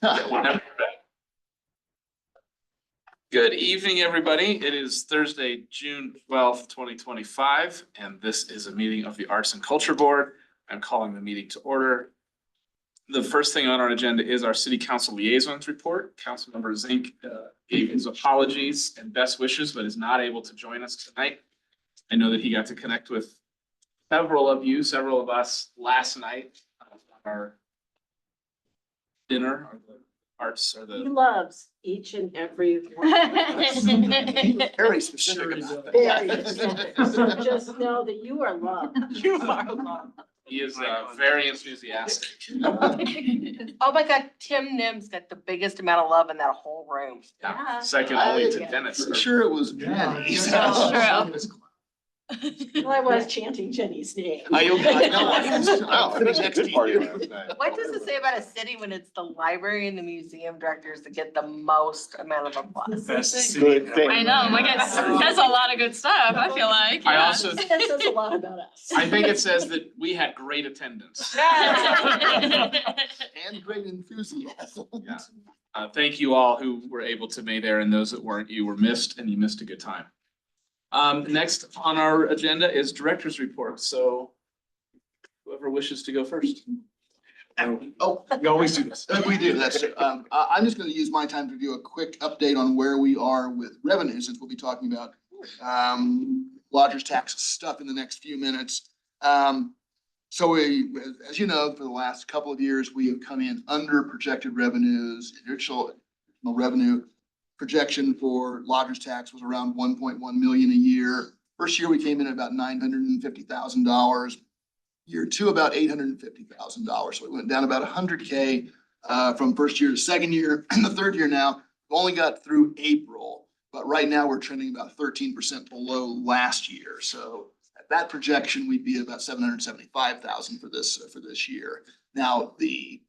Whenever you're ready. Good evening, everybody. It is Thursday, June 12th, 2025, and this is a meeting of the Arts and Culture Board. I'm calling the meeting to order. The first thing on our agenda is our City Council Liaisons Report. Councilmember Zink gave his apologies and best wishes, but is not able to join us tonight. I know that he got to connect with several of us last night on our dinner, or the arts, or He the. loves each and every one. Very specific about that. Very specific. So just know that you are loved. You are loved. He is very enthusiastic. Oh my God, Tim Nim's got the biggest amount of love in that whole room. Yeah, second only to Dennis. Pretty sure it was Jenny. That's Well, I was chanting Jenny's name. I know. I'll finish next to you. What does it say about a city when it's the library and the museum directors that get the most amount of applause? Good thing. I know, like that's a lot of good stuff, I feel like. I yeah. also, That says a lot about us. I think it says that we had great attendance. And great enthusiasm. Yeah. Thank you all who were able to be there, and those that weren't, you were missed and you missed a good time. Next on our agenda is director's report. So whoever wishes to go first. Oh, we always do this. We do, that's true. I'm just gonna use my time to do a quick update on where we are with revenue, since we'll be talking about lodger's tax stuff in the next few minutes. So we, as you know, for the last couple of years, we have come in under projected revenues. Initial revenue projection for lodger's tax was around 1.1 million a year. First year, we came in at about $950,000. Year two, about $850,000. So we went down about 100K from first year to second year. And the third year now, we only got through April, but right now we're trending about 13% below last year. So at that projection, we'd be about 775,000 for this year. Now, the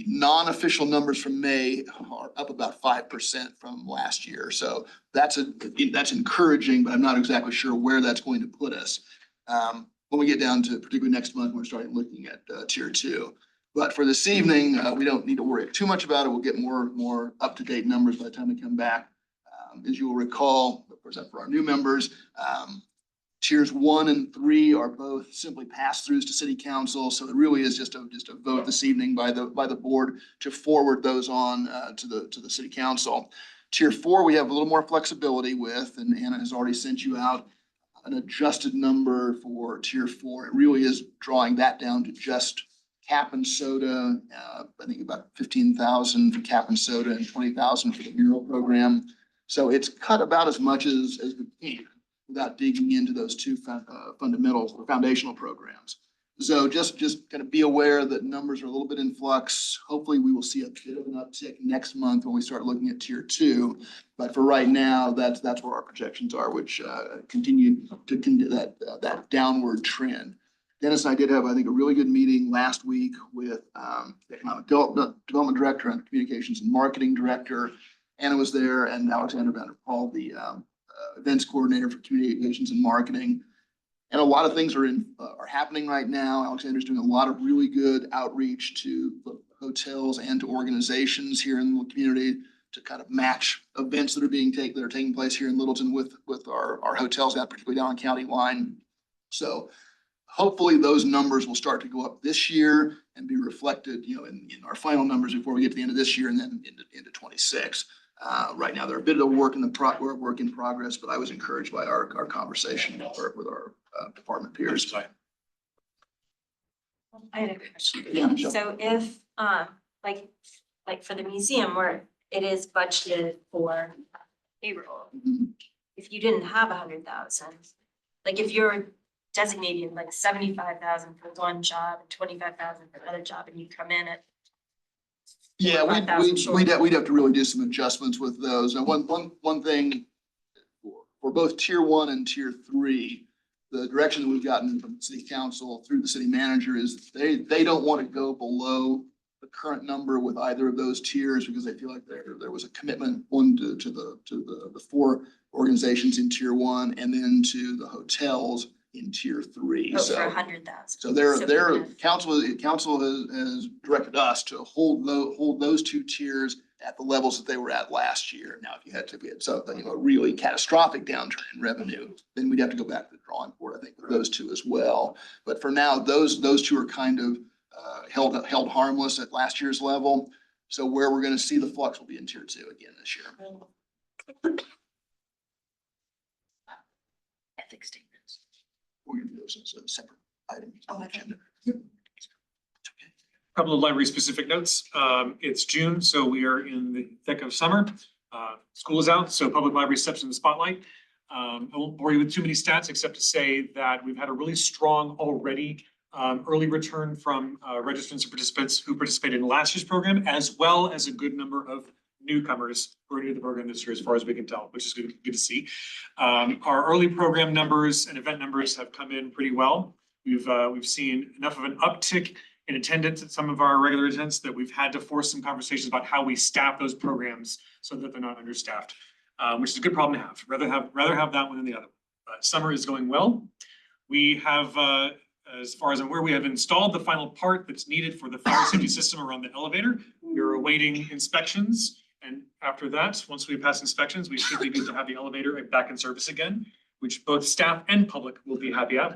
non-official numbers from May are up about 5% from last year. So that's encouraging, but I'm not exactly sure where that's going to put us. When we get down to particularly next month, we're starting looking at tier two. But for this evening, we don't need to worry too much about it. We'll get more up-to-date numbers by the time we come back. As you will recall, for our new members, tiers 1 and 3 are both simply pass-throughs to city council. So it really is just a vote this evening by the board to forward those on to the city council. Tier 4, we have a little more flexibility with, and Anna has already sent you out an adjusted number for tier 4. It really is drawing that down to just cap and soda. I think about 15,000 for cap and soda and 20,000 for the mural program. So it's cut about as much as we can, without digging into those two fundamentals or foundational programs. So just kind of be aware that numbers are a little bit in flux. Hopefully we will see a bit of an uptick next month when we start looking at tier 2. But for right now, that's where our projections are, which continue to that downward trend. Dennis and I did have, I think, a really good meeting last week with the Economic Development Director and Communications and Marketing Director. Anna was there, and Alexander Vander Paul, the events coordinator for communications and marketing. And a lot of things are happening right now. Alexander's doing a lot of really good outreach to hotels and to organizations here in the community to kind of match events that are taking place here in Littleton with our hotels, particularly down on County Line. So hopefully those numbers will start to go up this year and be reflected, in our final numbers before we get to the end of this year and then into 26. Right now, they're a bit of work in progress, but I was encouraged by our conversation with our department peers. I had a question. Yeah, sure. So if, like for the museum where it is budgeted for payroll, if you didn't have 100,000, like if you're designating like 75,000 for one job and 25,000 for another job, and you come in at Yeah, we'd have to really do some adjustments with those. And one thing for both tier 1 and tier 3, the direction that we've gotten from city council through the city manager is they don't want to go below the current number with either of those tiers, because they feel like there was a commitment to the 4 organizations in tier 1 and then to the hotels in tier 3. Oh, for So 100,000. so their we have- council has directed us to hold those two tiers at the levels that they were at last year. Now, if we had something, a really catastrophic downturn in revenue, then we'd have to go back to the drawing board, I think, with those two as well. But for now, those two are kind of held harmless at last year's level. So where we're gonna see the flux will be in tier 2 again this year. Ethics statements. We're gonna do those as a separate item on the agenda. Couple of library specific notes. It's June, so we are in the thick of summer. School is out, so public library steps in the spotlight. I won't bore you with too many stats, except to say that we've had a really strong already early return from registrants and participants who participated in last year's program, as well as a good number of newcomers who are new to the program this year, as far as we can tell, which is good to see. Our early program numbers and event numbers have come in pretty well. We've seen enough of an uptick in attendance at some of our regular events that we've had to force some conversations about how we staff those programs so that they're not understaffed, which is a good problem to have. Rather have that one than the other. Summer is going well. We have, as far as I'm aware, we have installed the final part that's needed for the fire safety system around the elevator. We're awaiting inspections. And after that, once we pass inspections, we should be good to have the elevator back in service again, which both staff and public will be happy to have.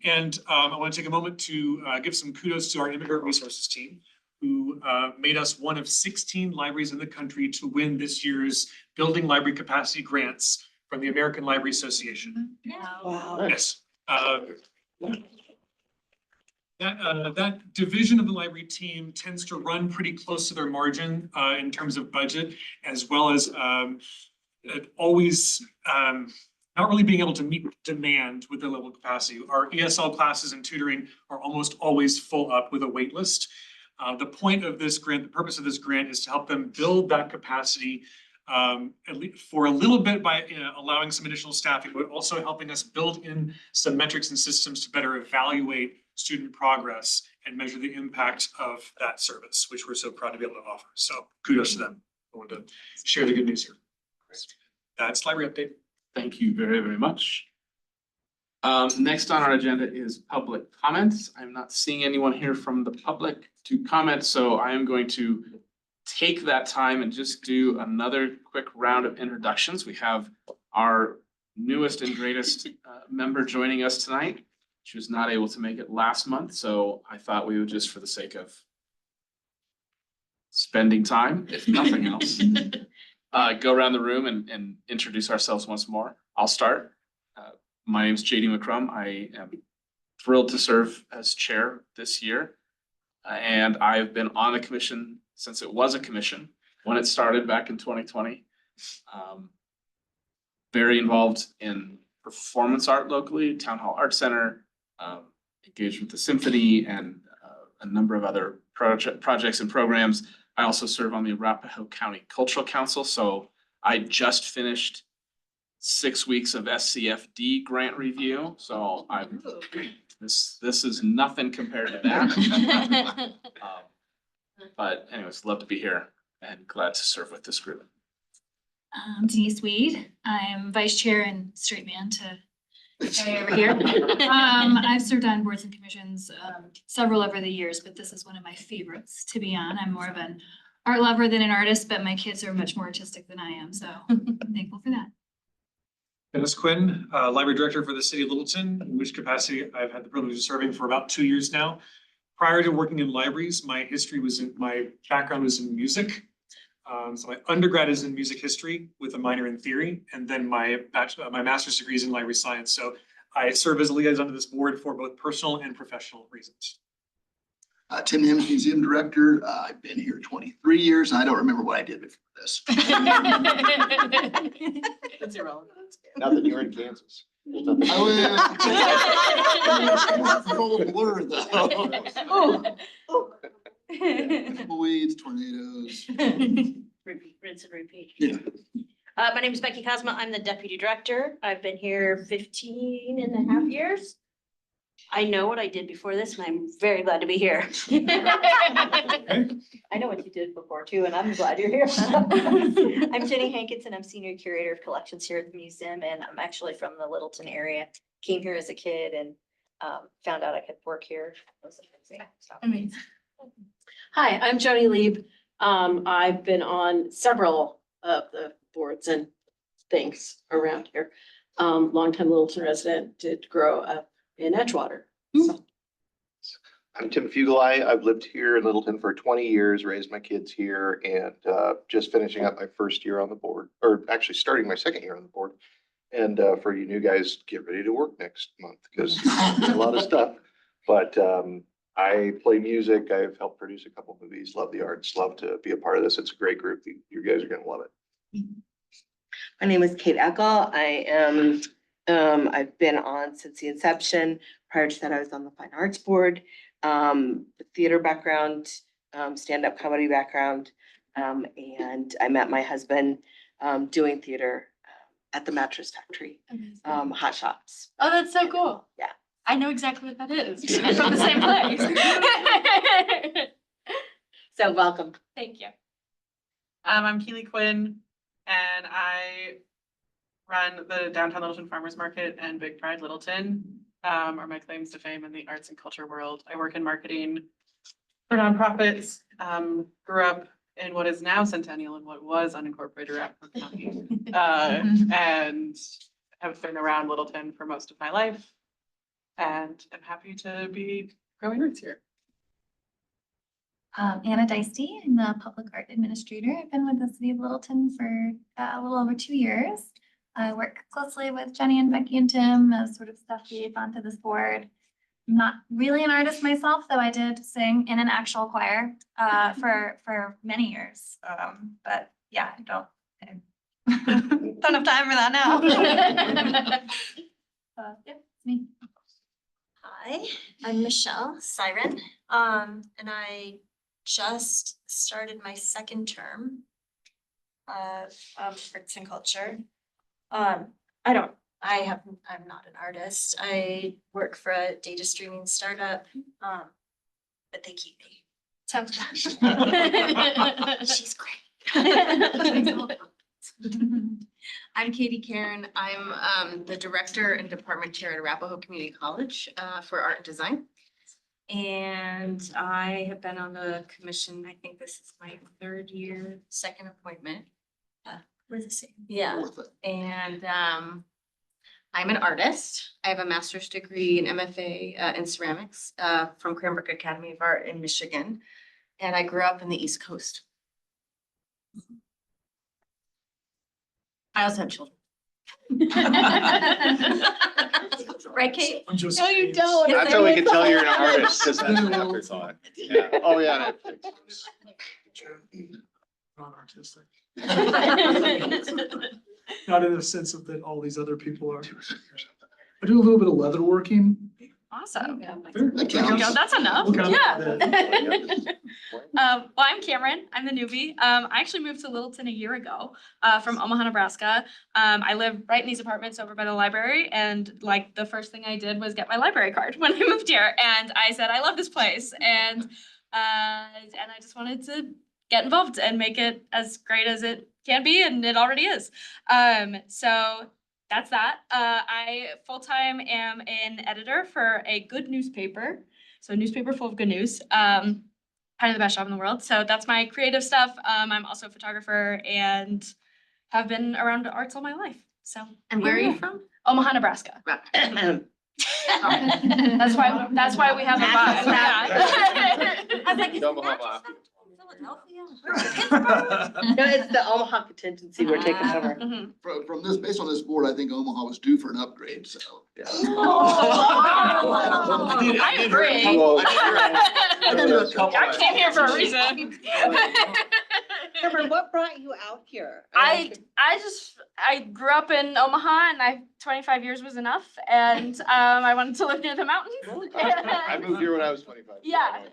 And I want to take a moment to give some kudos to our immigrant resources team, who made us one of 16 libraries in the country to win this year's Building Library Capacity Grants from the American Library Association. Wow. Yes. That division of the library team tends to run pretty close to their margin in terms of budget, as well as always not really being able to meet demand with their level of capacity. Our ESL classes and tutoring are almost always full up with a wait list. The point of this grant, the purpose of this grant, is to help them build that capacity at least for a little bit by allowing some additional staffing, but also helping us build in some metrics and systems to better evaluate student progress and measure the impact of that service, which we're so proud to be able to offer. So kudos to them. I want to share the good news here. That's library update. Thank you very, very much. Next on our agenda is public comments. I'm not seeing anyone here from the public to comment, so I am going to take that time and just do another quick round of introductions. We have our newest and greatest member joining us tonight. She was not able to make it last month, so I thought we would just, for the sake of spending time, if nothing else, go around the room and introduce ourselves once more. I'll start. My name is JD McCrum. I am thrilled to serve as chair this year. And I've been on the commission since it was a commission when it started back in 2020. Very involved in performance art locally, Town Hall Art Center, engaged with the symphony and a number of other projects and programs. I also serve on the Arapahoe County Cultural Council. So I just finished 6 weeks of SCFD grant review. So this is nothing compared to that. But anyways, love to be here and glad to serve with this group. I'm Denise Weed. I'm vice chair and straight man to guy over here. I've served on boards and commissions, several over the years, but this is one of my favorites to be on. I'm more of an art lover than an artist, but my kids are much more artistic than I am, so I'm thankful for that. Dennis Quinn, library director for the city of Littleton, in which capacity I've had the privilege of serving for about 2 years now. Prior to working in libraries, my background was in music. So my undergrad is in music history with a minor in theory, and then my master's degree is in library science. So I serve as a liaison to this board for both personal and professional reasons. Tim Nims, museum director. I've been here 23 years. And I don't remember what I did before this. That's irrelevant. Now that you're in Kansas. Full blur though. Weeds, tornadoes. Repeat, rinse and repeat. Yeah. My name is Becky Cosma. I'm the deputy director. I've been here 15 and a half years. I know what I did before this and I'm very glad to be here. I know what you did before too, and I'm glad you're here. I'm Jenny Hankinson. I'm Senior Curator of Collections here at the museum, and I'm actually from the Littleton area. Came here as a kid and found out I could work here. It was amazing. So. Amazing. Hi, I'm Joni Lieb. I've been on several of the boards and things around here. Longtime Littleton resident, did grow up in Edgewater. So, I'm Tim Fugelei. I've lived here in Littleton for 20 years, raised my kids here, and just finishing up my first year on the board, or actually starting my second year on the board. And for you new guys, get ready to work next month because it's a lot of stuff. But I play music. I've helped produce a couple movies, love the arts, love to be a part of this. It's a great group. You guys are going to love it. My name is Kate Eckel. I am, I've been on since the inception. Prior to that, I was on the Fine Arts Board, theater background, stand-up comedy background. And I met my husband doing theater at the Mattress Factory, Hot Shops. Oh, that's so cool. Yeah. I know exactly what that is. I'm from the same place. So welcome. Thank you. I'm Keely Quinn and I run the Downtown Littleton Farmers Market and Big Pride Littleton, are my claims to fame in the arts and culture world. I work in marketing for nonprofits, grew up in what is now Centennial and what was unincorporated Rappaport County. And have been around Littleton for most of my life and I'm happy to be growing roots here. Anna Deisty, I'm the public art administrator. I've been with the city of Littleton for a little over 2 years. I work closely with Jenny and Becky and Tim as sort of staff liaison to this board. I'm not really an artist myself, though I did sing in an actual choir for many years. But yeah, I don't have time for that now. Yeah, it's me. Hi, I'm Michelle Siren, and I just started my second term of arts and culture. I'm not an artist. I work for a data streaming startup, but they keep me. So she's great. I'm Katie Karen. I'm the director and department chair at Arapahoe Community College for art and design. And I have been on the commission, I think this is my third year, second appointment. We're the same. Yeah, Worth it. And I'm an artist. I have a master's degree in MFA in ceramics from Cranbrook Academy of Art in Michigan. And I grew up in the East Coast. I also have children. right, Kate? No, you don't. That's how we can tell you're an artist, because that's an afterthought. Yeah. Oh, yeah. Non-artistic. Not in the sense of that all these other people are. I do a little bit of leatherworking. Awesome. That counts. That's enough. We'll count Yeah. that. Well, I'm Cameron. I'm the newbie. I actually moved to Littleton a year ago, from Omaha, Nebraska. I live right in these apartments over by the library, and like the first thing I did was get my library card when I moved here, and I said I love this place, and I just wanted to get involved and make it as great as it can be, and it already is. So that's that. I full-time am an editor for a good newspaper. So a newspaper full of good news. Kind of the best job in the world. So that's my creative stuff. I'm also a photographer and have been around arts all my life. So. And where are you from? Omaha, Nebraska. That's why we have a vibe. Yeah. I was like, Omaha. Philadelphia? No, it's the Omaha contingency we're taking over. Mhm. From this, based on this board, I think Omaha was due for an upgrade, so. I agree. I came here for a reason. Cameron, what brought you out here? I grew up in Omaha and 25 years was enough, and I wanted to live near the mountains. I moved here when I was 25. Yeah.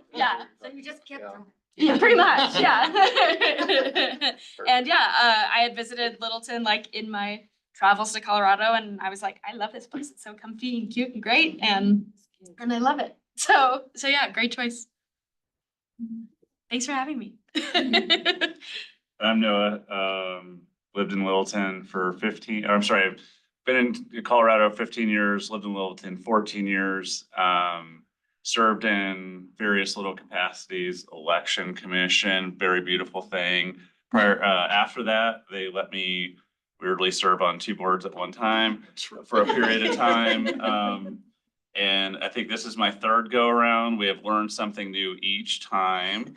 So you just kept them. Yeah, pretty much, yeah. And yeah, I had visited Littleton like in my travels to Colorado, and I was like, I love this place. It's so comfy and cute and great, and And I love it. So yeah, great choice. Thanks for having me. I'm Noah, lived in Littleton for 15, I'm sorry, I've been in Colorado 15 years, lived in Littleton 14 years. Served in various little capacities, election commission, very beautiful thing. After that, they let me weirdly serve on 2 boards at one time for a period of time. And I think this is my 3rd go around. We have learned something new each time.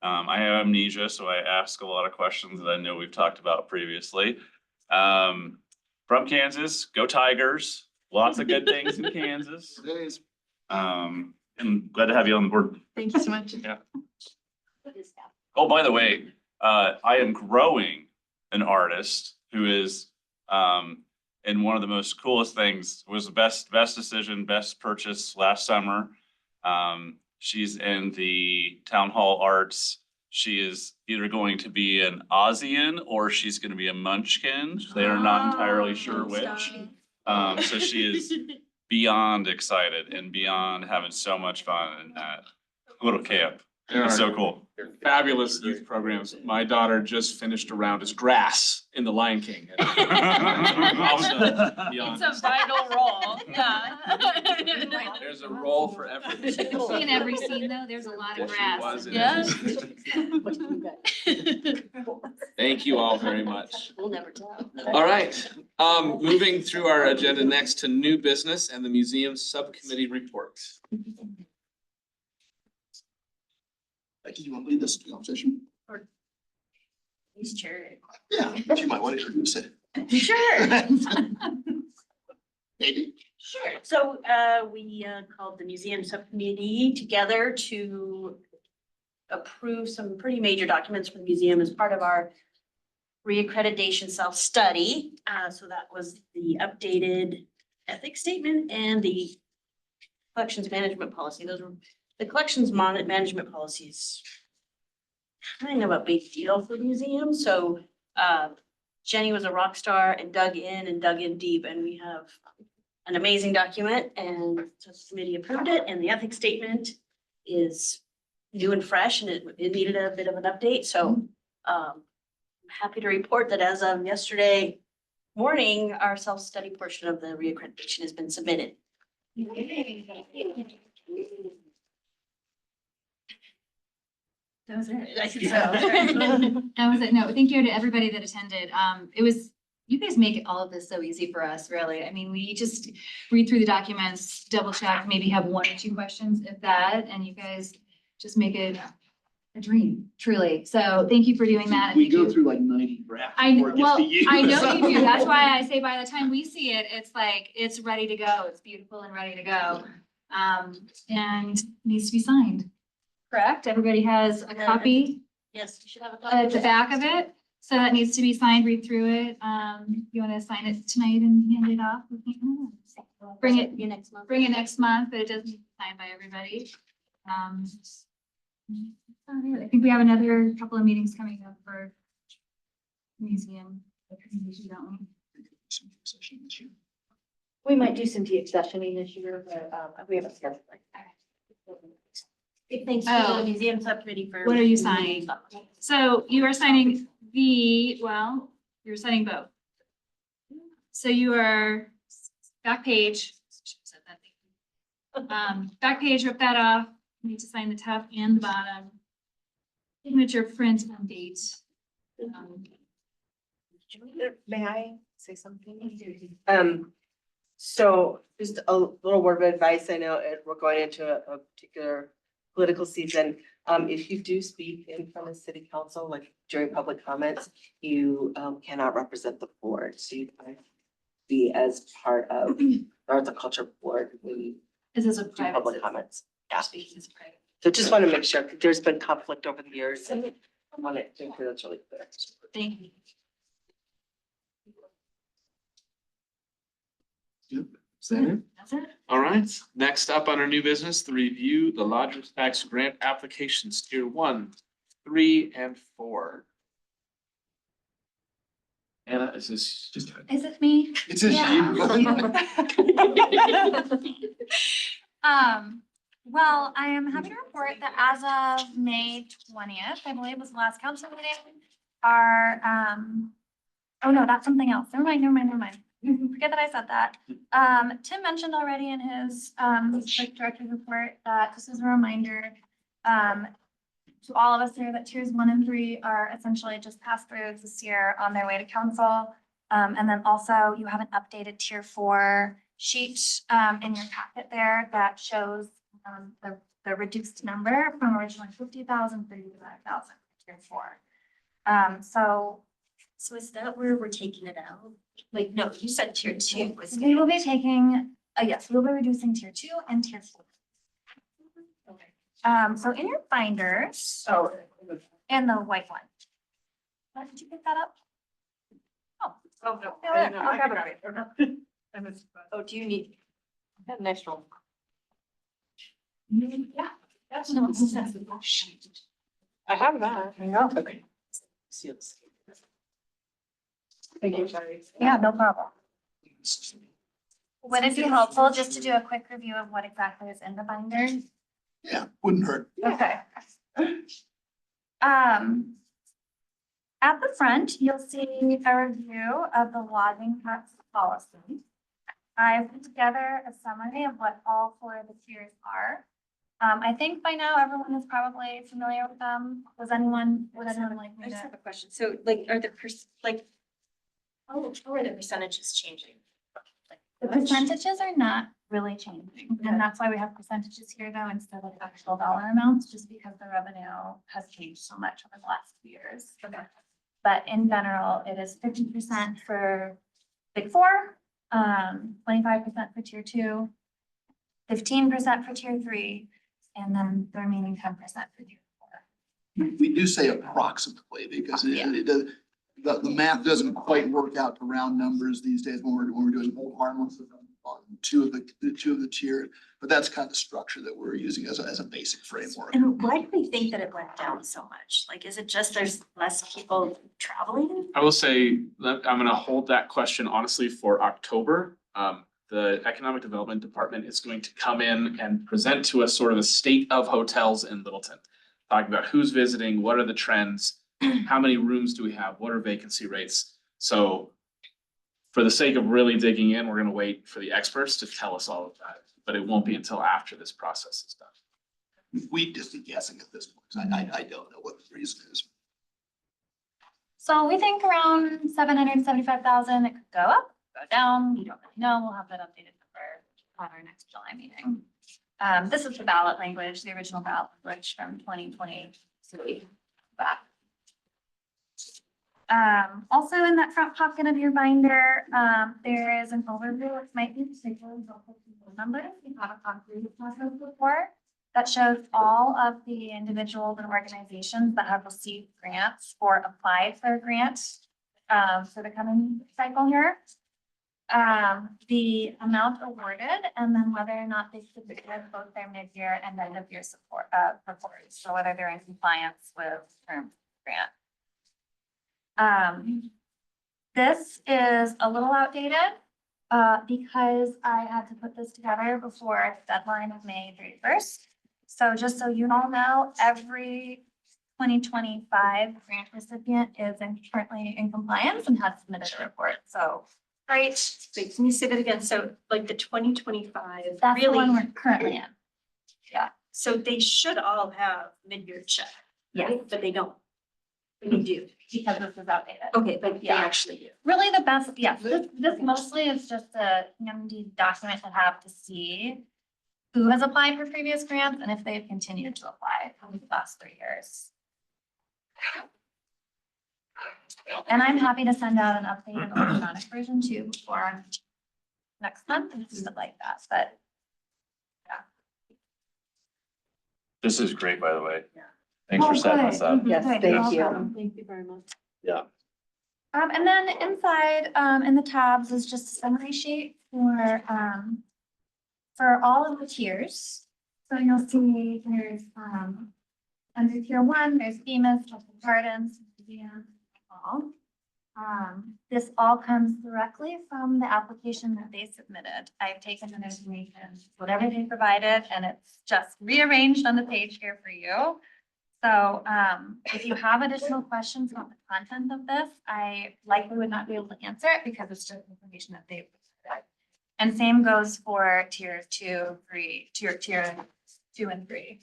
I have amnesia, so I ask a lot of questions that I know we've talked about previously. From Kansas, go Tigers. Lots of good things in Kansas. And glad to have you on the board. Thank you so much. Yeah. Oh, by the way, I am growing an artist who is, and one of the most coolest things was the best decision, best purchase last summer. She's in the town hall arts. She is either going to be an Aussian or she's going to be a Munchkin. They are not entirely sure which. So she is beyond excited and beyond having so much fun in that little camp. It's so cool. Fabulous youth programs. My daughter just finished a round as Grass in The Lion King. Also beyond. It's a vital role, yeah. There's a role for every. In every scene though, there's a lot of She grass. was in Yeah. every- Thank you all very much. We'll never tell. All right, moving through our agenda next to new business and the museum subcommittee report. Becky, you want to lead this conversation? He's chair. Yeah, you might want to introduce it. Sure. Maybe. Sure. So we called the museum subcommittee together to approve some pretty major documents for the museum as part of our reaccreditation self-study. So that was the updated ethics statement and the collections management policy. Those were the collections management policies. Kind of a big deal for the museum. So Jenny was a rock star and dug in deep, and we have an amazing document, and so the committee approved it, and the ethics statement is new and fresh, and it needed a bit of an update, so I'm happy to report that as of yesterday morning, our self-study portion of the reaccreditation has been submitted. That was it. I think so. That was it. No, thank you to everybody that attended. You guys make all of this so easy for us, really. I mean, we just read through the documents, double check, maybe have 1 or 2 questions, if that, and you guys just make it a dream, truly. So thank you for doing that. and We thank go you. through like 90 drafts. I, before it gets well, to you, I know so. you do. That's why I say by the time we see it, it's like, it's ready to go. It's beautiful and ready to go. And needs to be signed. Correct? Everybody has a copy Yes, you should have a copy. at the back of it. So that needs to be signed, read through it. You want to sign it tonight and hand it off? Bring it, You next month. bring it next month, but it doesn't need to be signed by everybody. I think we have another couple of meetings coming up for museum, don't we? We might do some tea sessioning this year, but we haven't scheduled. Big thanks to Oh. the museum subcommittee for. What are you signing? So you are signing you're signing both. So you are back page. Back page, rip that off. You need to sign the top and the bottom. Signature, print, and date. May I say something? So just a little word of advice. I know we're going into a particular political season. If you do speak in front of city council, like during public comments, you cannot represent the board. So you can be as part of the Arts and Culture Board when you This is a do private. public comments. Yeah. Speaking is private. So just want to make sure, there's been conflict over the years and I want it to make sure that's really clear. Thank you. Is that it? That's it. All right, next up on our new business, the review, the lodger's tax grant applications, tier 1, 3, and 4. Anna, is this just? Is it me? It's just Yeah. you. Well, I am happy to report that as of May 20th, I believe was the last council meeting, our, oh no, that's something else. Never mind. Forget that I said that. Tim mentioned already in his, like director's report that this is a reminder, to all of us here that tiers 1 and 3 are essentially just pass-throughs this year on their way to council. And then also you have an updated tier 4 sheet, in your packet there that shows, the reduced number from originally 50,000 to 35,000 tier 4. So is that where we're taking it out? Like, no, you said tier 2 was. We will be taking, yes, we'll be reducing tier 2 and tier 4. So in your binders. Oh. And the white one. Did you pick that up? Oh, no. Yeah, No, I'll I grab forgot it. it. I missed that. Oh, do you need that next one? Yeah. That's no. I have that. Okay. Thank you, Shari. Yeah, no problem. Would it be helpful just to do a quick review of what exactly is in the binder? Yeah, wouldn't hurt. Okay. At the front, you'll see a review of the lodging tax policy. I've put together a summary of what all 4 of the tiers are. I think by now everyone is probably familiar with them. Would anyone like I me just to? have a question. So like, are the how are the percentages changing? Like, The percentages are not really changing, and that's why we have percentages here though, instead of actual dollar amounts, just because the revenue has changed so much over the last 2 years. But in general, it is 50% for Big 4, 25% for tier 2, 15% for tier 3, and then the remaining 10% for tier 4. We do say approximately because it does, the math doesn't quite work out to round numbers these days when we're doing whole harmless on two of the tier, but that's kind of the structure that we're using as a basic framework. And why do we think that it went down so much? Like, is it just there's less people traveling? I will say that I'm gonna hold that question honestly for October. The Economic Development Department is going to come in and present to us sort of a state of hotels in Littleton. Talking about who's visiting, what are the trends, how many rooms do we have, what are vacancy rates? So for the sake of really digging in, we're gonna wait for the experts to tell us all of that, but it won't be until after this process is done. We just be guessing at this point. I don't know what the reason is. So we think around 775,000. It could go up, go down. We don't really know. We'll have that updated number on our next July meeting. This is the ballot language, the original ballot language from 2020. So we back. Also in that front pocket of your binder, there is an overview, which might be particularly helpful to the numbers. We have a concrete process before that shows all of the individuals and organizations that have received grants or applied for a grant for the coming cycle here. The amount awarded, and then whether or not they submitted both their mid-year and end of year support reports, so whether they're in compliance with terms of grant. This is a little outdated because I had to put this together before the deadline of May 31st. So just so you all know, every 2025 grant recipient is currently in compliance and has submitted a report. So Right, wait, can you say that again? So like the 2025, that's the one really, we're currently in. so they should all have mid-year check, right? But they don't. They do. Because this is outdated. Okay, but they Yeah. actually do. Really the best, yes, this mostly is just a handy document to have to see who has applied for previous grants and if they've continued to apply over the last 3 years. And I'm happy to send out an updated electronic version too before next month, if you would like that, but This is great, by the way. Yeah. Thanks for Oh, setting this up. good. Yes, Good. thank You're you. welcome. Thank you very much. Yeah. And then inside, in the tabs is just a summary sheet for all of the tiers. So you'll see there's, under tier 1, there's Bemis, Tropical Gardens, Museum, all. This all comes directly from the application that they submitted. I've taken the information, whatever they provided, and it's just rearranged on the page here for you. So if you have additional questions about the content of this, I likely would not be able to answer it because it's just information that they've provided. And same goes for tier 2, 3, tier 2 and 3.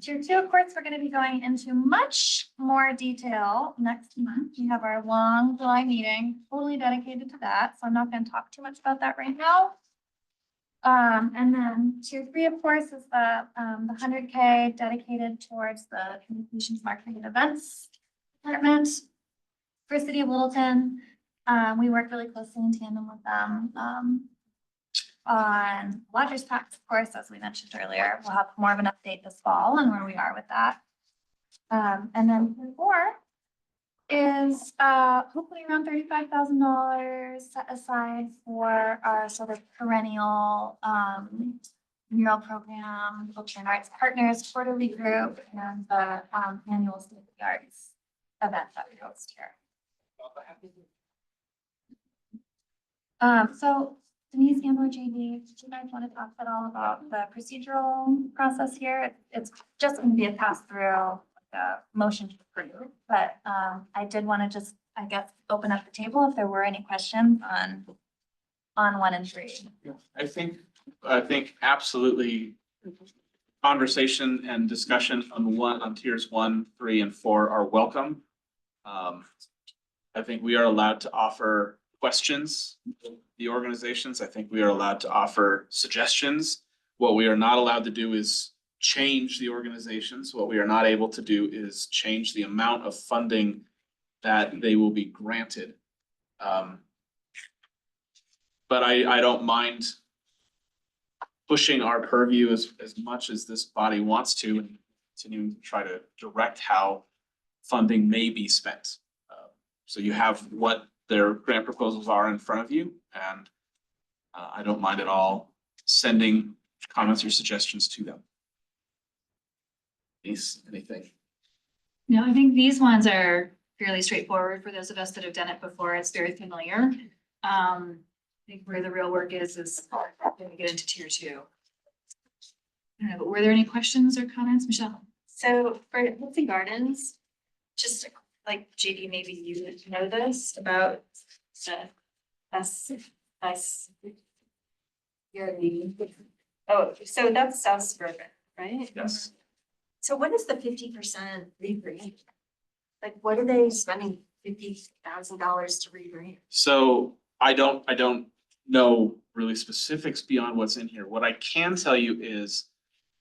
Tier 2, of course, we're going to be going into much more detail next month. We have our long July meeting totally dedicated to that, so I'm not going to talk too much about that right now. And then tier 3, of course, is the 100K dedicated towards the communications, marketing, and events department. For City of Littleton, we work really closely in tandem with them on lodgers tax, of course, as we mentioned earlier. We'll have more of an update this fall on where we are with that. And then tier 4 is hopefully around $35,000 set aside for our sort of perennial mural program, Littleton Arts Partners Quarterly Group, and the annual State of the Arts event that we host here. So Denise and/or JD, do you guys want to talk at all about the procedural process here? It's just going to be a pass-through, like a motion to approve, but I did want to just, I guess, open up the table if there were any questions on 1 and 3. I think absolutely conversation and discussion on tiers 1, 3, and 4 are welcome. I think we are allowed to offer questions to the organizations. I think we are allowed to offer suggestions. What we are not allowed to do is change the organizations. What we are not able to do is change the amount of funding that they will be granted. But I don't mind pushing our purview as much as this body wants to and continuing to try to direct how funding may be spent. So you have what their grant proposals are in front of you, and I don't mind at all sending comments or suggestions to them. Anything? No, I think these ones are fairly straightforward for those of us that have done it before. It's very familiar. I think where the real work is when we get into tier 2. I don't know, but were there any questions or comments, Michelle? So for Littleton Gardens, just like JD, maybe you know this about the oh, so that's South Suburban, right? Yes. So what is the 50% rebrand? Like, what are they spending $50,000 to rebrand? So I don't know really specifics beyond what's in here. What I can tell you is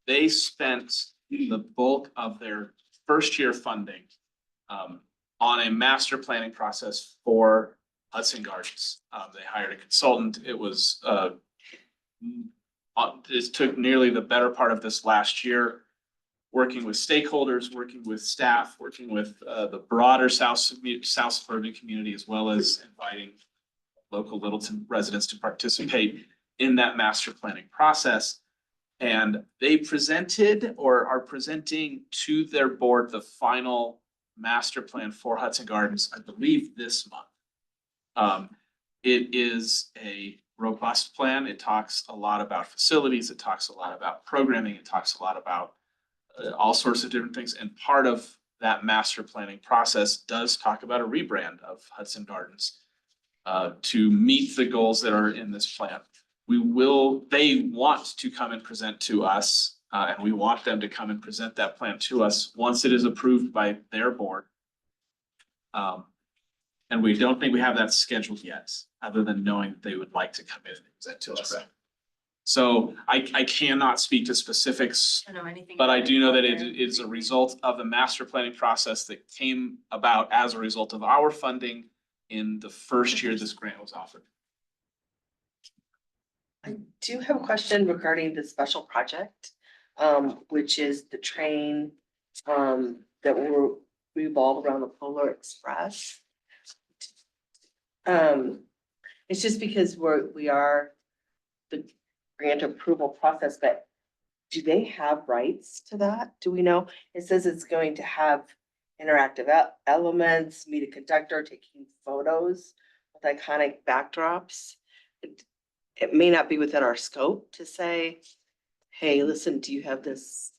they spent the bulk of their first year funding on a master planning process for Hudson Gardens. They hired a consultant. It was it took nearly the better part of this last year, working with stakeholders, working with staff, working with the broader South Suburban community, as well as inviting local Littleton residents to participate in that master planning process. And they presented or are presenting to their board the final master plan for Hudson Gardens, I believe this month. It is a robust plan. It talks a lot about facilities. It talks a lot about programming. It talks a lot about all sorts of different things. And part of that master planning process does talk about a rebrand of Hudson Gardens to meet the goals that are in this plan. They want to come and present to us, and we want them to come and present that plan to us once it is approved by their board. And we don't think we have that scheduled yet, other than knowing that they would like to come in and present to us. So I cannot speak to specifics, I don't know anything. but I about do know that it. it is a result of the master planning process that came about as a result of our funding in the first year this grant was offered. I do have a question regarding the special project, which is the train that will revolve around the Polar Express. It's just because we are the grant approval process, but do they have rights to that? Do we know? It says it's going to have interactive elements, meet a conductor, taking photos with iconic backdrops. It may not be within our scope to say, hey, listen, do you have this?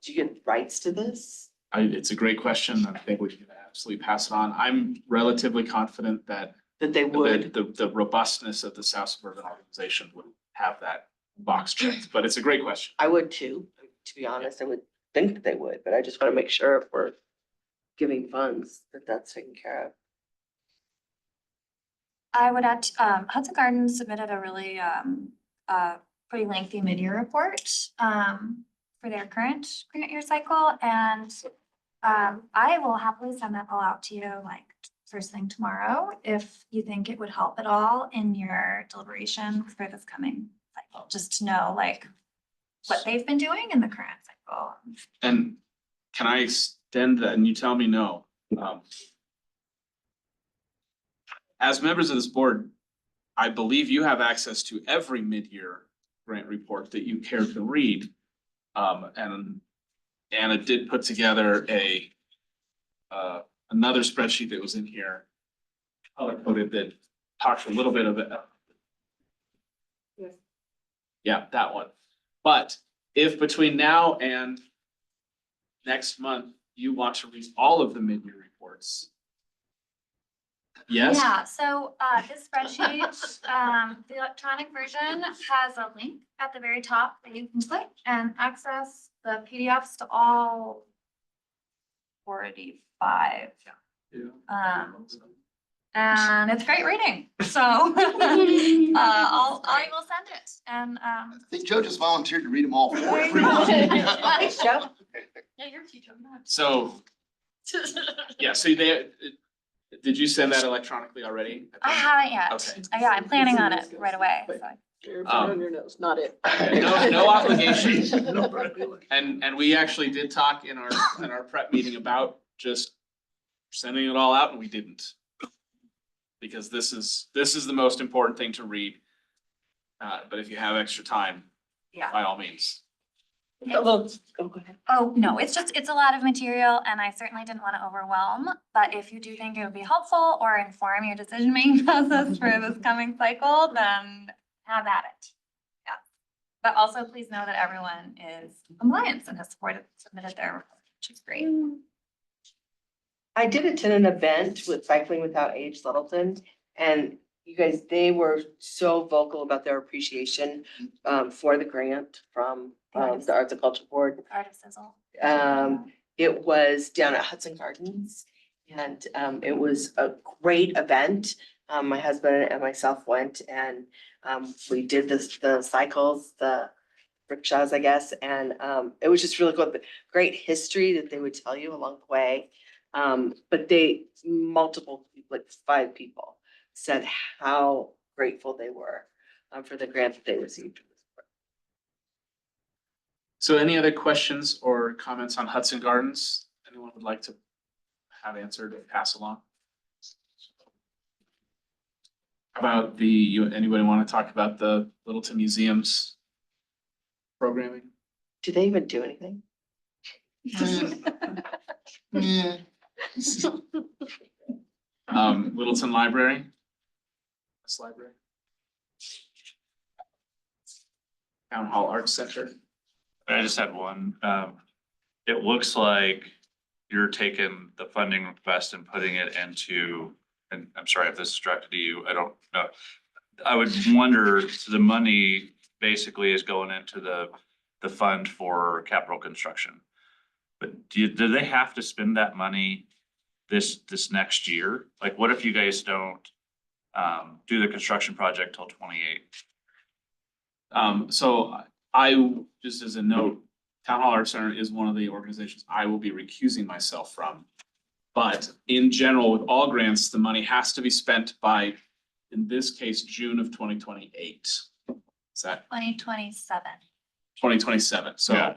Do you get rights to this? It's a great question. I think we should absolutely pass it on. I'm relatively confident that That they would. the robustness of the South Suburban organization would have that box checked, but it's a great question. I would too, to be honest. I would think that they would, but I just want to make sure if we're giving funds that that's taken care of. I would add, Hudson Gardens submitted a really, pretty lengthy mid-year report, for their current grant year cycle, and, I will happily send that all out to you, like, first thing tomorrow, if you think it would help at all in your deliberation for this coming cycle, just to know, like, what they've been doing in the current cycle. And can I extend that and you tell me no? As members of this board, I believe you have access to every mid-year grant report that you care to read. And Anna did put together another spreadsheet that was in here, color-coded, that talks a little bit of it. Yes. Yeah, that one. But if between now and next month, you want to read all of the mid-year reports. Yes? Yeah, so this spreadsheet, the electronic version has a link at the very top that you can click and access the PDFs to all 45. And it's great reading, so I will send it, and I think Joe just volunteered to read them all for There you free. go. Thanks, Joe. Yeah, you're a teacher. I'm not. So, yeah, so did you send that electronically already? I haven't yet. Okay. Yeah, I'm planning on it right away, so. You're on your nose, not it. No obligation. And we actually did talk in our prep meeting about just sending it all out, and we didn't. Because this is the most important thing to read. But if you have extra time, Yeah. by all means. Go ahead. Oh, no, it's a lot of material, and I certainly didn't want to overwhelm, but if you do think it would be helpful or inform your decision-making process for this coming cycle, then have at it. Yeah. But also please know that everyone is in compliance and has submitted their report, which is great. I did attend an event with Cycling Without Age Littleton, and you guys, they were so vocal about their appreciation for the grant from the Arts and Culture Board. Artist sizzle. It was down at Hudson Gardens, and it was a great event. My husband and myself went, and we did the cycles, the rickshaws, I guess, and it was just really cool. The great history that they would tell you along the way. But multiple, like 5 people, said how grateful they were for the grant that they received. So any other questions or comments on Hudson Gardens? Anyone would like to have answered or pass along? How about anybody want to talk about the Littleton Museum's programming? Do they even do anything? Yeah. Littleton Library? This library? Town Hall Arts Center? I just had one. It looks like you're taking the funding request and putting it into, and I'm sorry if this is directed to you, I don't know. I would wonder, so the money basically is going into the fund for capital construction. But do they have to spend that money this next year? Like, what if you guys don't do the construction project till 28? So I, just as a note, Town Hall Arts Center is one of the organizations I will be recusing myself from. But in general, with all grants, the money has to be spent by, in this case, June of 2028. Is that 2027. 2027? So Yeah.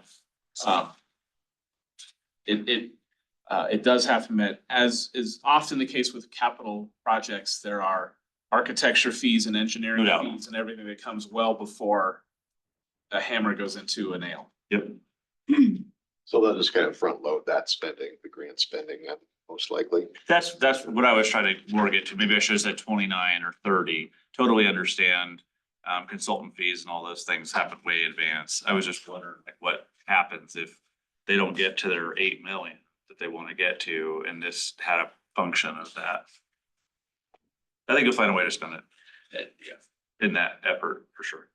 It does have to met, as is often the case with capital projects, there are architecture fees and engineering No doubt. fees and everything that comes well before a hammer goes into a nail. Yep. So they'll just kind of front load that spending, the grant spending, most likely. That's what I was trying to more get to. Maybe I should have said 29 or 30. Totally understand. Consultant fees and all those things happen way in advance. I was just wondering like what happens if they don't get to their 8 million that they want to get to, and this had a function of that. I think you'll find a way to spend it, yeah, in that effort for sure.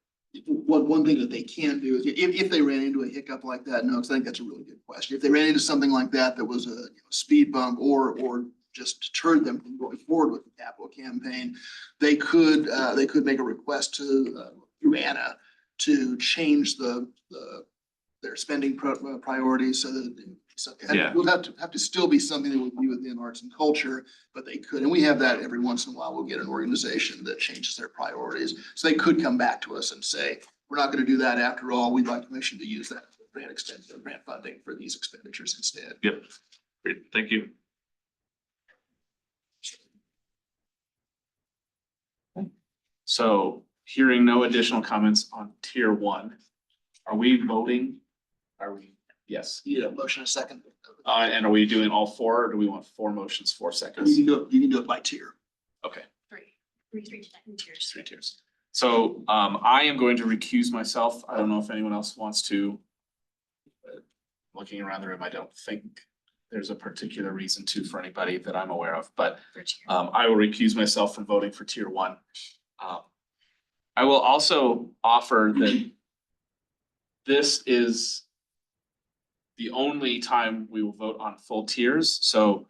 One thing that they can do is if they ran into a hiccup like that, no, because I think that's a really good question. If they ran into something like that, that was a speed bump or just deterred them from going forward with the capital campaign, they could make a request to through Anna to change their spending priorities so that it would have to still be something that would be within arts and culture, but they could, and we have that every once in a while. We'll get an organization that changes their priorities. So they could come back to us and say, we're not going to do that after all. We'd like permission to use that grant funding for these expenditures instead. Yep. Great. Thank you. So hearing no additional comments on tier 1, are we voting? Are we? Yes. You need a motion, a second. And are we doing all 4 or do we want 4 motions, 4 seconds? You can do it by tier. Okay. Three tiers. 3 tiers. So I am going to recuse myself. I don't know if anyone else wants to. Looking around the room, I don't think there's a particular reason to for anybody that I'm aware of, but I will recuse myself from voting for tier 1. I will also offer that this is the only time we will vote on full tiers. So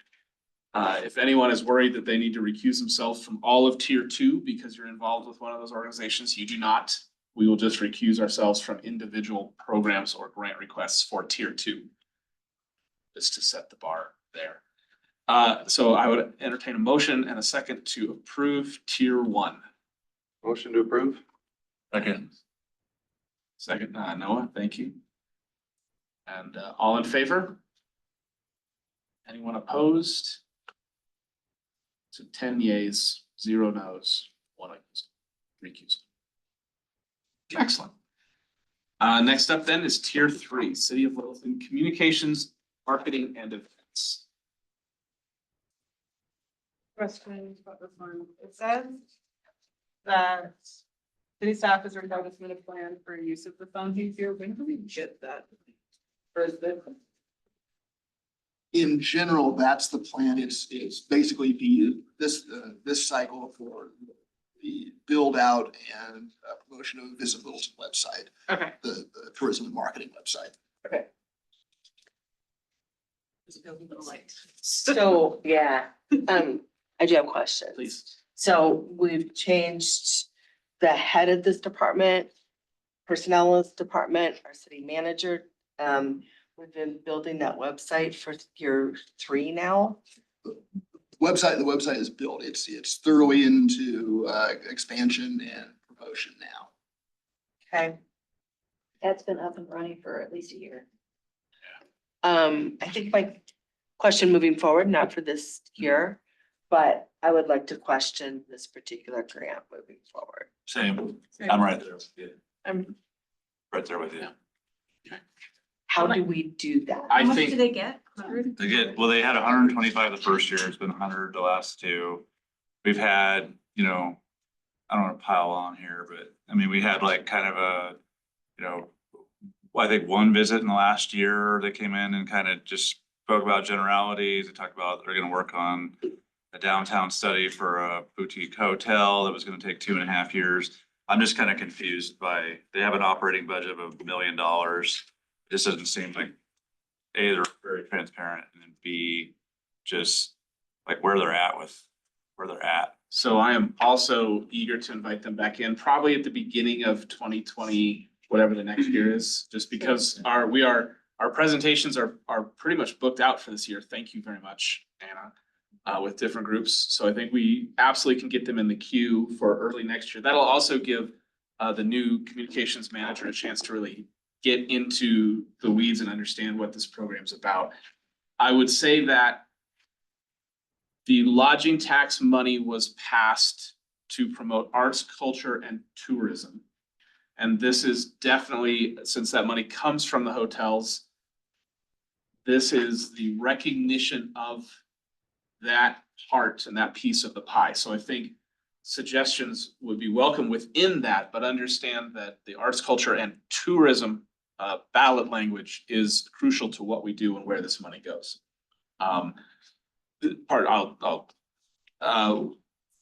if anyone is worried that they need to recuse themselves from all of tier 2 because you're involved with one of those organizations, you do not. We will just recuse ourselves from individual programs or grant requests for tier 2. Just to set the bar there. So I would entertain a motion and a second to approve tier 1. Motion to approve. Second, Noah, thank you. And all in favor? Anyone opposed? So 10 yeas, 0 no's, 1 recusal. Excellent. Next up then is tier 3, City of Littleton Communications, Marketing and Events. Questions about this one? It says that city staff has required to submit a plan for use of the funds each year. When do we get that? Or is it? In general, that's the plan. It's basically this cycle for the build out and promotion of the Visit Littleton website. Okay. The tourism and marketing website. Okay. So, yeah, I do have questions. Please. So we've changed the head of this department, personnel department, our city manager. We've been building that website for year 3 now. The website is built. It's thoroughly into expansion and promotion now. Okay. That's been up and running for at least a year. I think my question moving forward, not for this year, but I would like to question this particular grant moving forward. Same. I'm right there with you. I'm Right there with you. How do we do that? I How much do think they get? They had 125 the first year. It's been 100 the last 2. We've had, I don't want to pile on here, but I mean, we had like kind of a, I think 1 visit in the last year. They came in and kind of just spoke about generalities. They talked about they're going to work on a downtown study for a boutique hotel that was going to take 2.5 years. I'm just kind of confused by, they have an operating budget of $1 million. It just doesn't seem like A, they're very transparent, and then B, just like where they're at with where they're at. so. I am also eager to invite them back in, probably at the beginning of 2020, whatever the next year is, just because our presentations are pretty much booked out for this year. Thank you very much, Anna, with different groups. So I think we absolutely can get them in the queue for early next year. That'll also give the new communications manager a chance to really get into the weeds and understand what this program's about. I would say that the lodging tax money was passed to promote arts, culture, and tourism. And this is definitely, since that money comes from the hotels, this is the recognition of that part and that piece of the pie. So I think suggestions would be welcome within that, but understand that the arts, culture, and tourism ballot language is crucial to what we do and where this money goes.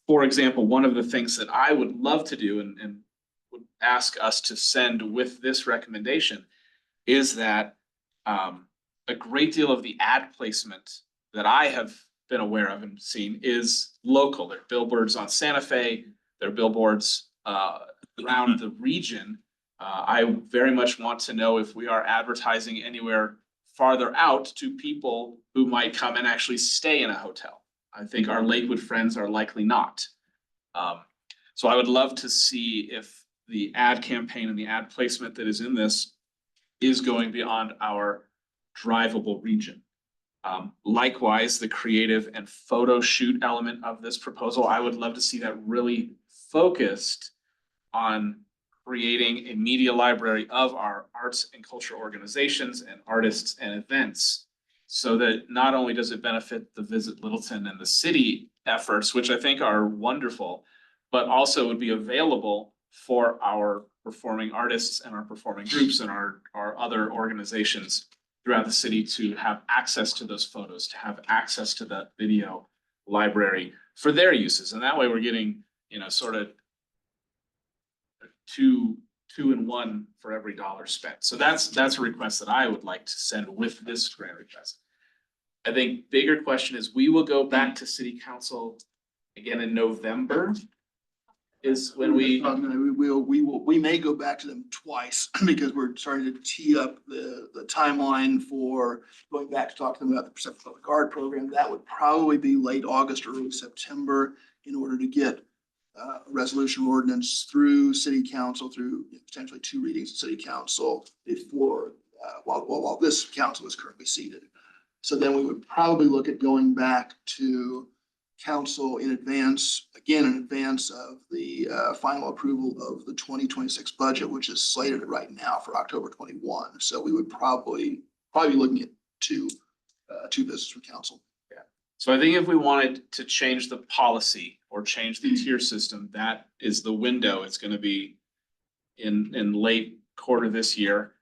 For example, one of the things that I would love to do and would ask us to send with this recommendation is that a great deal of the ad placement that I have been aware of and seen is local. There are billboards on Santa Fe, there are billboards around the region. I very much want to know if we are advertising anywhere farther out to people who might come and actually stay in a hotel. I think our Lakewood friends are likely not. So I would love to see if the ad campaign and the ad placement that is in this is going beyond our drivable region. Likewise, the creative and photo shoot element of this proposal, I would love to see that really focused on creating a media library of our arts and culture organizations and artists and events, so that not only does it benefit the Visit Littleton and the city efforts, which I think are wonderful, but also would be available for our performing artists and our performing groups and our other organizations throughout the city to have access to those photos, to have access to that video library for their uses. And that way we're getting, sort of two and one for every dollar spent. So that's a request that I would like to send with this grant request. I think bigger question is, we will go back to city council again in November is when we may go back to them twice because we're starting to tee up the timeline for going back to talk to them about the Perception Public Art program. That would probably be late August or early September in order to get a resolution ordinance through city council, through potentially 2 readings of city council before, while this council is currently seated. So then we would probably look at going back to council in advance of the final approval of the 2026 budget, which is slated right now for October 21. So we would probably be looking at two visits from council. So I think if we wanted to change the policy or change the tier system, that is the window. It's going to be in late quarter this year.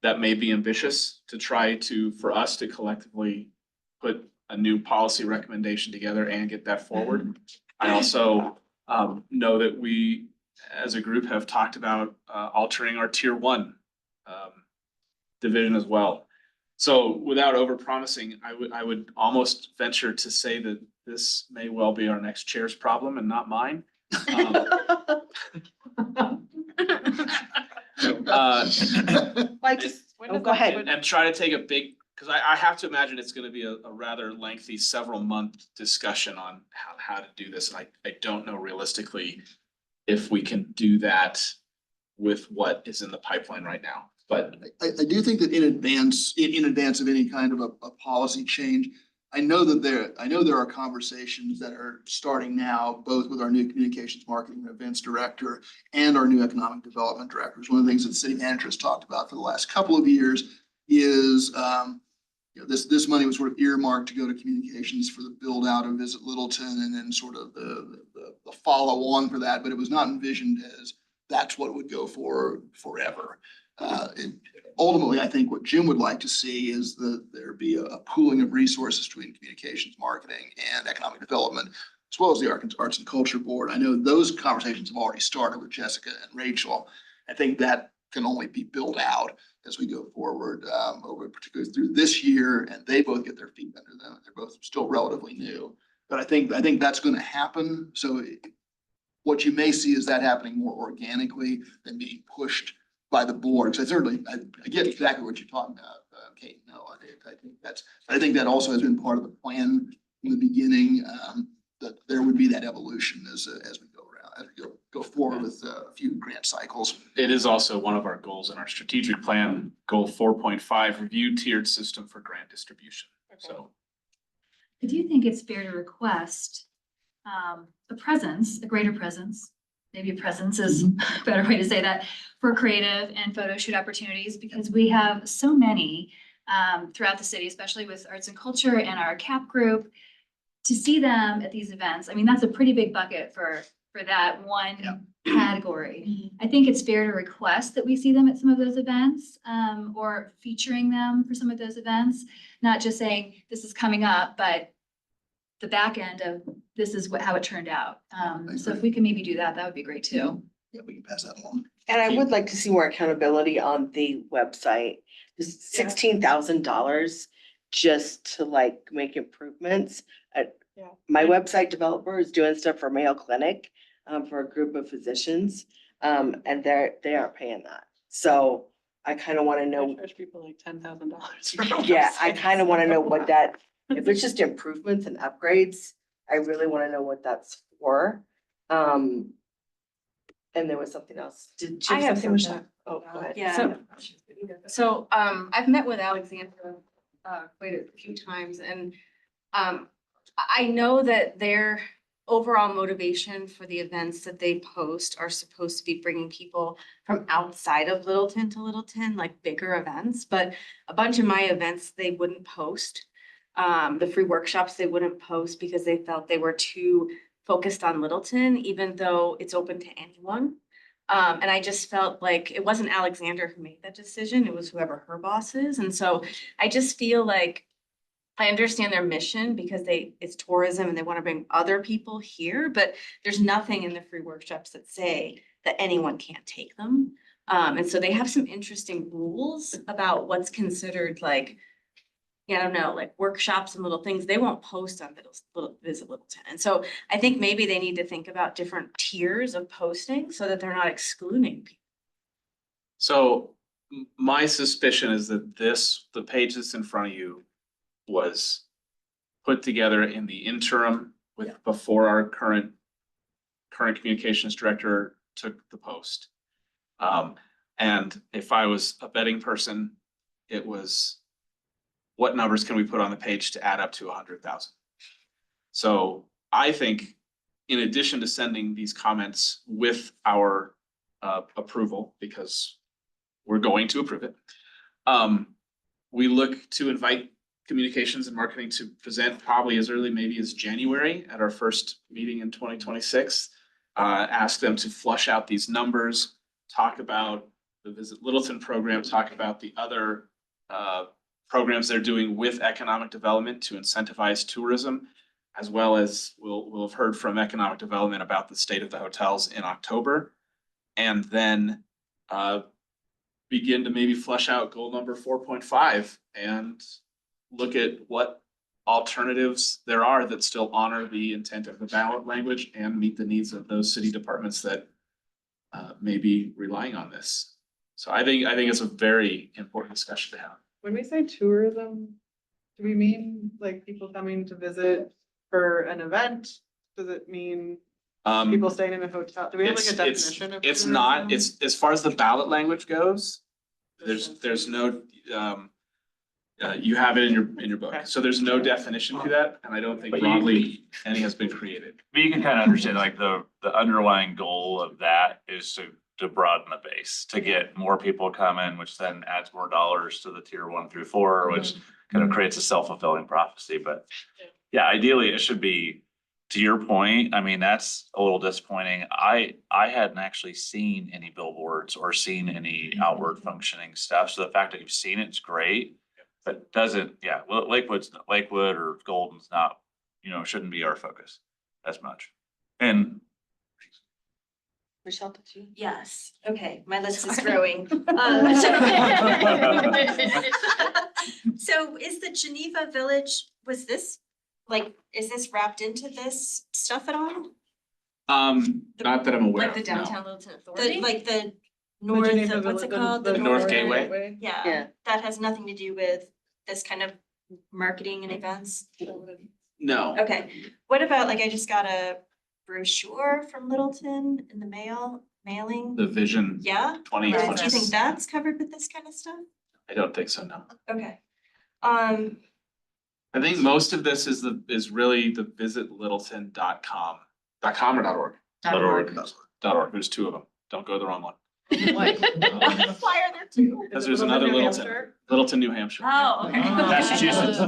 That may be ambitious to try for us to collectively put a new policy recommendation together and get that forward. I also know that we, as a group, have talked about altering our tier 1 division as well. So without overpromising, I would almost venture to say that this may well be our next chair's problem and not mine. Go ahead. And try to take a big, because I have to imagine it's going to be a rather lengthy several-month discussion on how to do this. And I don't know realistically if we can do that with what is in the pipeline right now. But I do think that in advance of any kind of a policy change, I know there are conversations that are starting now, both with our new communications marketing and events director and our new economic development directors. One of the things that the city manager has talked about for the last couple of years is this money was sort of earmarked to go to communications for the build out of Visit Littleton and then sort of the follow on for that, but it was not envisioned as that's what it would go for forever. Ultimately, I think what Jim would like to see is that there be a pooling of resources between communications, marketing, and economic development, as well as the Arts and Culture Board. I know those conversations have already started with Jessica and Rachel. I think that can only be built out as we go forward, particularly through this year, and they both get their feet under them. They're both still relatively new, but I think that's going to happen. So what you may see is that happening more organically than being pushed by the board. So I get exactly what you're talking about, Kate. No, I think that also has been part of the plan in the beginning, that there would be that evolution as we go around, as we go forward with a few grant cycles. it is also one of our goals in our strategic plan, goal 4.5, review tiered system for grant distribution. So I do think it's fair to request a greater presence maybe presence is a better way to say that, for creative and photo shoot opportunities, because we have so many throughout the city, especially with arts and culture and our CAP group. To see them at these events, I mean, that's a pretty big bucket for that one category. I think it's fair to request that we see them at some of those events, or featuring them for some of those events, not just saying this is coming up, but the back end of this is how it turned out. So if we can maybe do that, that would be great too. Yeah, we can pass that along. And I would like to see more accountability on the website. Just $16,000 just to like make improvements. Yeah. My website developer is doing stuff for Mayo Clinic, for a group of physicians, and they aren't paying that. So I kind of want to know. Charge people like $10,000. Yeah, I kind of want to know what that, if it's just improvements and upgrades, I really want to know what that's for. And there was something else. Did you I have something, Michelle? something. Oh, go ahead. Yeah. So, I've met with Alexandra, quite a few times and, I know that their overall motivation for the events that they post are supposed to be bringing people from outside of Littleton to Littleton, like bigger events, but a bunch of my events, they wouldn't post. The free workshops, they wouldn't post because they felt they were too focused on Littleton, even though it's open to anyone. And I just felt like it wasn't Alexander who made that decision, it was whoever her boss is. And so I just feel like I understand their mission because it's tourism and they want to bring other people here, but there's nothing in the free workshops that say that anyone can't take them. And so they have some interesting rules about what's considered like, yeah, I don't know, like workshops and little things. They won't post on Visit Littleton. And so I think maybe they need to think about different tiers of posting so that they're not excluding people. So my suspicion is that the page that's in front of you was put together in the interim before our current communications director took the post. And if I was a betting person, it was, what numbers can we put on the page to add up to 100,000? So I think in addition to sending these comments with our approval, because we're going to approve it, we look to invite communications and marketing to present probably as early maybe as January at our first meeting in 2026. Ask them to flush out these numbers, talk about the Visit Littleton program, talk about the other programs they're doing with economic development to incentivize tourism, as well as we'll have heard from economic development about the state of the hotels in October. And then begin to maybe flush out goal number 4.5 and look at what alternatives there are that still honor the intent of the ballot language and meet the needs of those city departments that may be relying on this. So I think it's a very important discussion to have. When we say tourism, do we mean like people coming to visit for an event? Does it mean people staying in a hotel? Do we have like a definition of? It's not, it's as far as the ballot language goes, there's no, you have it in your book. So there's no definition to that. And I don't think broadly any has been created. But you can kind of understand like the underlying goal of that is to broaden the base, to get more people coming, which then adds more dollars to the tier 1 through 4, which kind of creates a self-fulfilling prophecy. But yeah, ideally it should be, to your point, I mean, that's a little disappointing. I hadn't actually seen any billboards or seen any outward functioning stuff. So the fact that you've seen it's great, but doesn't, well, Lakewood or Golden's not, shouldn't be our focus as much. And Michelle, did you? Yes, okay, my list is growing. So is the Geneva Village, is this wrapped into this stuff at all? Not that I'm aware Like of, the no. downtown Littleton Authority? The north, what's it called? The North Gateway? Yeah, that has nothing to do with this kind of marketing and events? No. Okay, what about, like, I just got a brochure from Littleton in the mailing? The Vision Yeah? 2020. Do you think that's covered with this kind of stuff? I don't think so, no. Okay. I think most of this is really the visitlittleton.com or .org? .org. littleton.org. There's two of them. Don't go to the wrong one. Why? Why are there two? Because there's another New Littleton, Hampshire? Littleton, New Hampshire. Oh, okay. Massachusetts.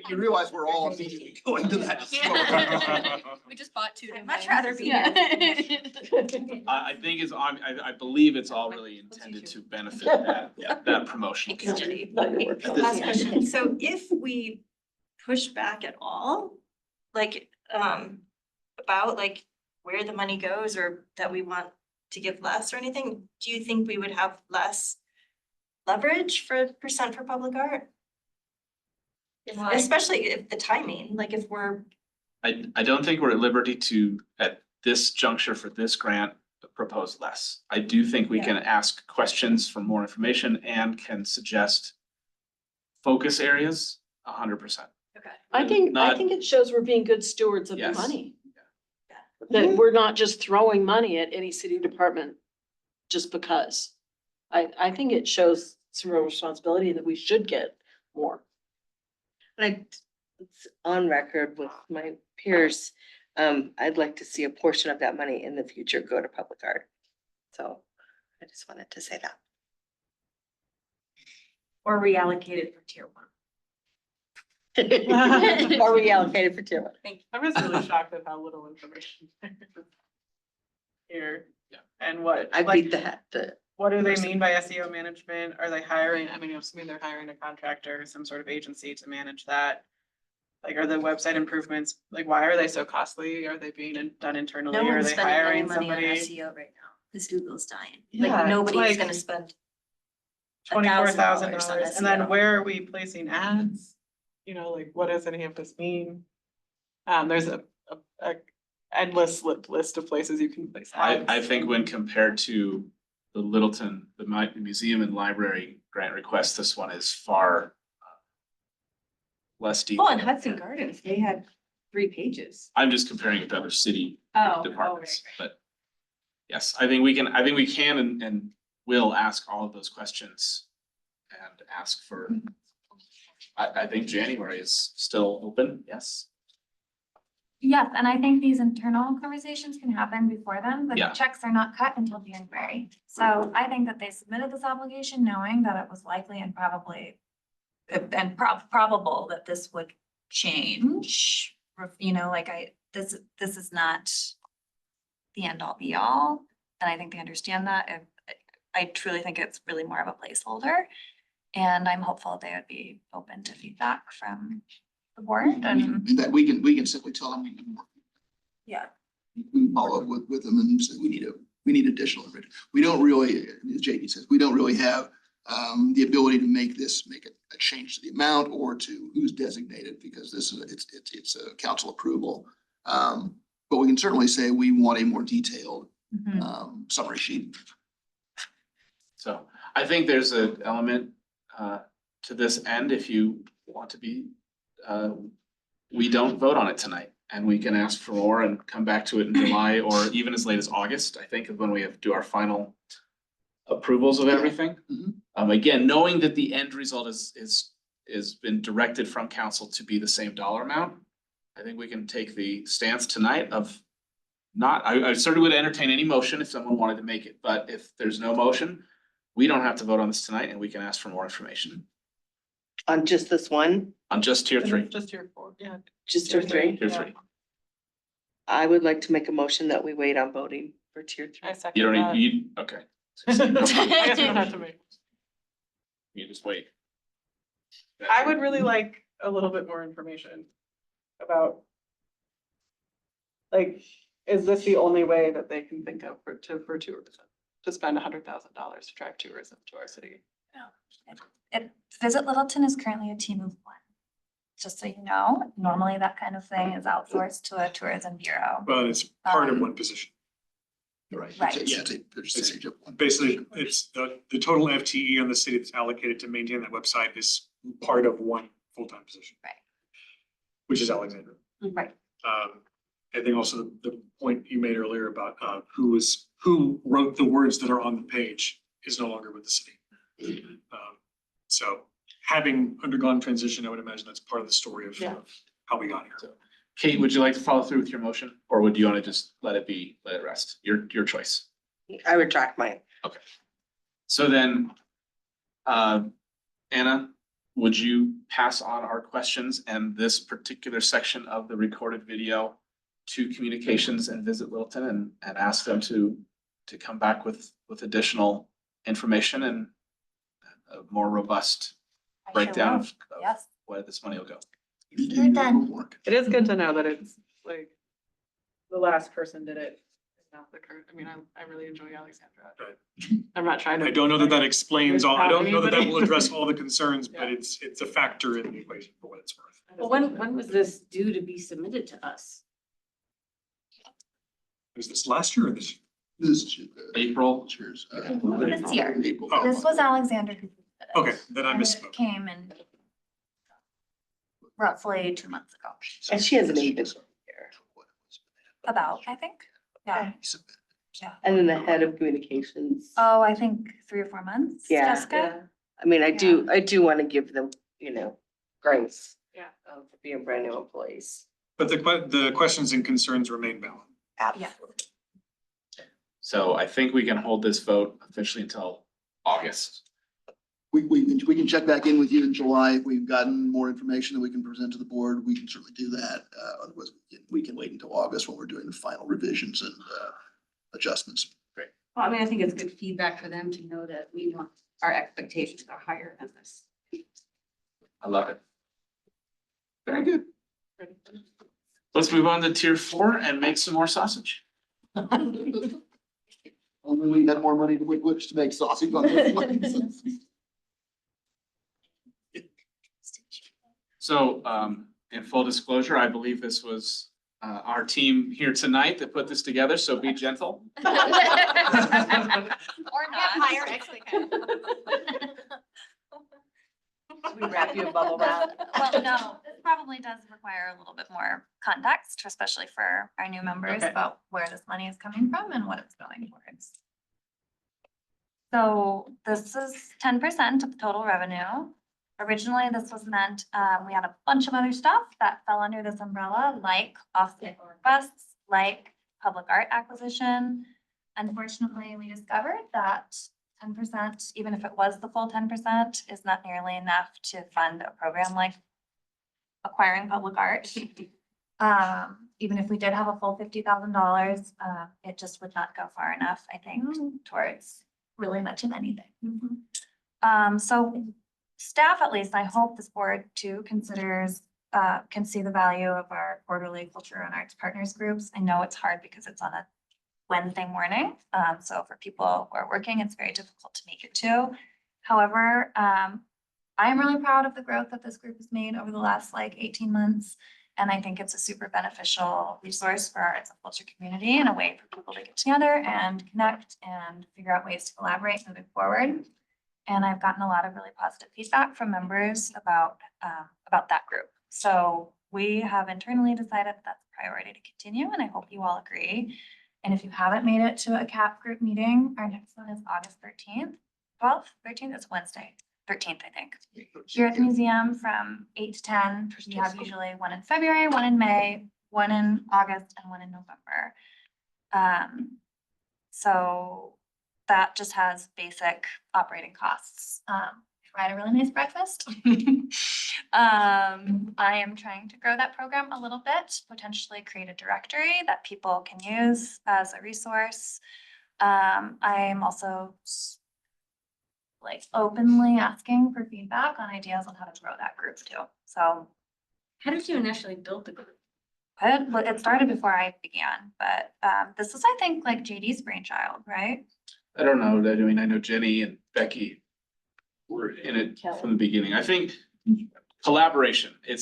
You realize we're all immediately going to that. We just bought two. I'd much rather be Yeah. I think it's on, I believe it's all really intended to benefit that promotional campaign. Last question. So if we push back at all, like, about like where the money goes or that we want to give less or anything, do you think we would have less leverage for percent for public art? Especially if the timing, like if we're, I don't think we're at liberty to, at this juncture for this grant, propose less. I do think we can ask questions for more information and can suggest focus areas 100%. I think Not- it shows we're being good stewards of the Yes. money. That we're not just throwing money at any city department just because. I think it shows some real responsibility that we should get more. It's on record with my peers. I'd like to see a portion of that money in the future go to public art. So I just wanted to say that. or reallocated for tier one. Or reallocated for tier one. I'm just really shocked at how little information here. Yeah. And what, I like, beat the what do they mean by SEO management? Are they hiring, I mean, I'm assuming they're hiring a contractor, some sort of agency to manage that. Like, are the website improvements, like, why are they so costly? Are they being done internally? no Are one's they spending any hiring money on somebody? SEO right now, because Google's dying. Yeah, Like, it's nobody's like gonna spend $24,000, on and then SEO. where are we placing ads? You know, like, what does any of this mean? There's a endless list of places you can place ads. I think when compared to the Littleton, the museum and library grant request, this one is far less Oh, detailed. and Hudson Gardens, they had 3 pages. I'm just comparing it to other city Oh, departments, but yes, I think we can and will ask all of those questions and ask for, I think January is still open, yes. Yes, and I think these internal conversations can happen before then. The Yeah. checks are not cut until January. So I think that they submitted this obligation knowing that it was likely and probably and probable that this would change. You know, like this is not the end all be all. And I think they understand that. I truly think it's really more of a placeholder. And I'm hopeful they would be open to feedback from the board and And that we can simply tell them we can work. yeah. We can follow up with them and say, we need additional information. We don't really, as JD says, we don't really have the ability to make a change to the amount or to who's designated, because this is, it's a council approval. But we can certainly say we want a more detailed summary sheet. So I think there's an element to this end, if you want to be, we don't vote on it tonight. And we can ask for more and come back to it in July or even as late as August, I think, is when we have to do our final approvals of everything. Again, knowing that the end result is been directed from council to be the same dollar amount. I think we can take the stance tonight of not, I certainly would entertain any motion if someone wanted to make it, but if there's no motion, we don't have to vote on this tonight and we can ask for more information On just this one, on just tier 3. Just tier 4, yeah. just tier 3. Tier 3. I would like to make a motion that we wait on voting for tier 3. I You second don't that. need, you, okay. I guess we don't have to make. You just wait. I would really like a little bit more information about, like, is this the only way that they can think of for tourism? To spend $100,000 to drive tourism to our city? Visit Littleton is currently a team of 1. Just so you know, normally that kind of thing is outsourced to a tourism bureau. Well, it's part of one position. Right. Right. Yeah, it's a percentage of one. Basically, it's the total FTE on the city that's allocated to maintain that website is part of one full-time position. Right. Which is Alexandra. Right. I think also the point you made earlier about who wrote the words that are on the page is no longer with the city. So having undergone transition, I would imagine that's part of the story of Yeah. how we got here. Kate, would you like to follow through with your motion, or would you want to just let it rest? Your choice. I retract mine. So then, Anna, would you pass on our questions and this particular section of the recorded video to communications and Visit Littleton and ask them to come back with additional information and a more robust I sure breakdown will. of Yes. where this money will go? You're done. It is good to know that it's like the last person did it. Not the current, I mean, I really enjoy Alexandra. I'm not trying to. I don't know that that explains all, I don't know that that will Anybody. address all the concerns, but Yeah. it's a factor in the equation for what it's worth. Well, when was this due to be submitted to us? Was this last year or this year? This is April. Cheers. This year. April. Oh. This was Alexander who did it. Okay, then I And it misspoke. Came in roughly 2 months ago, And she hasn't even here. about, I think. Yeah. And then the head of communications. Oh, I think 3 or 4 months, Yeah. Jessica? I mean, I do want to give them, grace. Yeah. For being brand new employees. But the questions and concerns remain valid. Yeah. So I think we can hold this vote officially until August. We can check back in with you in July. If we've gotten more information that we can present to the board, we can certainly do that. Otherwise, we can wait until August when we're doing the final revisions and adjustments. Great. Well, I mean, I think it's good feedback for them to know that we want, our expectations are higher than this. I love it. Very good. Let's move on to tier 4 and make some more sausage. Only we had more money with which to make sausage on this one. So, in full disclosure, I believe this was our team here tonight that put this together, so be gentle. Or not. Higher expectations. We wrap you in bubble wrap. Well, no, this probably does require a little bit more context, especially for our new members Okay. about where this money is coming from and what it's going towards. So this is 10% of the total revenue. Originally, this was meant, we had a bunch of other stuff that fell under this umbrella, like off-cycle requests, like public art acquisition. Unfortunately, we discovered that 10%, even if it was the full 10%, is not nearly enough to fund a program like acquiring public art. Even if we did have a full $50,000, it just would not go far enough, I think, towards really much of anything. So staff, at least, I hope this board too considers, can see the value of our quarterly culture and arts partners groups. I know it's hard because it's on a Wednesday morning. So for people who are working, it's very difficult to make it too. However, I am really proud of the growth that this group has made over the last 18 months. And I think it's a super beneficial resource for our arts and culture community and a way for people to get together and connect and figure out ways to collaborate moving forward. And I've gotten a lot of really positive feedback from members about that group. So we have internally decided that's a priority to continue, and I hope you all agree. And if you haven't made it to a CAP group meeting, our next one is August 13th, 12th, 13th, it's Wednesday, 13th, I think. Here at the museum from 8 to 10. We have usually one in February, one in May, one in August, and one in November. So that just has basic operating costs. Provide a really nice breakfast. I am trying to grow that program a little bit, potentially create a directory that people can use as a resource. I am also openly asking for feedback on ideas on how to grow that group too. So How did you initially build the group? it started before I began, but this is, I think, JD's brainchild, right? I don't know, I mean, I know Jenny and Becky were in it from the beginning. I think collaboration, it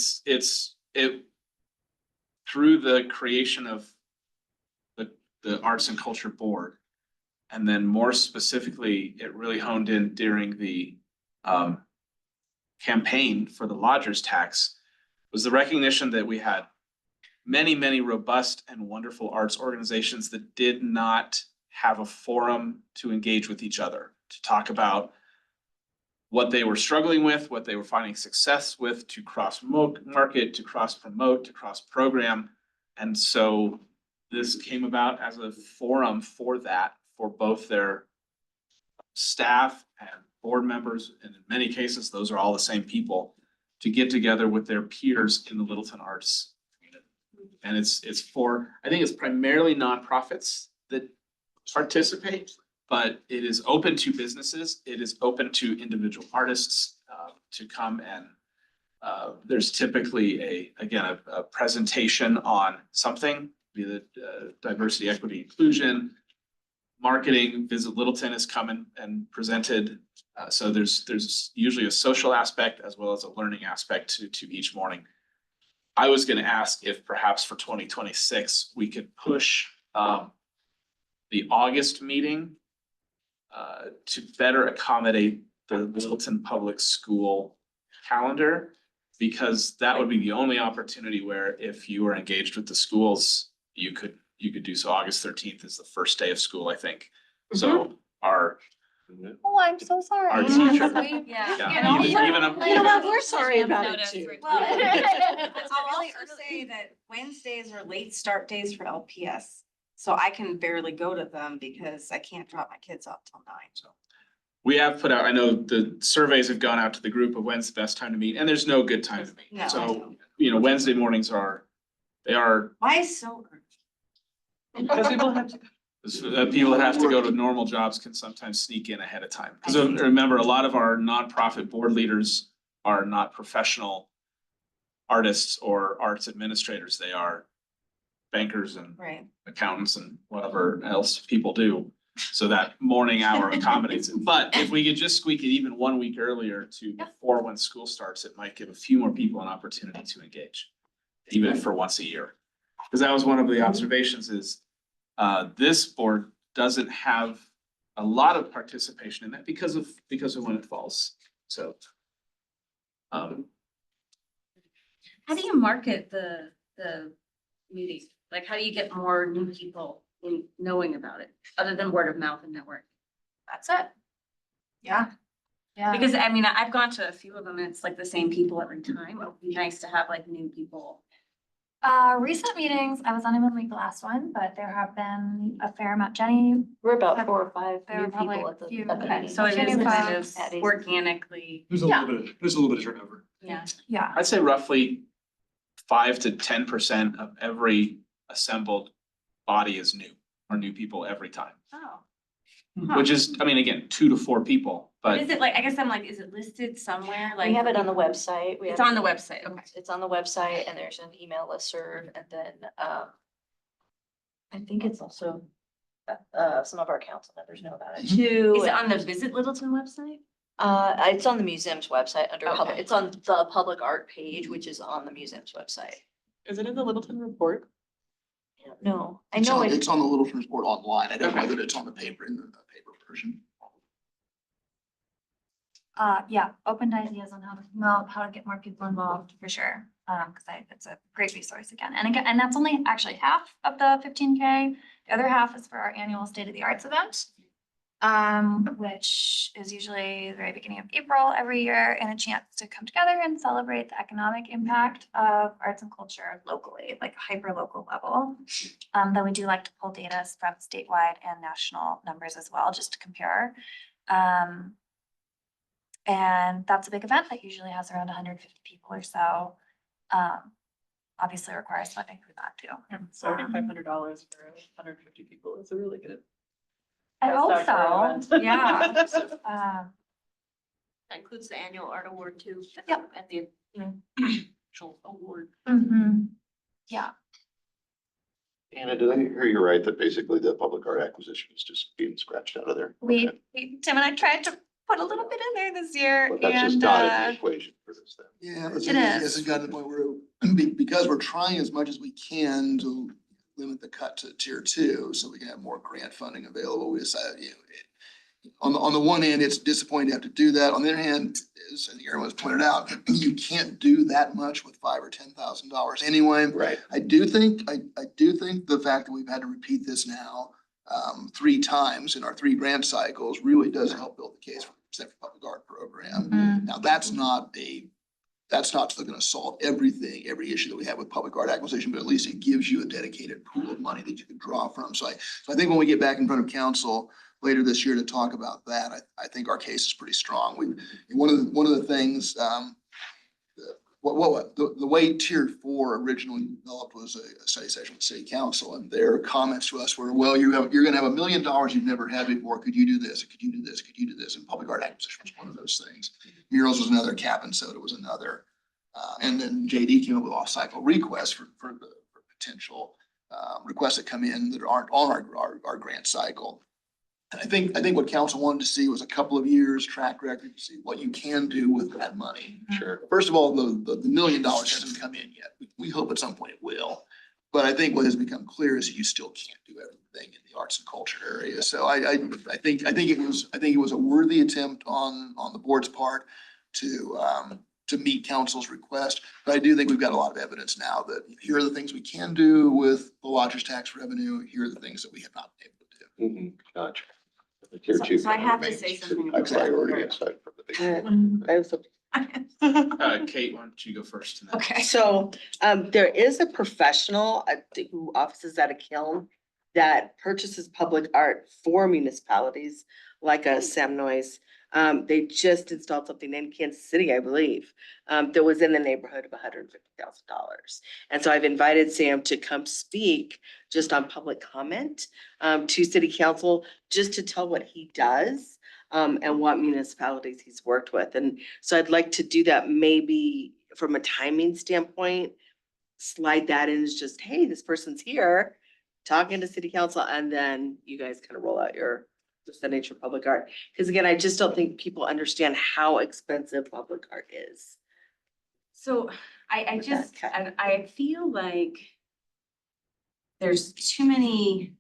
through the creation of the Arts and Culture Board. And then more specifically, it really honed in during the campaign for the lodgers tax, was the recognition that we had many, many robust and wonderful arts organizations that did not have a forum to engage with each other, to talk about what they were struggling with, what they were finding success with to market, to cross promote, to cross program. And so this came about as a forum for that, for both their staff and board members, and in many cases, those are all the same people, to get together with their peers in the Littleton arts community. And it's for, I think it's primarily nonprofits that participate, but it is open to businesses. It is open to individual artists to come, and there's typically a presentation on something, be it diversity, equity, inclusion, marketing. Visit Littleton has come and presented. So there's usually a social aspect as well as a learning aspect to each morning. I was going to ask if perhaps for 2026, we could push the August meeting to better accommodate the Littleton Public School calendar, because that would be the only opportunity where if you were engaged with the schools, you could do so. August 13th is the first day of school, I think. So our Oh, I'm so sorry. Our teacher. Yeah. You know what, we're sorry about it Notice too. for- Well, It's I'll also say that Wednesdays are late start days for LPS. So I can barely go to them because I can't drop my kids off till 9. So we have put out, I know the surveys have gone out to the group of when's the best time to meet, and there's no good time to meet. No, I So, know. Wednesday mornings are Why so early? Because people have to. people that have to go to normal jobs can sometimes sneak in ahead of time. Because remember, a lot of our nonprofit board leaders are not professional artists or arts administrators. They are bankers and Right. accountants and whatever else people do. So that morning hour accommodates it. But if we could just squeak it even 1 week earlier to before when school starts, it might give a few more people an opportunity to engage, even if for once a year. Because that was one of the observations is this board doesn't have a lot of participation in that because of when it falls. So How do you market the meeting? Like, how do you get more new people in knowing about it, other than word of mouth and network? That's it. Yeah. Because I mean, I've gone to a few of them and it's like the same people every time. It would be nice to have like new people. Recent meetings, I was unable to make the last one, but there have been a fair amount. Jenny, We're about 4 or 5 There new are probably people a at the. few. at the Okay, meeting. So it Jenny is kind folks. of organically, There's a little bit of turnover. yeah. yeah. I'd say roughly 5 to 10% of every assembled body is new, or new people every time. Oh. Which is, I mean, again, 2 to 4 people, but Is it like, I guess I'm like, is it listed somewhere? Like We have it on the website. It's on the website, okay. It's on the website and there's an email listserv and then, I think it's also, some of our council members know about it too. Is it on the Visit Littleton website? It's on the museum's website under public, Okay. it's on the public art page, which is on the museum's website. Is it in the Littleton report? I don't know. I It's know on, it, it's on the Littleton report online. I don't know that it's on the paper in the paper version. Yeah, open to ideas on how to promote, how to get more people involved for sure. Cause it's a great resource again. And that's only actually half of the 15K. The other half is for our annual State of the Arts event. Which is usually the very beginning of April every year, and a chance to come together and celebrate the economic impact of arts and culture locally, like hyper local level. Though we do like to pull data from statewide and national numbers as well, just to compare. And that's a big event that usually has around 150 people or so. Obviously requires funding for that too. $7,500 for 150 people is a really good. I hope price tag for so, an event. yeah. That includes the annual art award too. Yep. At the, actual award. Yeah. Anna, did I hear you right that basically the public art acquisition is just being scratched out of there? Okay. Tim and I tried to put a little bit in there this year But that's just and, not in the equation for this then. Yeah, It it's is. gotten to the point where, because we're trying as much as we can to limit the cut to tier 2, so we can have more grant funding available. We decided, on the one hand, it's disappointing to have to do that. On the other hand, as I think everyone's pointed out, you can't do that much with $5,000 or $10,000 anyway. Right. I do think the fact that we've had to repeat this now 3 times in our 3 grant cycles really does help build the case 100% for public art program. Now, that's not gonna solve everything, every issue that we have with public art acquisition, but at least it gives you a dedicated pool of money that you can draw from. So I think when we get back in front of council later this year to talk about that, I think our case is pretty strong. One of the things, the way tier 4 originally developed was a study session with city council, and their comments to us were, well, you're gonna have $1 million you've never had before. Could you do this? Could you do this? Could you do this? And public art acquisition was one of those things. Murals was another, cap and soda was another. And then JD came up with off-cycle requests for potential requests that come in that aren't on our grant cycle. And I think what council wanted to see was a couple of years track record to see what you can do with that money. Sure. First of all, the $1 million hasn't come in yet. We hope at some point it will. But I think what has become clear is that you still can't do everything in the arts and culture area. So I think it was a worthy attempt on the board's part to meet council's request. But I do think we've got a lot of evidence now that here are the things we can do with the lodger's tax revenue. Here are the things that we have not been able to do. Gotcha. The tier 2 So I have to remains say something high about that. priority aside from the big. I was Kate, why don't you go first? And then- Okay. So there is a professional who offices at a kiln that purchases public art for municipalities like a Sam Noyes. They just installed something in Kansas City, I believe, that was in the neighborhood of $150,000. And so I've invited Sam to come speak just on public comment to city council, just to tell what he does and what municipalities he's worked with. And so I'd like to do that maybe from a timing standpoint, slide that in as just, hey, this person's here talking to city council, and then you guys kind of roll out your percentage for public art. Because again, I just don't think people understand how expensive public art is. So I just, Okay. I feel like there's too many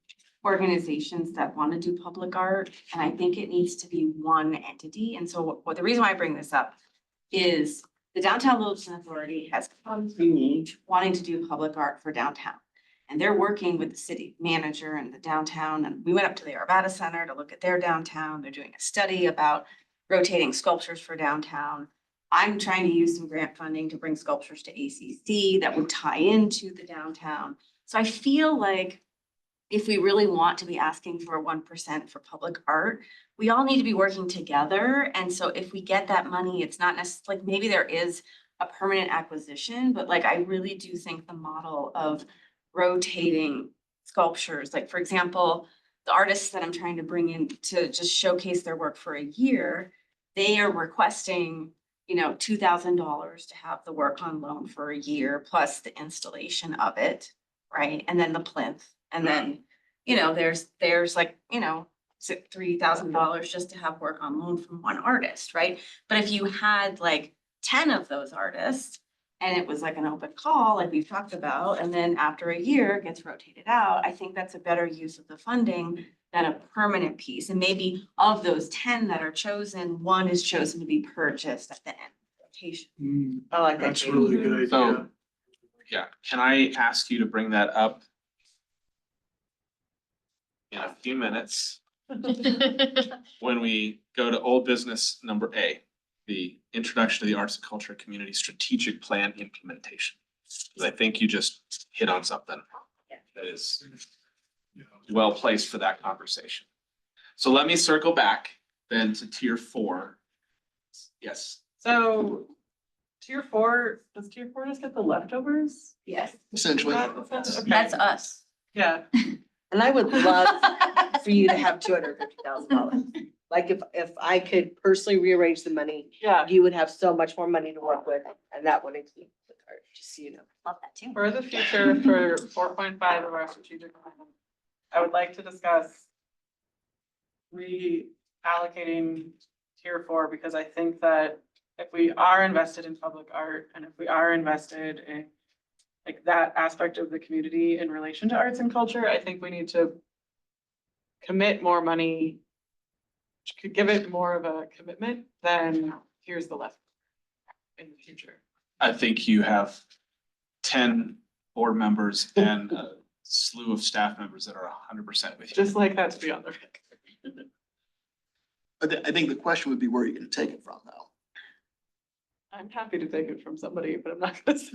organizations that want to do public art, and I think it needs to be one entity. And so what the reason why I bring this up is the Downtown Littleton Authority has come to me wanting to do public art for downtown. And they're working with the city manager and the downtown, and we went up to the Arvada Center to look at their downtown. They're doing a study about rotating sculptures for downtown. I'm trying to use some grant funding to bring sculptures to ACC that would tie into the downtown. So I feel like if we really want to be asking for 1% for public art, we all need to be working together. And so if we get that money, it's not necessarily, like, maybe there is a permanent acquisition, but like, I really do think the model of rotating sculptures, like, for example, the artists that I'm trying to bring in to just showcase their work for a year, they are requesting, $2,000 to have the work on loan for a year, plus the installation of it, right? And then the plinth, and then, there's like, $3,000 just to have work on loan from one artist, right? But if you had like 10 of those artists, and it was like an open call, like we've talked about, and then after a year it gets rotated out, I think that's a better use of the funding than a permanent piece. And maybe of those 10 that are chosen, one is chosen to be purchased at the end of the rotation. I like that. That's a really good idea. So, yeah, can I ask you to bring that up in a few minutes when we go to old business number A, the introduction to the arts and culture community strategic plan implementation? Because I think you just hit on something that is well placed for that conversation. So let me circle back then to tier 4. Yes. So tier 4, does tier 4 just get the leftovers? Yes. Essentially. Okay. That's us. Yeah. And I would love for you to have $250,000. Like if I could personally rearrange the money, Yeah. you would have so much more money to work with, and that would include the art, just so you know. Love that too. For the future, for 4.5 of our strategic plan, I would like to discuss reallocating tier 4, because I think that if we are invested in public art, and if we are invested in like that aspect of the community in relation to arts and culture, I think we need to commit more money, could give it more of a commitment than here's the left in the future. I think you have 10 board members and a slew of staff members that are 100% with you. Just like that to be on the record. I think the question would be, where are you gonna take it from though? I'm happy to take it from somebody, but I'm not gonna say.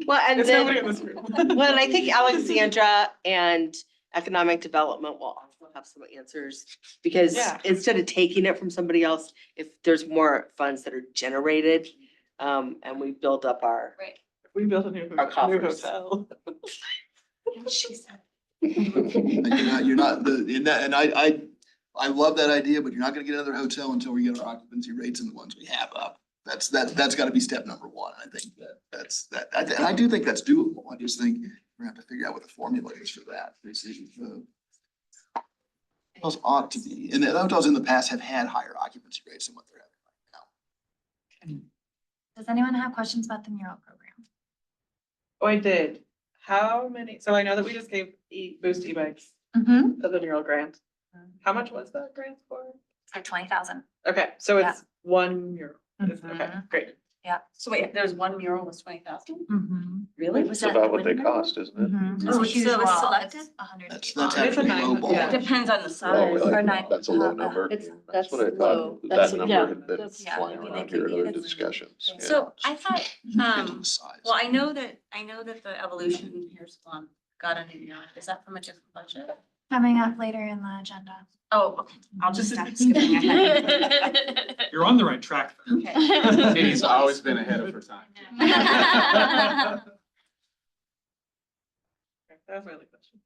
Well, and There's nobody in then, this room. well, and I think Alexandra and economic development will also have some answers. Because Yeah. instead of taking it from somebody else, if there's more funds that are generated, and we build up our. Right. We built a new Our new coffers. hotel. She said. You're not, I love that idea, but you're not gonna get another hotel until we get our occupancy rates and the ones we have up. That's gotta be step number one. I think and I do think that's doable. I just think we're gonna have to figure out what the formula is for that. Those ought to be, and the hotels in the past have had higher occupancy rates than what they're having right now. Does anyone have questions about the mural program? Oh, I did. How many, so I know that we just gave Boost e-bikes Mm-hmm. of the mural grant. How much was that grant for? For 20,000. Okay, so Yeah. it's one mural. Okay, Mhm. great. So wait, there's one mural was 20,000? Mm-hmm. Really? It's about what they cost, isn't it? Mm-hmm. Oh, so it was selected? 100. That's It's a actually nice- low ball. yeah. It depends on the Oh, size. really? Or nine. That's a low number. That's what I low. thought. That's- That yeah, number had been that's- yeah, flying I mean, around it here could in be- other discussions. yeah. So I thought, Depends on the size. well, I know that the evolution here's one got a new mural. Is that from a different budget? Coming up later in the agenda. Oh, okay. I'll just stop skipping ahead. You're on the right track. Okay. Katie's always been ahead of her time. That was my only question.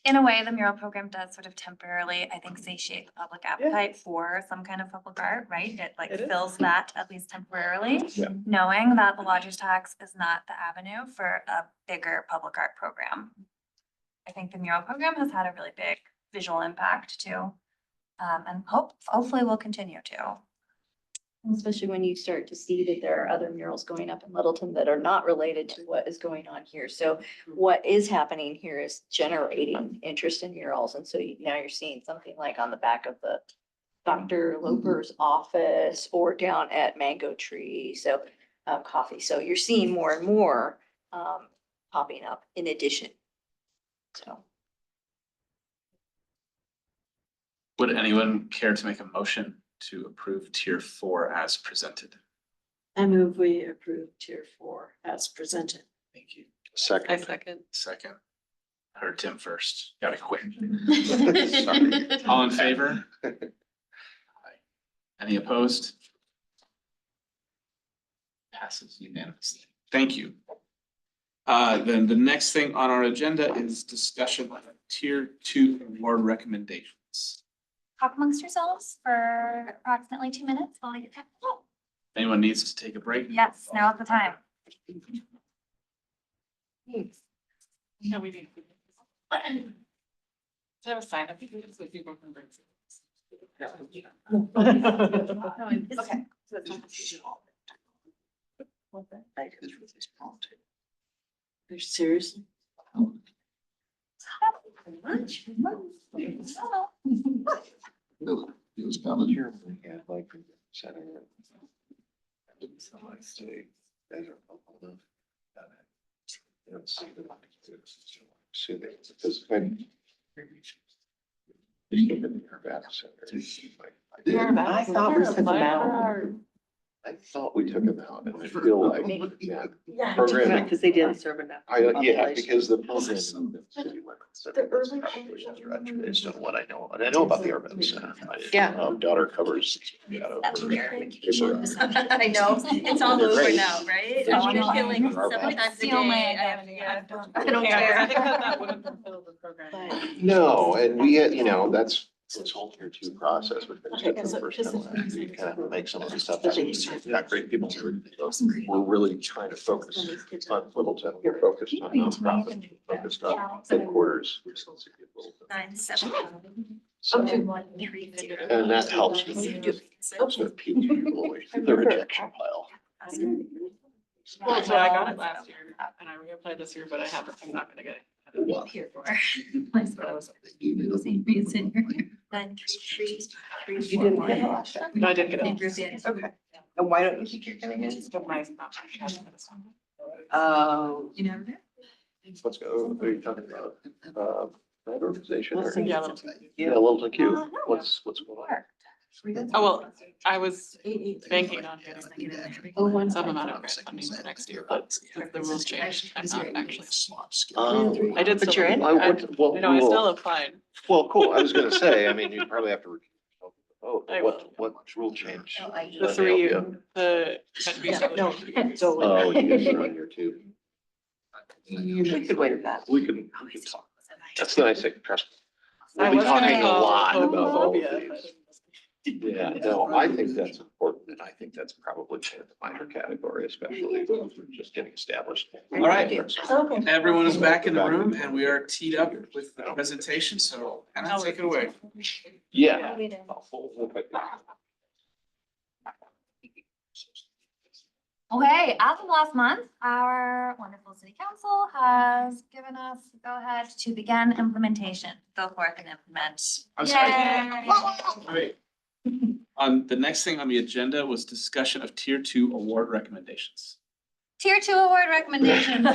In a way, the mural program does sort of temporarily, I think, satiate the public appetite for some kind of public art, right? It like It is. fills that at least temporarily. Yeah. Knowing that the lodger's tax is not the avenue for a bigger public art program. I think the mural program has had a really big visual impact too. And hopefully will continue to. Especially when you start to see that there are other murals going up in Littleton that are not related to what is going on here. So what is happening here is generating interest in murals. And so now you're seeing something like on the back of the Dr. Loper's office or down at Mango Tree, so coffee. So you're seeing more and more popping up in addition. So. Would anyone care to make a motion to approve tier 4 as presented? I move we approve tier 4 as presented. Thank you. I Second. second. Second. Heard Tim first. Gotta quit. Sorry. All in favor? Aye. Any opposed? Passes unanimously. Thank you. Then the next thing on our agenda is discussion of tier 2 award recommendations. Talk amongst yourselves for approximately 2 minutes while I get that. Anyone needs to take a break? Yes, now is the time. No, we need. To have a sign up, so people can bring. Okay. They're seriously. It was coming here. Yeah, like, center. So I say, guys are up enough. Let's see. See, because when. I thought we took them out. I thought we took them out and I feel like, yeah, programming. Because they didn't serve enough. Yeah, population. because the program. City limits. Based on what I know, and I know about the urban center. My, Yeah. Daughter covers. That's weird. I know, it's all over now, right? They're I'm just feeling not- 7 times a day. Steal my I have- identity. yeah. I don't care. I think that would have fulfilled the program. No, and we had, that's this whole tier 2 process, which is good for the first time. Last year. You kind of make some of the stuff. Got great people. We're really trying to focus on Littleton. We're focused on nonprofit, focused on headquarters. 9/7. So, One, 3, 0. and that helps when you just helps with people away through the rejection pile. Well, so I got it last year and I reapplied this year, but I'm not gonna get it. Here for. But I was. Same reason. 9, 3, 3, You didn't get it last year? No, I didn't get it. Okay. And why don't you think you're gonna get it? It's still nice. Oh. You never do? Let's go, what are you talking about? that organization? or- Yeah, Littleton. Yeah, Littleton Q. What's going on? Oh, well, I was banking on getting some amount of grant funding for next year, but if the rules changed, I'm not actually. I did But still. you're in? What No, I still rule? applied. Well, cool. I was gonna say, I mean, you probably have to. Oh, I what rule change? The three, the. Oh, you guys are on your two. We could wait that. We can talk. That's nice. Trust me. I We'll be was gonna talking a call lot about all of homophobia, these. Yeah, no, I think that's important, and I think that's probably in the minor category, especially if we're just getting established. All right. Everyone is back in the room and we are teed up with the presentation, so Hannah, take it away. Yeah. Okay, as of last month, our wonderful city council has given us the go ahead to begin implementation. Go forth and implement. I'm sorry. Yay. Wait. The next thing on the agenda was discussion of tier 2 award recommendations. Tier 2 award recommendations. Yay.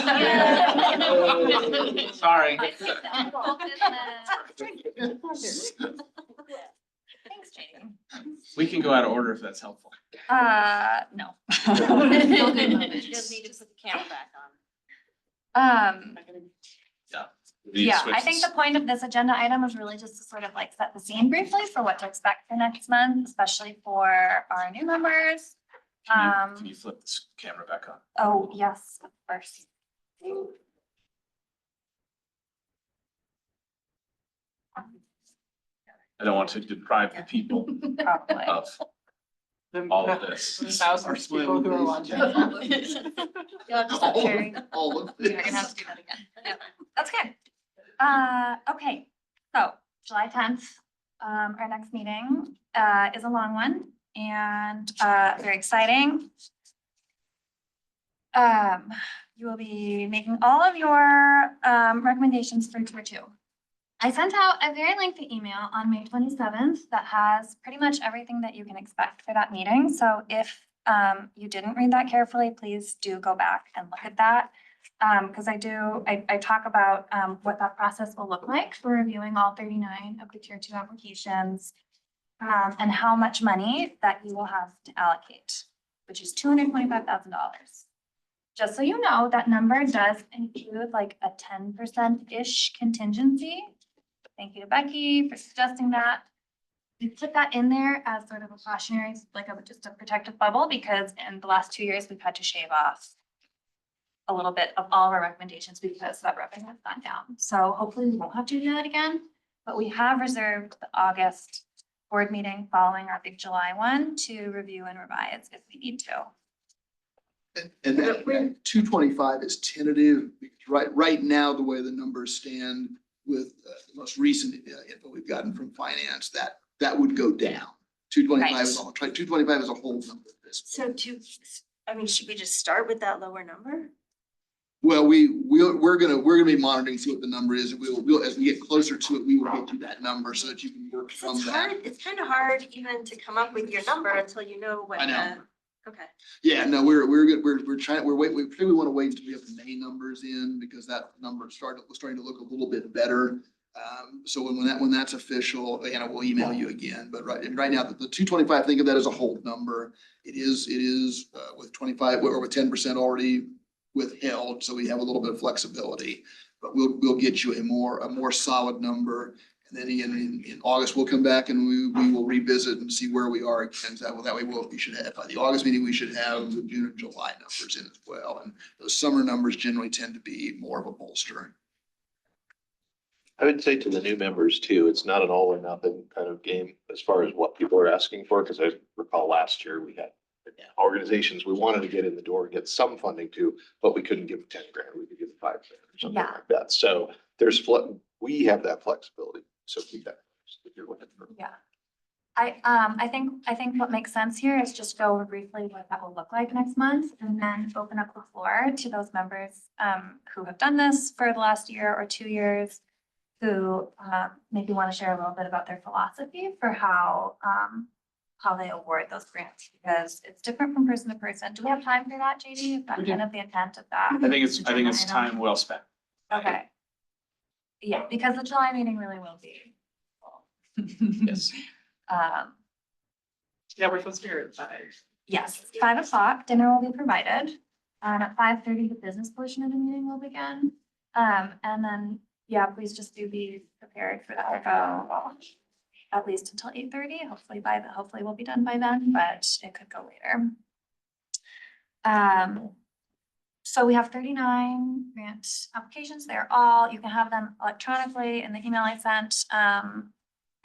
Sorry. I take the unfold business. Thanks, Jane. We can go out of order if that's helpful. No. You'll need to put the camera back on. Yeah, I think the point of this agenda item was really just to sort of like set the scene briefly for what to expect for next month, especially for our new members. Can you flip this camera back on? Oh, yes, of course. I don't want to deprive the people Probably. of all of this. The thousands of people who are watching. You'll have to stop sharing. All of You're gonna have to do that again. Yep, that's good. Okay, so July 10th, our next meeting, is a long one and, very exciting. You will be making all of your, recommendations for tier 2. I sent out a very lengthy email on May 27th that has pretty much everything that you can expect for that meeting. So if you didn't read that carefully, please do go back and look at that. Because I talk about what that process will look like for reviewing all 39 of the tier 2 applications and how much money that you will have to allocate, which is $225,000. Just so you know, that number does include like a 10%-ish contingency. Thank you to Becky for suggesting that. We put that in there as sort of a cautionary, like just a protective bubble, because in the last 2 years, we've had to shave off a little bit of all of our recommendations because that revenue has gone down. So hopefully we won't have to do that again, but we have reserved the August board meeting following our big July one to review and revise if we need to. And that 225 is tentative, because right now, the way the numbers stand with the most recent info we've gotten from finance, that would go down. 225 is all, 225 is a whole number. So should we just start with that lower number? Well, we're gonna be monitoring, see what the number is, and we'll, as we get closer to it, we will get you that number so that you can work from It's that. hard, it's kind of hard even to come up with your number until you know what I know. okay. Yeah, no, we're good. We're trying, we particularly want to wait until we have the May numbers in, because that number was starting to look a little bit better. So when that's official, Anna will email you again, but right now, the 225, think of that as a hold number. It is with 25 or with 10% already withheld, so we have a little bit of flexibility, but we'll get you a more solid number. And then in August, we'll come back and we will revisit and see where we are. And that way we should have, by the August meeting, we should have the June and July numbers in as well. And those summer numbers generally tend to be more of a bolster. I would say to the new members too, it's not an all or nothing kind of game as far as what people are asking for, because I recall last year we had organizations we wanted to get in the door, get some funding to, but we couldn't give them 10 grand, we could give them 5 grand or something like that. So we have that flexibility. So keep that if you're looking for. Yeah. I think what makes sense here is just go over briefly what that will look like next month and then open up the floor to those members who have done this for the last year or 2 years, who maybe want to share a little bit about their philosophy for how they award those grants, because it's different from person to person. Do we have time for that, JD? Is that kind of the intent of that? I think it's time well spent. Okay. Yeah, because the July meeting really will be. Yes. Yeah, we're supposed to be here at 5. Yes, 5 o'clock, dinner will be provided. At 5:30, the business portion of the meeting will begin. And then, yeah, please just do be prepared for that to go at least until 8:30. Hopefully we'll be done by then, but it could go later. So we have 39 grant applications. You can have them electronically in the email I sent.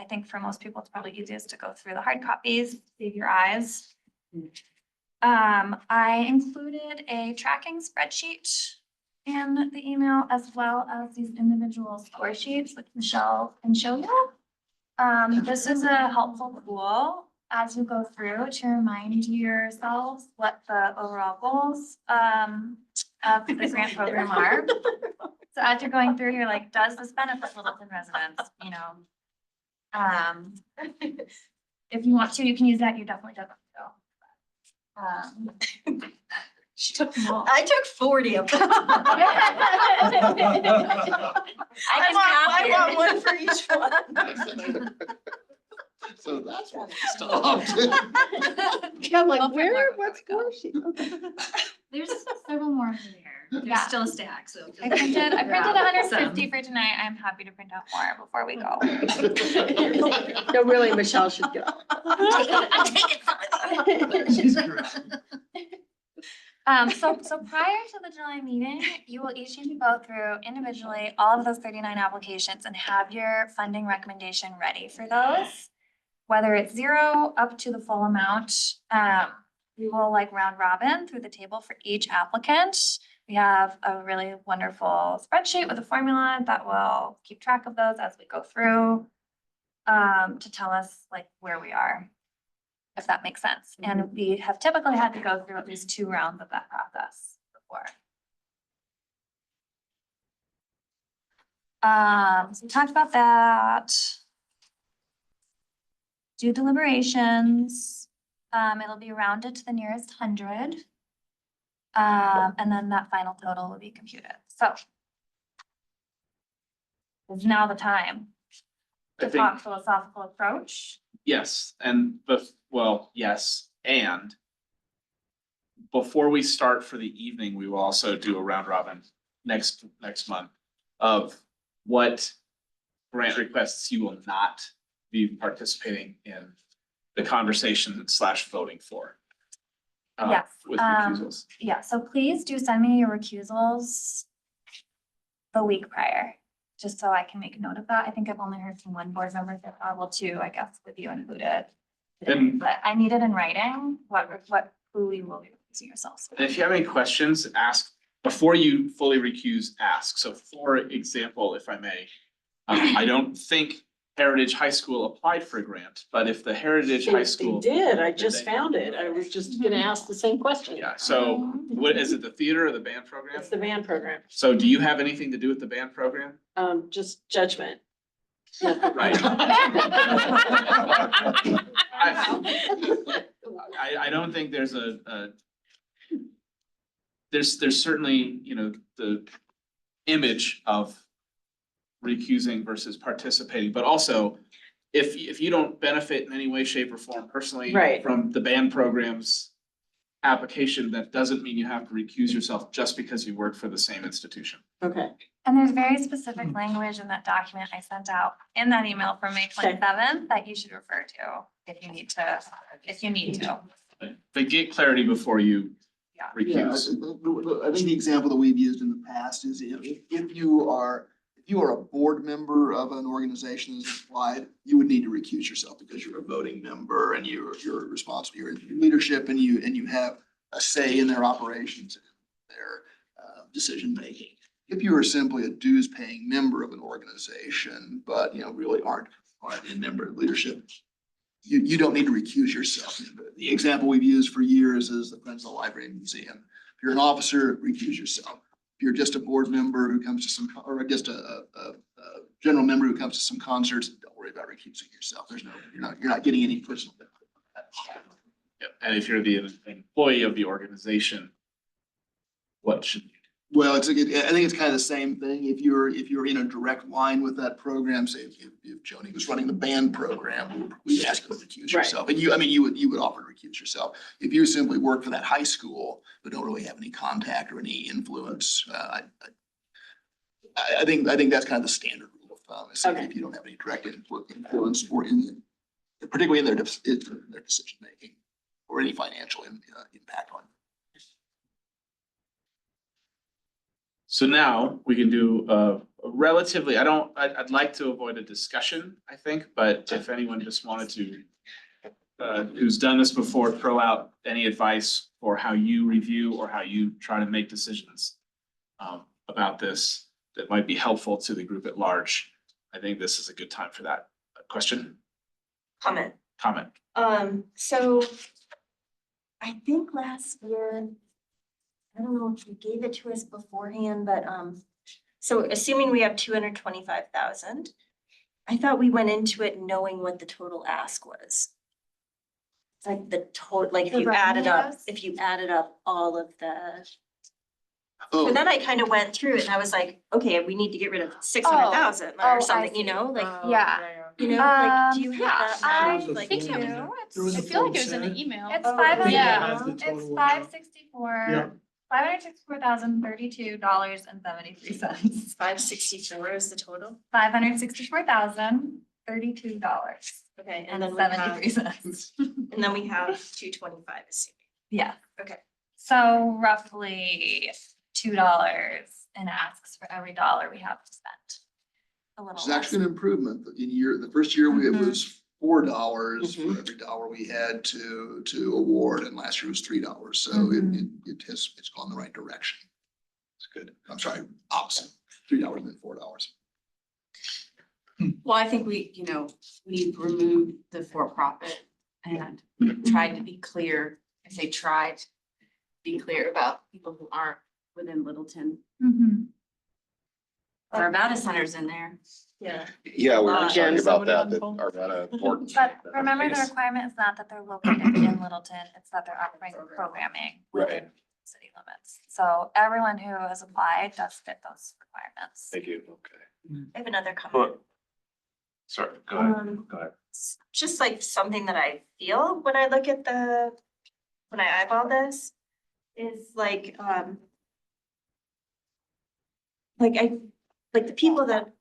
I think for most people, it's probably easiest to go through the hard copies, save your eyes. I included a tracking spreadsheet in the email as well as these individual score sheets, which Michelle can show you. This is a helpful tool as you go through to remind yourselves what the overall goals of the grant program are. So as you're going through, you're like, does this benefit Littleton residents, you know? If you want to, you can use that. You definitely don't have to. She took them all. I took 40 of them. I want one for each one. So that's what we stopped. I'm like, I'll print where, more what's before score sheet? There's several more over there. There's Yeah. still a stack, so. I printed 150 Some. for tonight. I'm happy to print out more before we go. No, really, Michelle should go. She's great. So prior to the July meeting, you will each need to go through individually all of those 39 applications and have your funding recommendation ready for those. Whether it's 0 up to the full amount, we will like round robin through the table for each applicant. We have a really wonderful spreadsheet with a formula that will keep track of those as we go through to tell us like where we are, if that makes sense. And we have typically had to go through at least 2 rounds of that process before. So we talked about that. Do deliberations. It'll be rounded to the nearest 100. And then that final total will be computed. So is now the time I to think, talk philosophical approach. yes, yes, and before we start for the evening, we will also do a round robin next month of what grant requests you will not be participating in the conversation / voting for. Yes, With recusals. Yeah, so please do send me your recusals the week prior, just so I can make a note of that. I think I've only heard from one board member, well, 2, I guess, with you included. And- But I need it in writing, who you will be recusing yourselves. And if you have any questions, ask before you fully recuse, ask. So for example, if I may, I don't think Heritage High School applied for a grant, but if the Heritage High School. They did, I just they? found it. I was just gonna ask the same question. Yeah, so what, is it the theater or the band program? It's the band program, So do you have anything to do with the band program? just judgment. Right. I don't think there's there's certainly, you know, the image of recusing versus participating, but also if you don't benefit in any way, shape or form personally Right. from the band program's application, that doesn't mean you have to recuse yourself just because you work for the same institution. Okay, And there's very specific language in that document I sent out in that email from May 27th that you should refer to if you need to. But get clarity before you Yeah. Yeah, recuse. I think the example that we've used in the past is if you are a board member of an organization that's applied, you would need to recuse yourself because you're a voting member and you're responsible, you're in leadership and you have a say in their operations, their decision making. If you are simply a dues paying member of an organization, but really aren't a member of leadership, you don't need to recuse yourself. The example we've used for years is the Friends of the Library and Museum. If you're an officer, recuse yourself. If you're just a board member who comes to or just a general member who comes to some concerts, don't worry about recusing yourself. You're not getting any personal benefit from that. Yeah, and if you're the employee of the organization, what should you do? Well, I think it's kind of the same thing. If you're in a direct line with that program, say if Joni was running the band program, we'd ask you to recuse Right. yourself. And you would offer to recuse yourself. If you simply work for that high school, but don't really have any contact or any influence, I think that's kind of the standard rule of thumb. Is Okay. if you don't have any direct influence or particularly in their decision making or any financial impact on. So now we can do a relatively, I'd like to avoid a discussion, I think, but if anyone just wanted to, who's done this before, throw out any advice for how you review or how you try to make decisions about this that might be helpful to the group at large. I think this is a good time for that. Question? Comment. Comment? So I think last year, I don't know if you gave it to us beforehand, but, so assuming we have 225,000, I thought we went into it knowing what the total ask was. It's like the total, like The if you added up all of the, Oh, so then I kind of went through it and I was like, okay, we need to get rid of 600,000 Oh, I or something, see. you know, like, Yeah. you know, like, do you Yeah, have that? I knowledge? Like, think There was a you. form I feel like it was in the sent. email. It's Oh, five hundred, yeah. The it's total amount. Yeah. $564,032.73. 564 is the total? $564,032 Okay, and and then we have, 73 cents. and then we have 225 assuming. Yeah. Okay. So roughly $2 in asks for every dollar we have spent. A little It's less. actually an improvement. The first year it Mhm. was $4 for Mhm. every dollar we had to award, and last year was $3. So it's gone the right direction. It's good. I'm sorry, opposite, $3 and then $4. Well, I think we've removed the for-profit and tried to be clear, I say tried, to be clear about people who aren't within Littleton. Mhm. Our Arvada Center's in there. Yeah. Yeah, we were Uh, talking about somebody that, on that phone? are that important. But remember, the Yes. requirement is not that they're located in Littleton, it's that they're offering programming Right. within city limits. So everyone who has applied does fit those requirements. Thank you. Okay. I have another comment. But, sorry, go ahead, Um, go ahead. it's just like something that I feel when I look at when I eyeball this is like the people that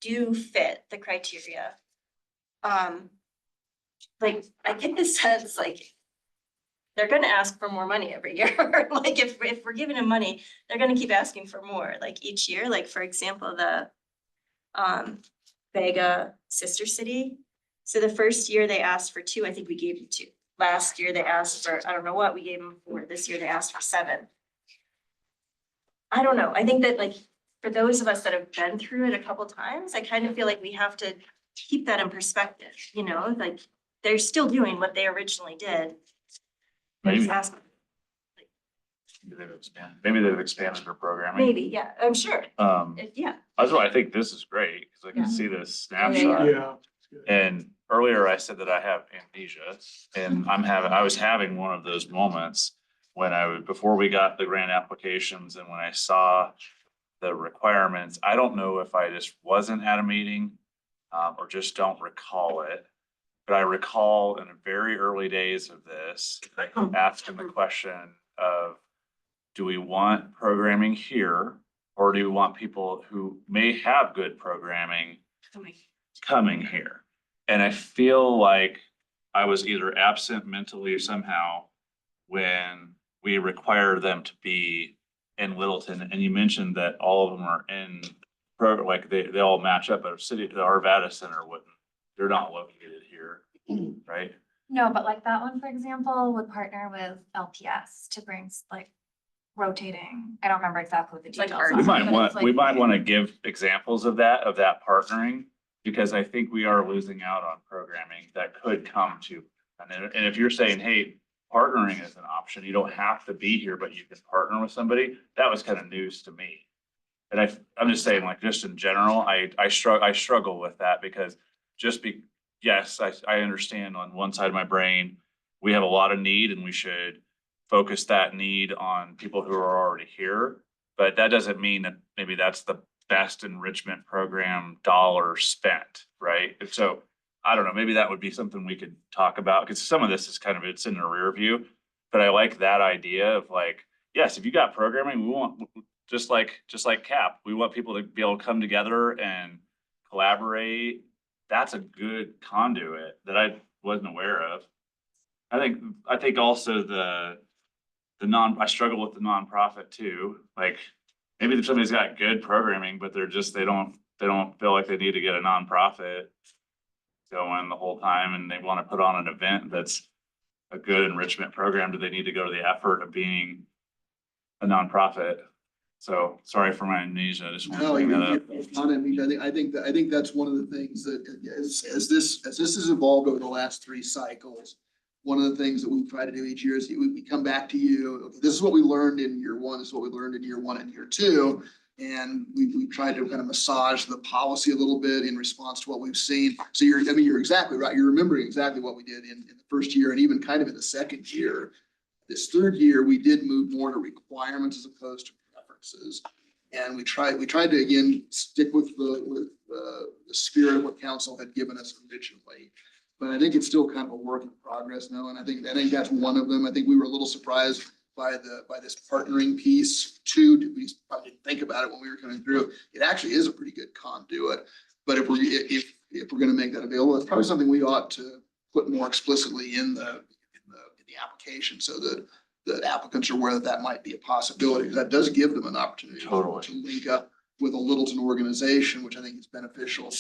do fit the criteria. Like I get the sense like they're gonna ask for more money every year. Like if we're giving them money, they're gonna keep asking for more, like each year, like for example, the Vega Sister City. So the first year they asked for 2, I think we gave them 2. Last year they asked for, I don't know what, we gave them 4. This year they asked for 7. I don't know. I think that like for those of us that have been through it a couple times, I kind of feel like we have to keep that in perspective, you know, like they're still doing what they originally did. They're just Maybe. asking, Maybe they've expanded their programming. maybe, yeah, I'm sure. Yeah. That's why I think this is great, because I can Yeah. see this Yeah. snapshot. Yeah. And earlier I said that I have amnesia, and I was having one of those moments when before we got the grant applications and when I saw the requirements. I don't know if I just wasn't at a meeting, or just don't recall it. But I recall in the very early days of this, asking the question of, do we want programming here? Or do we want people who may have good programming coming here? And I feel like I was either absent mentally or somehow when we require them to be in Littleton. And you mentioned that all of them are in program, like they all match up, but the Arvada Center wouldn't, they're not located here, right? No, but like that one, for example, would partner with LPS to bring like rotating, I don't remember exactly what the like details art. are. We might but want, it's like- we might want to give examples of that partnering, because I think we are losing out on programming that could come to. And if you're saying, hey, partnering is an option, you don't have to be here, but you can partner with somebody, that was kind of news to me. And I'm just saying, like, just in general, I struggle with that, because yes, I understand on one side of my brain, we have a lot of need and we should focus that need on people who are already here. But that doesn't mean that maybe that's the best enrichment program dollar spent, right? And so, I don't know, maybe that would be something we could talk about, because some of this is kind of, it's in the rear view. But I like that idea of like, yes, if you got programming, we want, just like CAP, we want people to be able to come together and collaborate. That's a good conduit that I wasn't aware of. I think also I struggle with the nonprofit too. Like, maybe somebody's got good programming, but they don't feel like they need to get a nonprofit going the whole time, and they want to put on an event that's a good enrichment program. Do they need to go to the effort of being a nonprofit? So sorry for my amnesia. I just want to No, bring that up. it's not amnesia. I think that's one of the things that as this has evolved over the last 3 cycles, one of the things that we try to do each year is we come back to you. Okay, this is what we learned in year 1. This is what we learned in year 1 and year 2. And we tried to kind of massage the policy a little bit in response to what we've seen. So you're exactly right. You're remembering exactly what we did in the first year and even kind of in the second year. This 3rd year, we did move more to requirements as opposed to preferences. And we tried to again stick with the spirit of what council had given us originally. But I think it's still kind of a work in progress now, and I think that's one of them. I think we were a little surprised by this partnering piece too. We probably didn't think about it when we were coming through. It actually is a pretty good conduit. But if we're going to make that available, it's probably something we ought to put more explicitly in the application, so that the applicants are aware that might be a possibility. Because that does give them an opportunity to link up with a Littleton organization, which I think is beneficial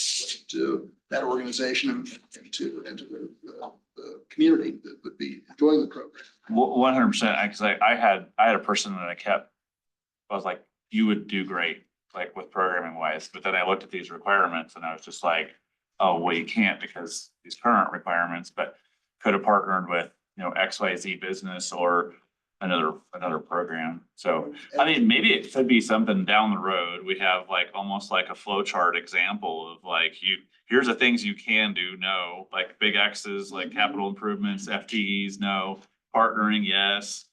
to that organization and to the community that would be enjoying the program. 100%. Because I had a person that I was like, you would do great, like with programming wise. But then I looked at these requirements and I was just like, oh, well, you can't because these current requirements, but could have partnered with, XYZ business or another program. So, I mean, maybe it could be something down the road. We have like almost like a flow chart example of like, here's the things you can do, no, like big X's, like capital improvements, FTEs, no, partnering, yes,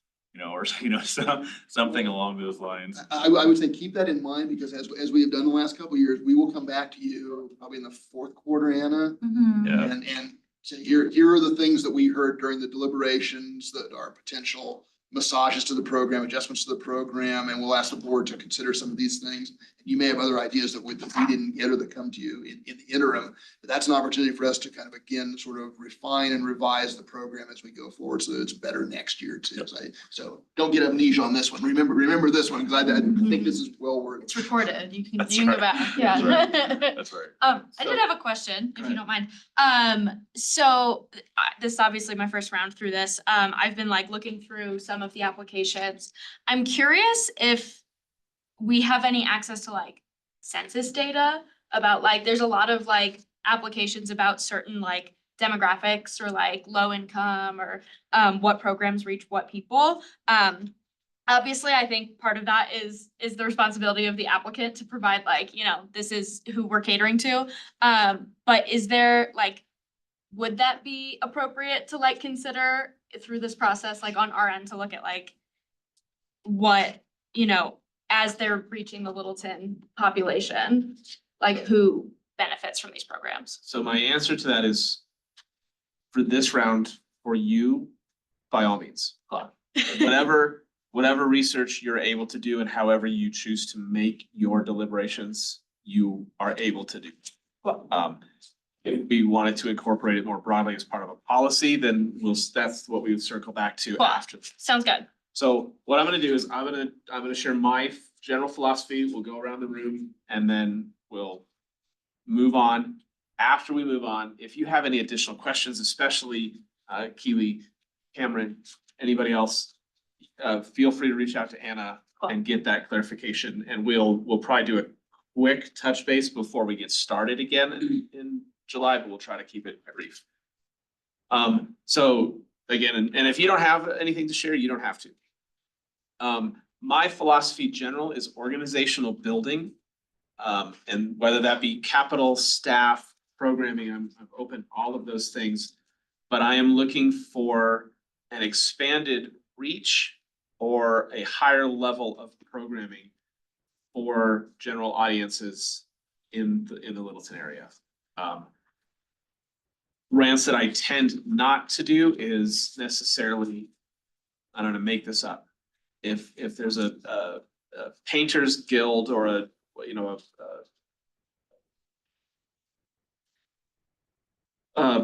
or, something along those lines. I would say keep that in mind, because as we have done the last couple of years, we will come back to you probably in the 4th quarter, Anna. Yeah. And say, here are the things that we heard during the deliberations that are potential massages to the program, adjustments to the program, and we'll ask the board to consider some of these things. You may have other ideas that we didn't get or that come to you in the interim, but that's an opportunity for us to kind of, again, sort of refine and revise the program as we go forward so that it's better next year too. So don't get amnesia on this one. Remember this one, because I think this is well worth. It's recorded. You can That's go right. back. That's Yeah. That's right. I did have a question, if you don't mind. So this is obviously my first round through this. I've been like looking through some of the applications. I'm curious if we have any access to like census data about like, there's a lot of like applications about certain like demographics or like low income or what programs reach what people. Obviously, I think part of that is the responsibility of the applicant to provide like, this is who we're catering to. But is there like, would that be appropriate to like consider through this process, like on our end to look at like what, as they're reaching the Littleton population, like who benefits from these programs? So my answer to that is, for this round, for you, by all means, whatever research you're able to do and however you choose to make your deliberations, you are able to do. If we wanted to incorporate it more broadly as part of a policy, then that's what we would circle back to after. Sounds good. So what I'm gonna do is I'm gonna share my general philosophy. We'll go around the room and then we'll move on. After we move on, if you have any additional questions, especially Keely, Cameron, anybody else, feel free to reach out to Anna and get that clarification. And we'll probably do a quick touch base before we get started again in July, but we'll try to keep it brief. So again, and if you don't have anything to share, you don't have to. My philosophy general is organizational building. And whether that be capital, staff, programming, I'm open all of those things. But I am looking for an expanded reach or a higher level of programming for general audiences in the Littleton area. Rants that I tend not to do is necessarily, I don't know, make this up. If there's a painters guild or a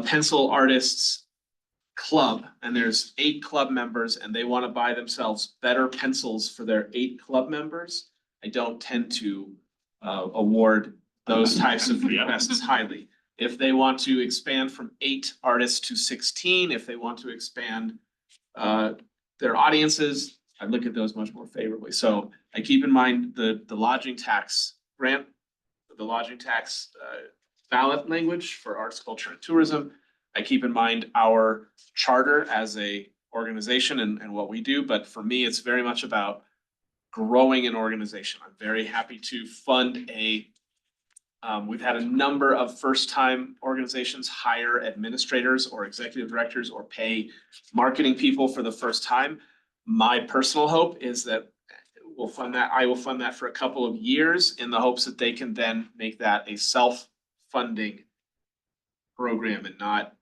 pencil artists club, and there's 8 club members and they want to buy themselves better pencils for their 8 club members, I don't tend to award those types of requests highly. If they want to expand from 8 artists to 16, if they want to expand their audiences, I look at those much more favorably. So I keep in mind the lodging tax grant, the lodging tax ballot language for arts, culture, and tourism. I keep in mind our charter as a organization and what we do, but for me, it's very much about growing an organization. I'm very happy to fund we've had a number of first-time organizations hire administrators or executive directors or pay marketing people for the first time. My personal hope is that I will fund that for a couple of years in the hopes that they can then make that a self-funding program and not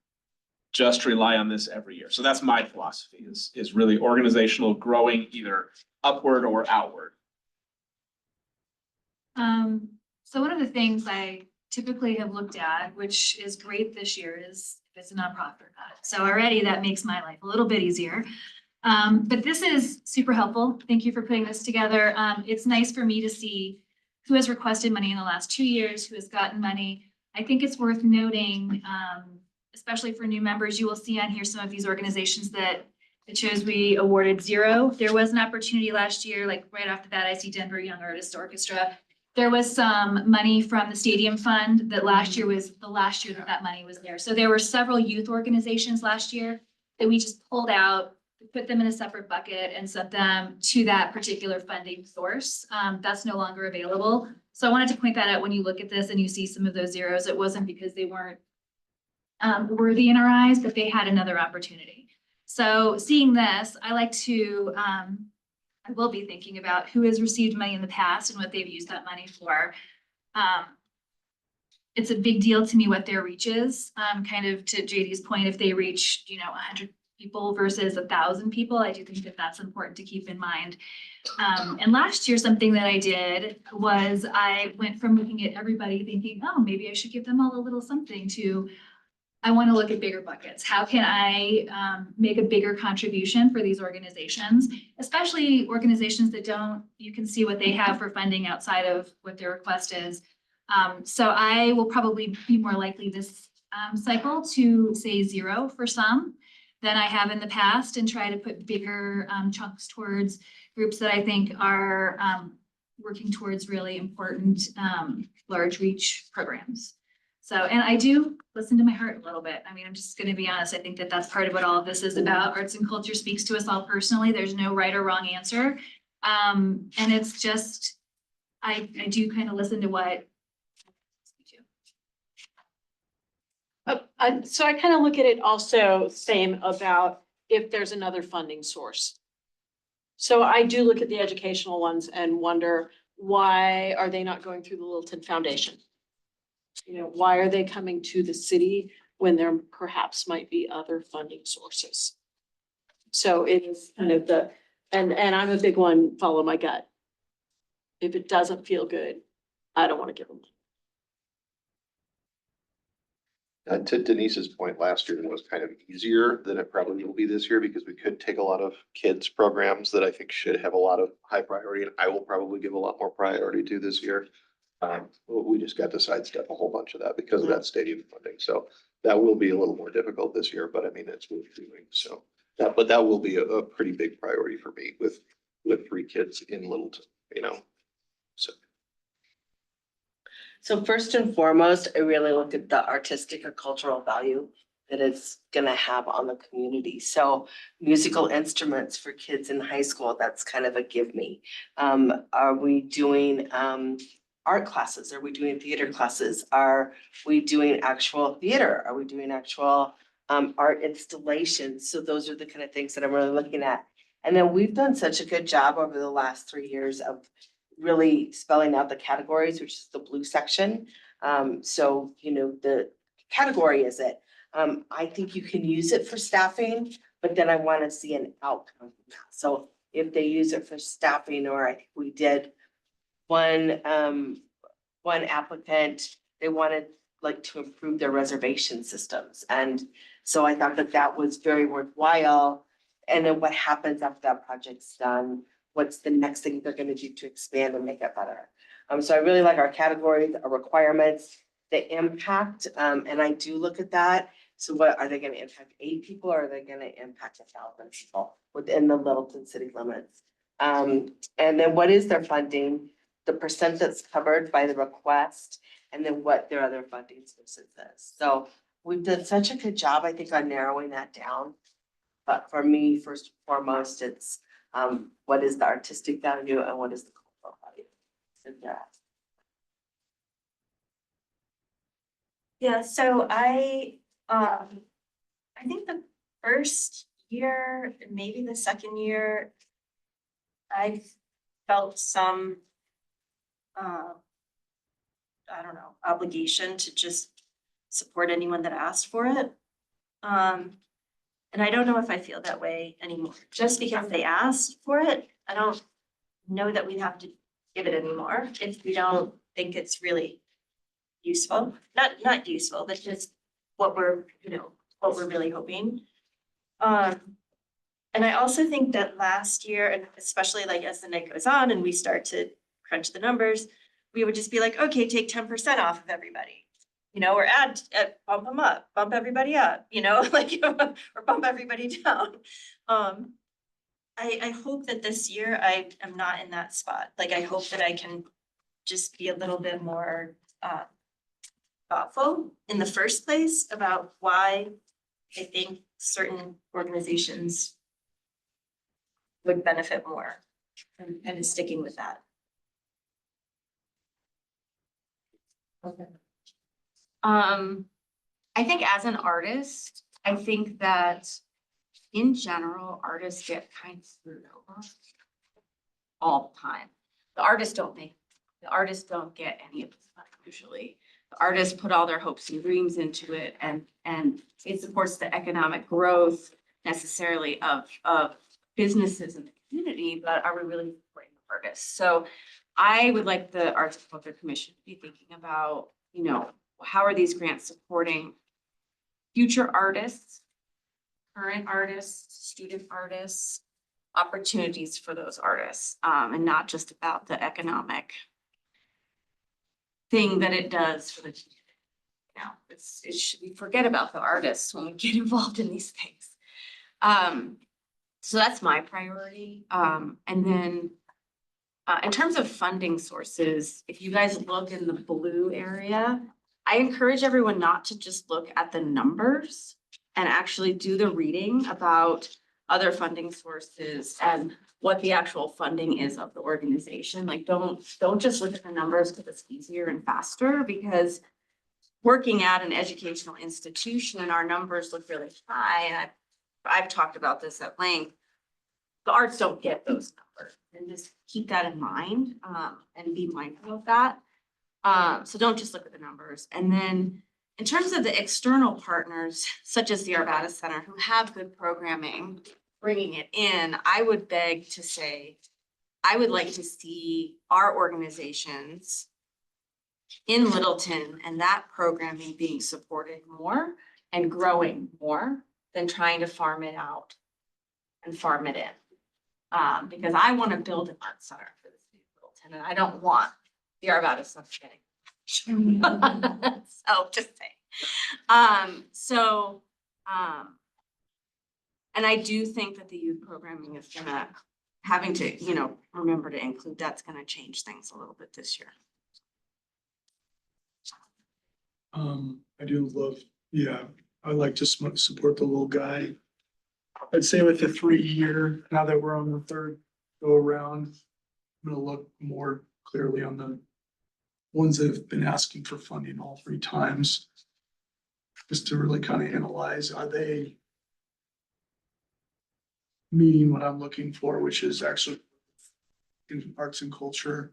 just rely on this every year. So that's my philosophy is really organizational growing either upward or outward. So one of the things I typically have looked at, which is great this year, is if it's a nonprofit or not. So already that makes my life a little bit easier. But this is super helpful. Thank you for putting this together. It's nice for me to see who has requested money in the last 2 years, who has gotten money. I think it's worth noting, especially for new members, you will see on here some of these organizations that it shows we awarded 0. There was an opportunity last year, like right off the bat, I see Denver Young Artist Orchestra. There was some money from the stadium fund that last year was the last year that money was there. So there were several youth organizations last year that we just pulled out, put them in a separate bucket and sent them to that particular funding source. That's no longer available. So I wanted to point that out when you look at this and you see some of those zeros. It wasn't because they weren't worthy in our eyes, but they had another opportunity. So seeing this, I like to, I will be thinking about who has received money in the past and what they've used that money for. It's a big deal to me what their reach is. Kind of to JD's point, if they reach, 100 people versus 1,000 people, I do think that that's important to keep in mind. And last year, something that I did was I went from looking at everybody thinking, oh, maybe I should give them all a little something to, I want to look at bigger buckets. How can I make a bigger contribution for these organizations, especially organizations that you can see what they have for funding outside of what their request is. So I will probably be more likely this cycle to say 0 for some than I have in the past and try to put bigger chunks towards groups that I think are working towards really important large reach programs. So, and I do listen to my heart a little bit. I mean, I'm just going to be honest. I think that that's part of what all of this is about. Arts and culture speaks to us all personally. There's no right or wrong answer. And it's just, I do kind of listen to what. So I kind of look at it also same about if there's another funding source. So I do look at the educational ones and wonder, why are they not going through the Littleton Foundation? Why are they coming to the city when there perhaps might be other funding sources? So it is kind of and I'm a big one, follow my gut. If it doesn't feel good, I don't want to give them. To Denise's point, last year was kind of easier than it probably will be this year because we could take a lot of kids programs that I think should have a lot of high priority, and I will probably give a lot more priority to this year. We just got to sidestep a whole bunch of that because of that stadium funding. So that will be a little more difficult this year, but I mean, it's worth doing. So that will be a pretty big priority for me with 3 kids in Littleton, So first and foremost, I really looked at the artistic or cultural value that it's gonna have on the community. So musical instruments for kids in high school, that's kind of a give me. Are we doing art classes? Are we doing theater classes? Are we doing actual theater? Are we doing actual art installations? So those are the kind of things that I'm really looking at. And then we've done such a good job over the last 3 years of really spelling out the categories, which is the blue section. So, you know, the category is it. I think you can use it for staffing, but then I want to see an outcome from that. So if they use it for staffing, or I think we did one applicant, they wanted like to improve their reservation systems. And so I thought that that was very worthwhile. And then what happens after that project's done? What's the next thing they're gonna do to expand and make it better? So I really like our categories, our requirements, the impact, and I do look at that. So what, are they gonna impact 8 people, or are they gonna impact 1,000 people within the Littleton city limits? And then what is their funding, the percent that's covered by the request, and then what their other funding sources is. So we've done such a good job, I think, on narrowing that down. But for me, first and foremost, it's what is the artistic value and what is the cultural value? And Yeah, so I think the first year, maybe the second year, I felt some I don't know, obligation to just support anyone that asked for it. And I don't know if I feel that way anymore. Just because they asked for it, I don't know that we have to give it anymore if we don't think it's really useful. Not useful, but just what we're, what we're really hoping. And I also think that last year, and especially like as the night goes on and we start to crunch the numbers, we would just be like, okay, take 10% off of everybody. Or bump them up, bump everybody up, like, or bump everybody down. I hope that this year I am not in that spot. Like, I hope that I can just be a little bit more thoughtful in the first place about why I think certain organizations would benefit more, and kind of sticking with that. Okay. I think as an artist, I think that in general, artists get kind of screwed over all the time. The artists don't get any of this money usually. The artists put all their hopes and dreams into it, and it supports the economic growth necessarily of businesses in the community, but are we really supporting the artists? So I would like the Arts and Culture Commission to be thinking about, how are these grants supporting future artists, current artists, student artists, opportunities for those artists, and not just about the economic thing that it does for the community. We forget about the artists when we get involved in these things. So that's my priority. And then in terms of funding sources, if you guys look in the blue area, I encourage everyone not to just look at the numbers and actually do the reading about other funding sources and what the actual funding is of the organization. Like, don't just look at the numbers because it's easier and faster, because working at an educational institution and our numbers look really high, and I've talked about this at length, the arts don't get those numbers, and just keep that in mind, and be mindful of that. So don't just look at the numbers. And then in terms of the external partners, such as the Arvada Center, who have good programming, bringing it in, I would beg to say, I would like to see our organizations in Littleton and that programming being supported more and growing more than trying to farm it out and farm it in. Because I want to build an art center for the city of Littleton, and I don't want the Arvada Center getting. So just saying. And I do think that the youth programming is having to, remember to include, that's gonna change things a little bit this year. I do love, I like to support the little guy. I'd say with the 3-year, now that we're on the third go around, I'm gonna look more clearly on the ones that have been asking for funding all 3 times. Just to really kind of analyze, are they meeting what I'm looking for, which is actually in arts and culture,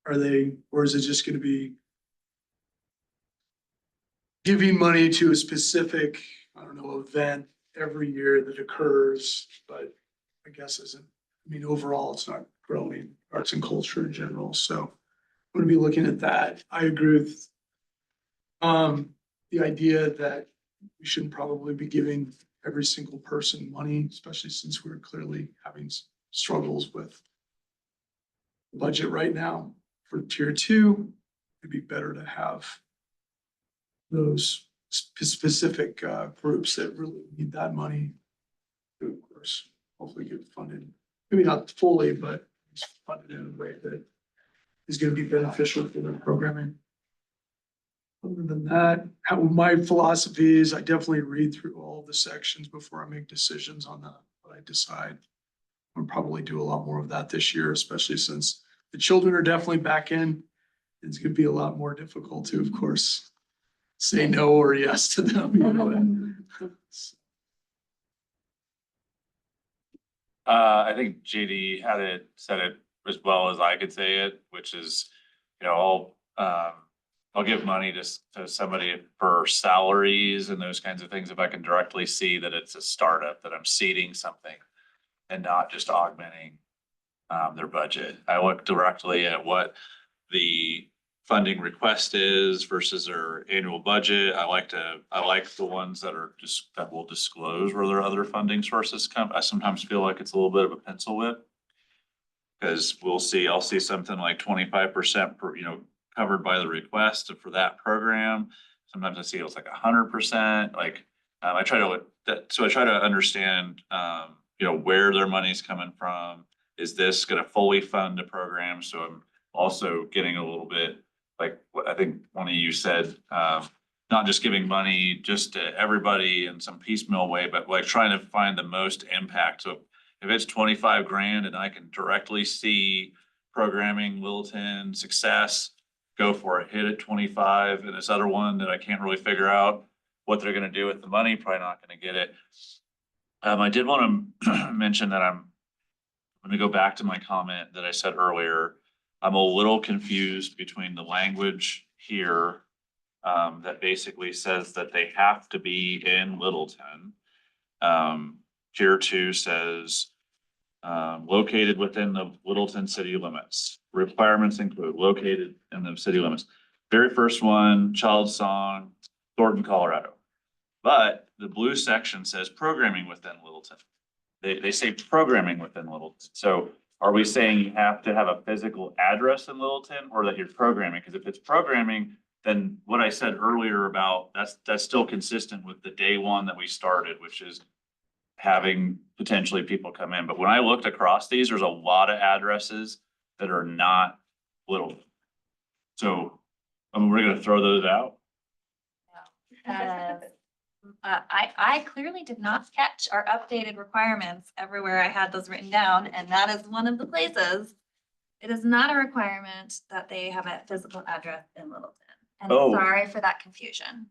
or is it just gonna be giving money to a specific, I don't know, event every year that occurs, but I guess overall, it's not growing arts and culture in general, so I'm gonna be looking at that. I agree with the idea that we shouldn't probably be giving every single person money, especially since we're clearly having struggles with the budget right now for tier two. It'd be better to have those specific groups that really need that money to, of course, hopefully get funded. Maybe not fully, but funded in a way that is gonna be beneficial for their programming. Other than that, my philosophy is I definitely read through all the sections before I make decisions on what I decide. I'll probably do a lot more of that this year, especially since the children are definitely back in. It's gonna be a lot more difficult to, of course, say no or yes to them, you know. I think JD said it as well as I could say it, which is, I'll give money to somebody for salaries and those kinds of things if I can directly see that it's a startup, that I'm seeding something and not just augmenting their budget. I look directly at what the funding request is versus their annual budget. I like the ones that will disclose where their other funding sources come. I sometimes feel like it's a little bit of a pencil whip. Cause I'll see something like 25% covered by the request for that program. Sometimes I see it's like 100%, I try to understand, where their money's coming from. Is this gonna fully fund the program? So I'm also getting a little bit, like what I think one of you said, not just giving money just to everybody in some piecemeal way, but like trying to find the most impact. So if it's 25 grand and I can directly see programming, Littleton success, go for it, hit it 25. And this other one that I can't really figure out what they're gonna do with the money, probably not gonna get it. I did want to mention that I'm gonna go back to my comment that I said earlier. I'm a little confused between the language here that basically says that they have to be in Littleton. Tier two says located within the Littleton city limits. Requirements include located in the city limits. Very first one, child song, Thornton, Colorado. But the blue section says programming within Littleton. They say programming within Littleton. So are we saying you have to have a physical address in Littleton or that you're programming? Because if it's programming, then what I said earlier about that's still consistent with the day one that we started, which is having potentially people come in. But when I looked across these, there's a lot of addresses that are not Littleton. So we're gonna throw those out. I clearly did not catch our updated requirements everywhere I had those written down, and that is one of the places. It is not a requirement that they have a physical address in Littleton. And Oh. sorry for that confusion.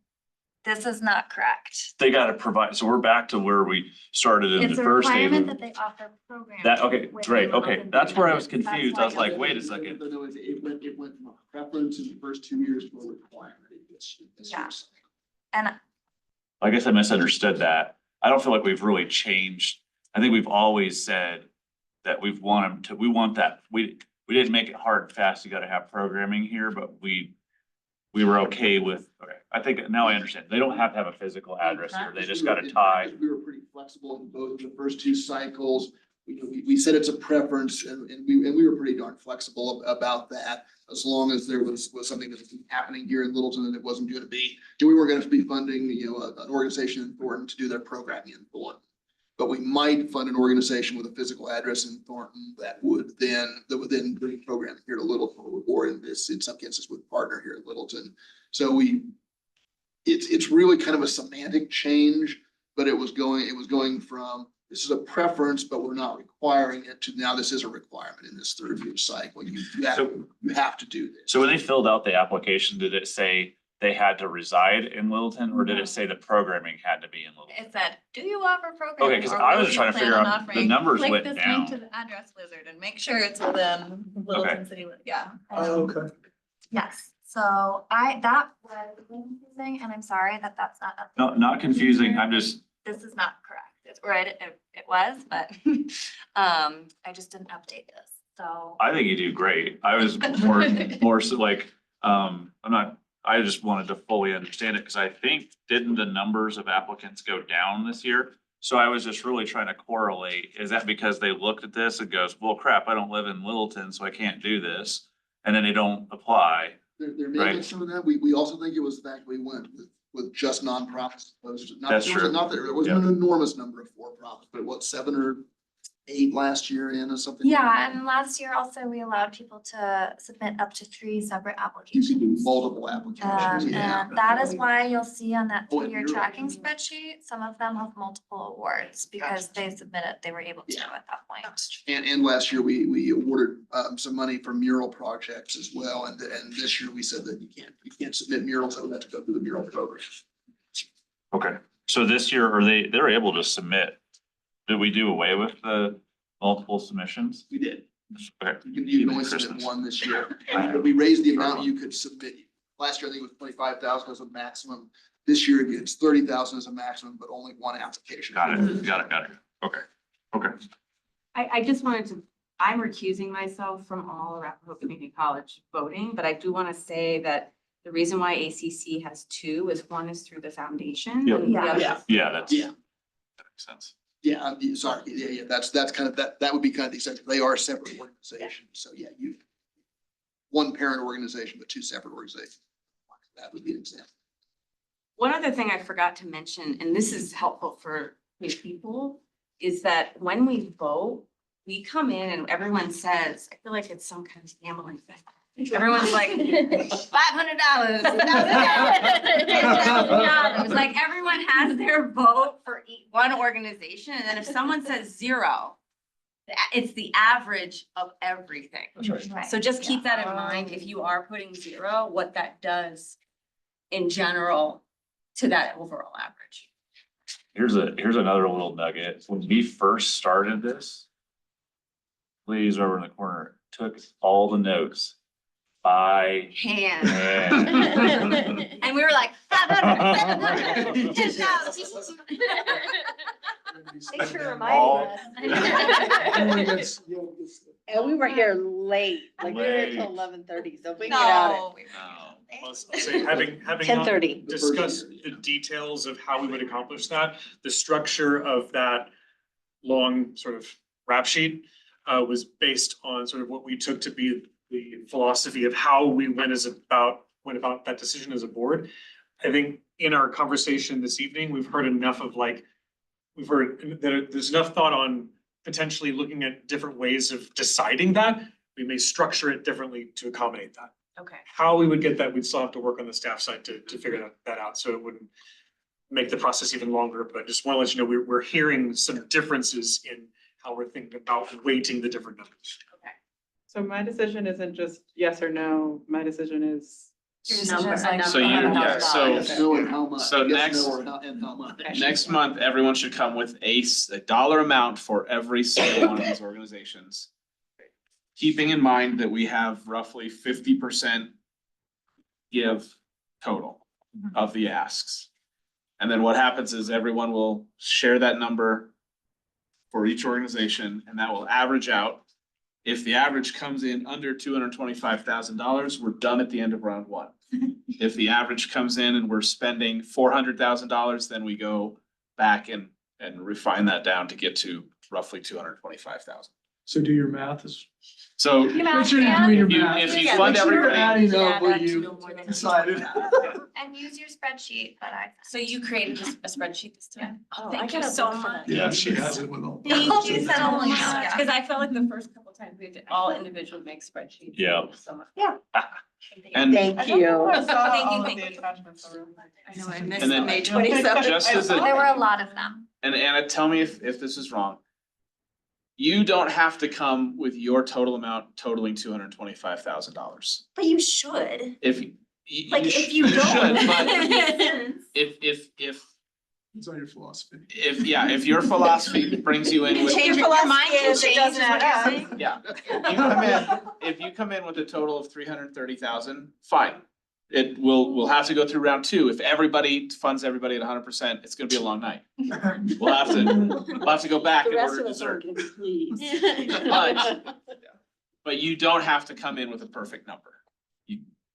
This is not correct. They gotta provide, so we're back to where we started in It's the a first day. requirement that they offer programs. Okay, within great, okay, Littleton that's where I was That's confused. why I was like, don't- wait a second. No, it went from a preference in the first 2 years to a requirement. Yeah. And I guess I misunderstood that. I don't feel like we've really changed. I think we've always said that we want that. We didn't make it hard and fast. You gotta have programming here, but we were okay with, okay, I think now I understand. They don't have to have a physical address here. They just gotta tie. We were pretty flexible in both the first 2 cycles. We said it's a preference and we were pretty darn flexible about that. As long as there was something that was happening here in Littleton and it wasn't gonna be, we weren't gonna be funding, an organization in Thornton to do their programming in Thornton. But we might fund an organization with a physical address in Thornton that would then bring programming here to Littleton, or in some cases would partner here in Littleton. So it's really kind of a semantic change, but it was going from, this is a preference, but we're not requiring it, to now this is a requirement in this 3rd year cycle. You have to do this. So when they filled out the application, did it say they had to reside in Littleton, or did it say the programming had to be in Littleton? It said, do you offer programming? Okay, 'cause or I will was you trying to plan figure on out, the offering?" numbers Click went this down. link to the address wizard and make sure it's within Littleton City, yeah. Oh, okay. Yes, so that was confusing, and I'm sorry that that's not. updated. No, not confusing, I'm just, This is not correct. It's right, it was, but I just didn't update this, so. I think you do great. I was more so like, I just wanted to fully understand it, because I think, didn't the numbers of applicants go down this year? So I was just really trying to correlate, is that because they looked at this and goes, well, crap, I don't live in Littleton, so I can't do this, and then they don't apply? There may have been Right. some of that. We also think it was the fact we went with just nonprofits as opposed to. That's true. Not that there wasn't an enormous number of for-profits, but what, 7 or 8 last year in or something? Yeah, and last year also, we allowed people to submit up to 3 separate You applications. can do multiple applications, yeah. And that is why you'll see on that Oh, and 2-year you're- tracking spreadsheet, some of them have multiple awards because they submitted, they were able to Yeah. at that point. And last year, we awarded some money for mural projects as well. And this year we said that you can't submit murals, so we have to go through the mural program. Okay, so this year, they're able to submit, did we do away with the multiple submissions? We did. Okay. You can only submit one this year. But we raised the amount you could submit. Last year, I think it was 25,000 as a maximum. This year, it's 30,000 as a maximum, but only one application. Got it. Okay. I just wanted to, I'm recusing myself from all Arapahoe Community College voting, but I do want to say that the reason why ACC has 2 is one is through the foundation. Yep. and the other- Yeah, that makes sense. Yeah, sorry, yeah, that's kind of, that would be kind of the exception. They are separate organizations, so yeah, one parent organization, but 2 separate organizations. That would be an example. One other thing I forgot to mention, and this is helpful for new people, is that when we vote, we come in and everyone says, I feel like it's some kind of gambling thing. Everyone's like, $500. $1,000. Like everyone has their vote for one organization, and then if someone says 0, it's the average of everything. Right. So just keep that in mind, if you are putting 0, what that does in general to that overall average. Here's another little nugget. When we first started this, please, over in the corner, took all the notes by Hand. hand. And we were like, 500, 10,000. Thanks for All- reminding us. And we were here late, like we were here till Late. 11:30, so if we can get out No. I'll say, having at not 10:30. discussed the details of how we would accomplish that, the structure of that long sort of rap sheet was based on sort of what we took to be the philosophy of how we went about that decision as a board. I think in our conversation this evening, we've heard enough of we've heard that there's enough thought on potentially looking at different ways of deciding that. We may structure it differently to accommodate that. Okay. How we would get that, we'd still have to work on the staff side to figure that out, so it wouldn't make the process even longer, but just want to let you know, we're hearing some differences in how we're thinking about weighting the different numbers. So my decision isn't just yes or no, my decision is. Your decision is like So you, yeah, so, Yes, no, and how much? So Yes, next- no, and how much? next month, everyone should come with a dollar amount for every single one of these organizations. Keeping in mind that we have roughly 50% give total of the asks. And then what happens is everyone will share that number for each organization, and that will average out. If the average comes in under $225,000, we're done at the end of round 1. If the average comes in and we're spending $400,000, then we go back and refine that down to get to roughly 225,000. So do your math is. So Your math, Make sure you're doing your you- math. if you Yeah, fund Make sure you're everybody, adding up what Yeah, you that's no more than- decided. And use your spreadsheet, but I. So you created a spreadsheet this time? Oh, I Thank you gotta so look for much. that. Yeah, she has it with all. Thank you She said so only much, now. because I felt like the first couple times we had to all individually make spreadsheets. Yeah. So much. and Thank you. Thank you. I know, I And missed then- May 27th. just as There a, were a lot of them. and Anna, tell me if this is wrong. You don't have to come with your total amount totaling $225,000. But you should. If, Like, if you don't. should, but If if It's on your philosophy. if your philosophy brings you in with, Change your mind can change is what you're saying. yeah, if you come in with a total of 330,000, fine. We'll have to go through round two. If everybody funds everybody at 100%, it's gonna be a long night. We'll have to go back The in rest order of to us aren't dessert. gonna be pleased. But you don't have to come in with a perfect number.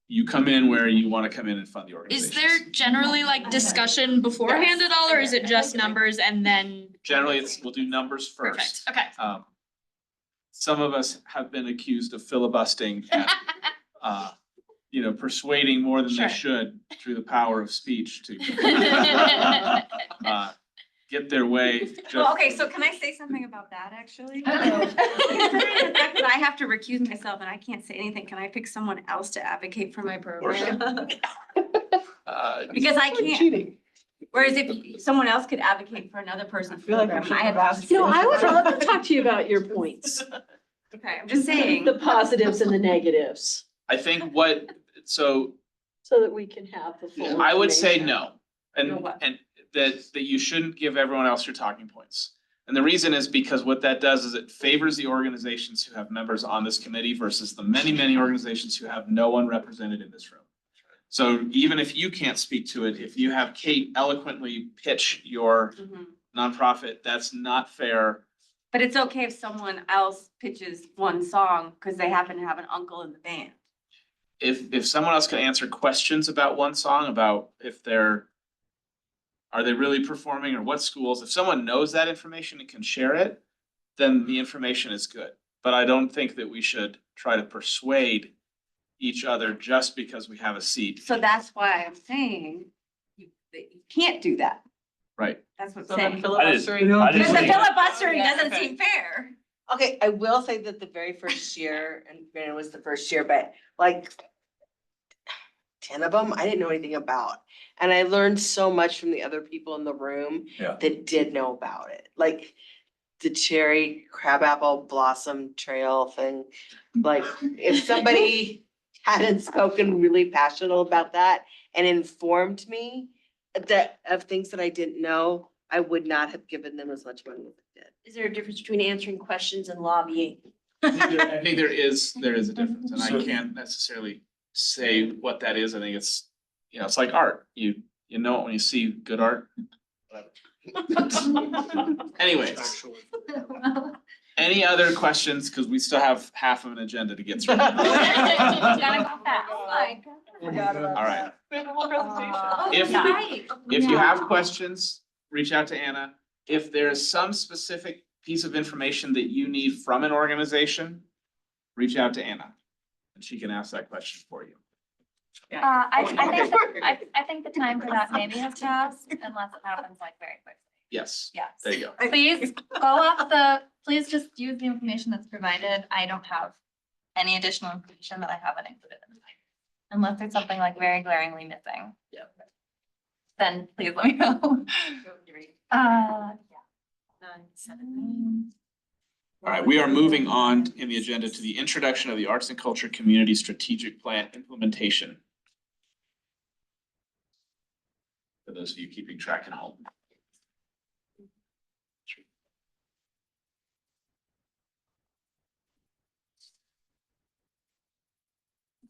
You come in where you wanna come in and fund the Is organization. there generally like discussion beforehand at all, or is it just numbers and then? Generally, we'll do numbers Perfect, first. okay. Some of us have been accused of filibustering and, persuading more than Sure. they should through the power of speech to get their way. Well, okay, so can I say something about that, actually? I have to recuse myself and I can't say anything. Can I pick someone else to advocate for my program? Because I can't. Cheating. Whereas if someone else could advocate for another person's program, I have. I would love to talk to you about your points, Okay, I'm just saying. the positives and the negatives, I think so that we can have the full. I would say information. no. And No what? and that you shouldn't give everyone else your talking points. And the reason is because what that does is it favors the organizations who have members on this committee versus the many, many organizations who have no one represented in this room. So even if you can't speak to it, if you have Kate eloquently pitch your Mhm. nonprofit, that's not fair. But it's okay if someone else pitches one song because they happen to have an uncle in the band. If someone else can answer questions about one song, about if are they really performing or what schools, if someone knows that information and can share it, then the information is good. But I don't think that we should try to persuade each other just because we have a seat. So that's why I'm saying that you can't do that. Right. That's what I'm So then saying. filibustering. I Because the think- filibustering Yeah, doesn't okay. seem fair. Okay, I will say that the very first year, and granted it was the first year, but like 10 of them, I didn't know anything about. And I learned so much from the other people in the room Yeah. that did know about it. Like the cherry crabapple blossom trail thing. Like if somebody hadn't spoken really passionate about that and informed me that of things that I didn't know, I would not have given them as much money as I did. Is there a difference between answering questions and lobbying? I think there is a difference, and I can't necessarily say what that is. I think it's, it's like art. You know it when you see good art. Anyways, any other questions? Because we still have half of an agenda to get through. Gotta go fast. All right. Oh, If- right. If you have questions, reach out to Anna. If there's some specific piece of information that you need from an organization, reach out to Anna, and she can ask that question for you. I think the time for that maybe has passed unless it happens like very quickly. Yes, Yes. there you go. Please please just use the information that's provided. I don't have any additional information that I haven't included in the packet. Unless there's something like very glaringly missing. Yep. Then please let me know. All right, we are moving on in the agenda to the introduction of the Arts and Culture Community Strategic Plan implementation. For those of you keeping track at home.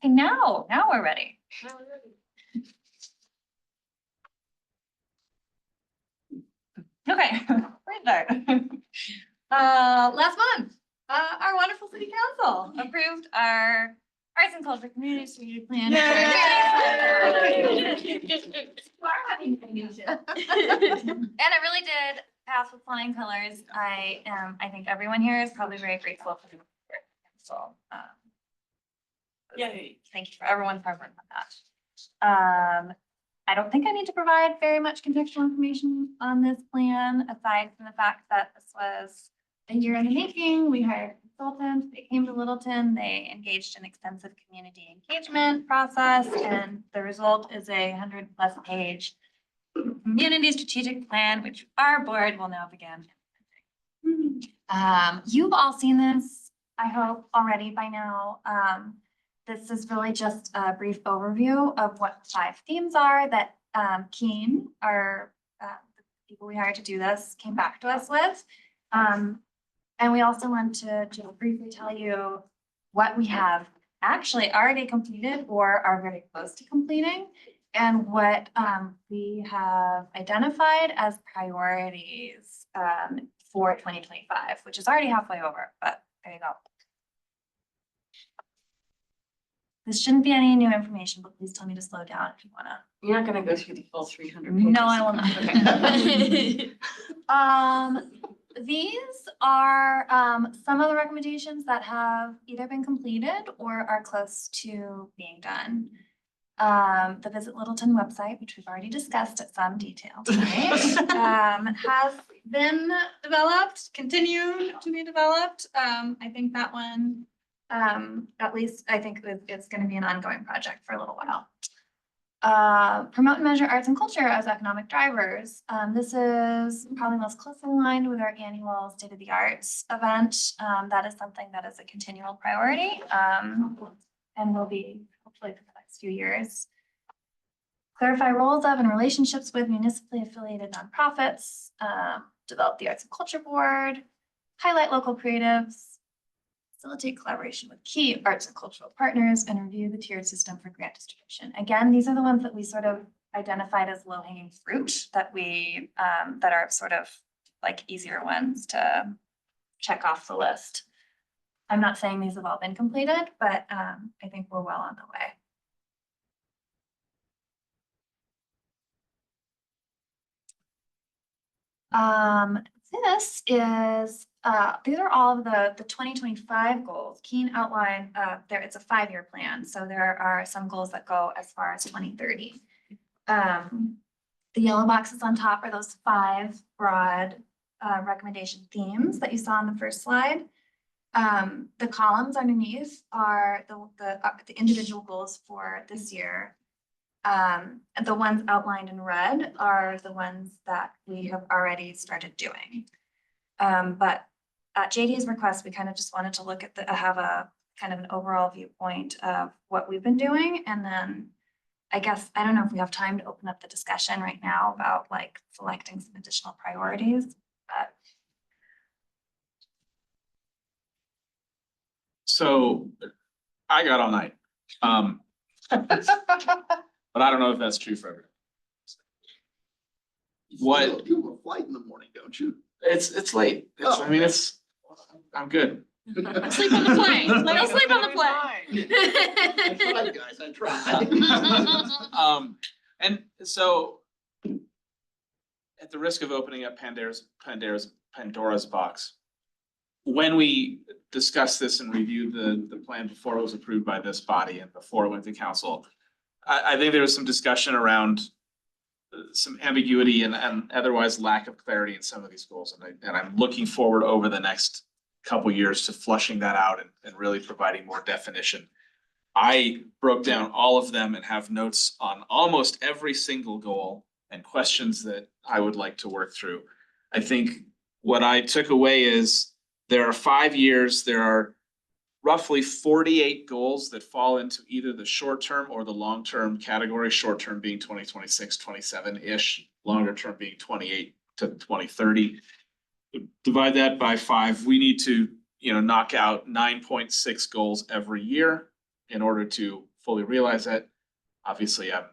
Okay, now we're ready. Okay, right there. Last month, our wonderful city council approved our arts and culture community strategic plan. And it really did pass with flying colors. I think everyone here is probably very grateful for the work. So, thank you for everyone's hard work on that. I don't think I need to provide very much contextual information on this plan, aside from the fact that this was a year in the making. We hired consultants, they came to Littleton, they engaged in extensive community engagement process, and the result is a 100+ page community strategic plan, which our board will now begin implementing. You've all seen this, I hope, already by now. this is really just a brief overview of what 5 themes are that Keen, our the people we hired to do this, came back to us with. And we also want to just briefly tell you what we have actually already completed or are very close to completing, and what we have identified as priorities for 2025, which is already halfway over, but there you go. This shouldn't be any new information, but please tell me to slow down if you wanna. You're not gonna go through the full 300 pages. No, I will not. These are some of the recommendations that have either been completed or are close to being done. The Visit Littleton website, which we've already discussed at some detail tonight, has been developed, continued to be developed. I think that one, at least I think it's gonna be an ongoing project for a little while. Promote and measure arts and culture as economic drivers. This is probably most closely aligned with our annual State of the Arts event. That is something that is a continual priority, and will be hopefully for the next few years. Clarify roles of and relationships with municipally affiliated nonprofits. Develop the Arts and Culture Board. Highlight local creatives. Facilitate collaboration with key arts and cultural partners, and review the tiered system for grant distribution. Again, these are the ones that we sort of identified as low-hanging fruit that we that are sort of like easier ones to check off the list. I'm not saying these have all been completed, but I think we're well on the way. This is these are all of the 2025 goals. Keen outline there. It's a 5-year plan, so there are some goals that go as far as 2030. The yellow boxes on top are those 5 broad recommendation themes that you saw on the first slide. The columns underneath are the individual goals for this year. And the ones outlined in red are the ones that we have already started doing. But at JD's request, we kind of just wanted to look at have a kind of an overall viewpoint of what we've been doing. And then I guess, I don't know if we have time to open up the discussion right now about like selecting some additional priorities, but. So I got all night. But I don't know if that's true for everyone. What? You have a flight in the morning, don't you? It's late. I mean, I'm good. Sleep on the plane. Go sleep on the plane. I tried, guys, I tried. And so at the risk of opening up Pandora's box, when we discussed this and reviewed the plan before it was approved by this body and before it went to council, I think there was some discussion around some ambiguity and otherwise lack of clarity in some of these goals. And I'm looking forward over the next couple years to flushing that out and really providing more definition. I broke down all of them and have notes on almost every single goal and questions that I would like to work through. I think what I took away is there are 5 years, there are roughly 48 goals that fall into either the short-term or the long-term category, short-term being 2026, 27-ish, longer-term being 28 to 2030. Divide that by 5, we need to, knock out 9.6 goals every year in order to fully realize that. Obviously, I'm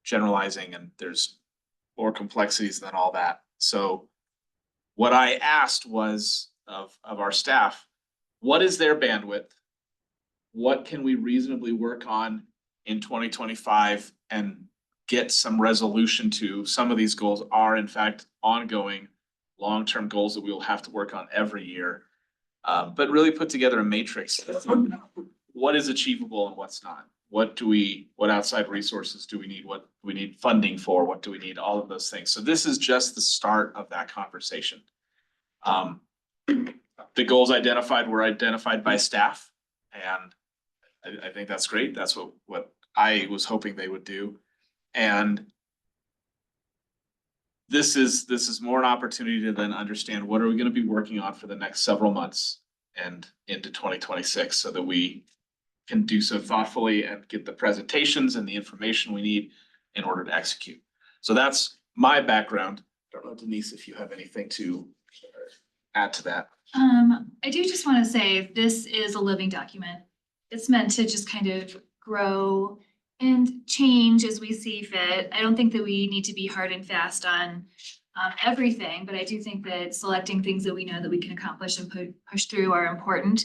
generalizing and there's more complexities than all that. So what I asked was of our staff, what is their bandwidth? What can we reasonably work on in 2025 and get some resolution to? Some of these goals are in fact ongoing long-term goals that we will have to work on every year. But really put together a matrix. What is achievable and what's not? What outside resources do we need? What do we need funding for? What do we need? All of those things. So this is just the start of that conversation. The goals identified were identified by staff, and I think that's great. That's what I was hoping they would do. And this is more an opportunity to then understand what are we going to be working on for the next several months and into 2026 so that we can do so thoughtfully and get the presentations and the information we need in order to execute. So that's my background. Don't know, Denise, if you have anything to add to that. I do just want to say this is a living document. It's meant to just kind of grow and change as we see fit. I don't think that we need to be hard and fast on everything, but I do think that selecting things that we know that we can accomplish and push through are important.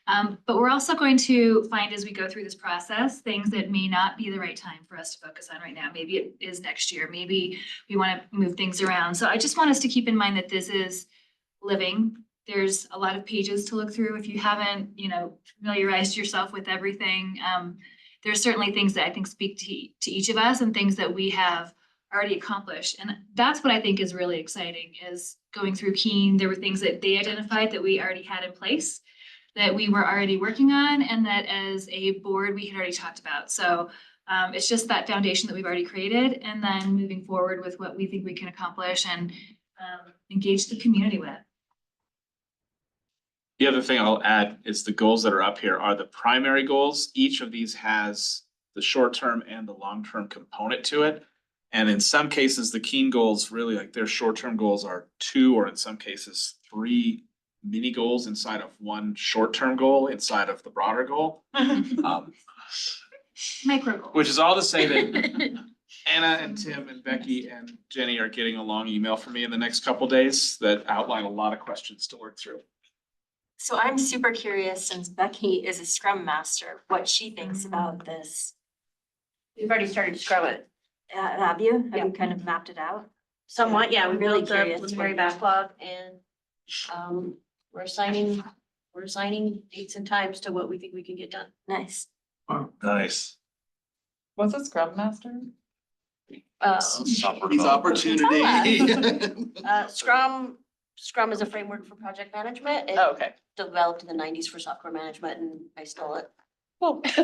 But we're also going to find as we go through this process, things that may not be the right time for us to focus on right now. Maybe it is next year. Maybe we want to move things around. So I just want us to keep in mind that this is living. There's a lot of pages to look through. If you haven't, familiarized yourself with everything, there's certainly things that I think speak to each of us and things that we have already accomplished. And that's what I think is really exciting is going through Keene. There were things that they identified that we already had in place, that we were already working on, and that as a board, we had already talked about. So it's just that foundation that we've already created, and then moving forward with what we think we can accomplish and engage the community with. The other thing I'll add is the goals that are up here are the primary goals. Each of these has the short-term and the long-term component to it. And in some cases, the Keene goals really, like, their short-term goals are 2, or in some cases 3 mini goals inside of one short-term goal inside of the broader goal. Micro goals. Which is all to say that Anna and Tim and Becky and Jenny are getting a long email from me in the next couple days that outline a lot of questions to work through. So I'm super curious, since Becky is a Scrum Master, what she thinks about this. We've already started to scrub it. Have you? Have you kind of mapped it out? Somewhat, yeah, we Really built the curious preliminary what- backlog and we're assigning dates and times to what we think we can get done. Nice. Nice. What's a Scrum Master? Software These development. opportunity. Scrum is a framework for project management. It Oh, okay. developed in the 90s for software management and I stole it. Well. It's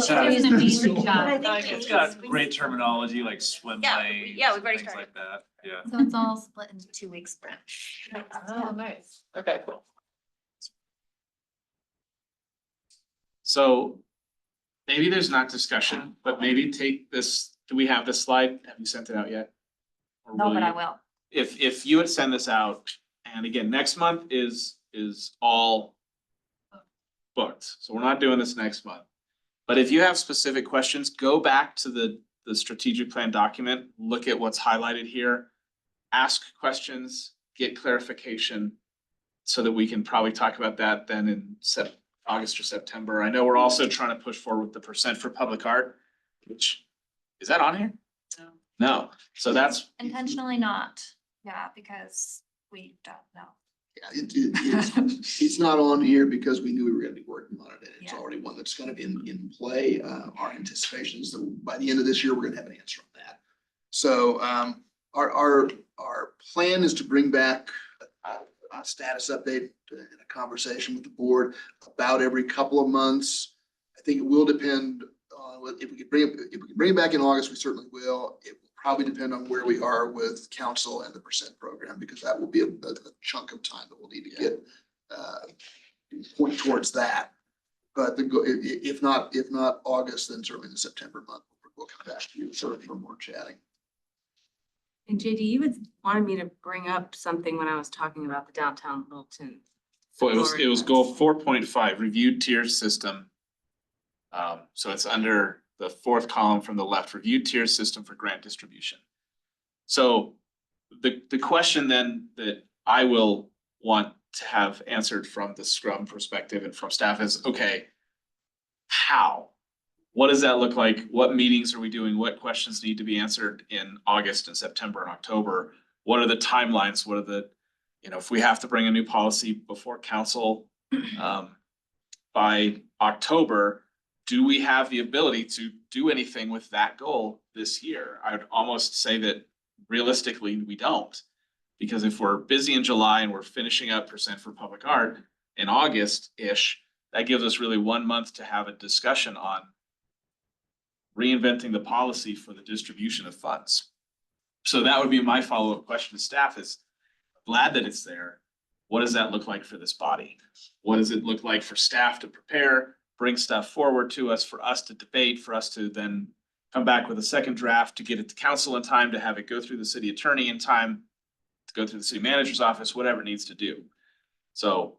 an amazing But I job. think It's got great terminology like swim Yeah, lanes, yeah, we've already things started. like that. Yeah. So it's all split into 2 week sprints. Oh, nice. Okay, cool. So maybe there's not discussion, but maybe take this, do we have this slide? Have you sent it out yet? Or No, but you? I will. If you would send this out, and again, next month is all booked, so we're not doing this next month. But if you have specific questions, go back to the strategic plan document, look at what's highlighted here, ask questions, get clarification, so that we can probably talk about that then in August or September. I know we're also trying to push forward with the % for public art, which, is that on here? No. No, so that's, Intentionally not, yeah, because we don't know. Yeah, it's not on here because we knew we were gonna be working on it, and it's Yeah. already one that's kind of in play. Our anticipation is that by the end of this year, we're gonna have an answer on that. So, our plan is to bring back a status update and a conversation with the board about every couple of months. I think it will depend on if we can bring it back in August, we certainly will. It will probably depend on where we are with council and the % program, because that will be a chunk of time that we'll need to get point towards that. But if not August, then certainly the September month, we'll come back to you for more chatting. And JD, you had wanted me to bring up something when I was talking about the downtown Littleton. well, it was goal 4.5, reviewed tier system. So it's under the 4th column from the left, reviewed tier system for grant distribution. So the question then that I will want to have answered from the Scrum perspective and from staff is, okay, how? What does that look like? What meetings are we doing? What questions need to be answered in August and September and October? What are the timelines? What are the, if we have to bring a new policy before council by October, do we have the ability to do anything with that goal this year? I would almost say that realistically, we don't. Because if we're busy in July and we're finishing up % for public art in August-ish, that gives us really 1 month to have a discussion on reinventing the policy for the distribution of funds. So that would be my follow-up question to staff is, glad that it's there. what does that look like for this body? What does it look like for staff to prepare, bring stuff forward to us, for us to debate, for us to then come back with a second draft to get it to council in time, to have it go through the city attorney in time, to go through the city manager's office, whatever it needs to do. So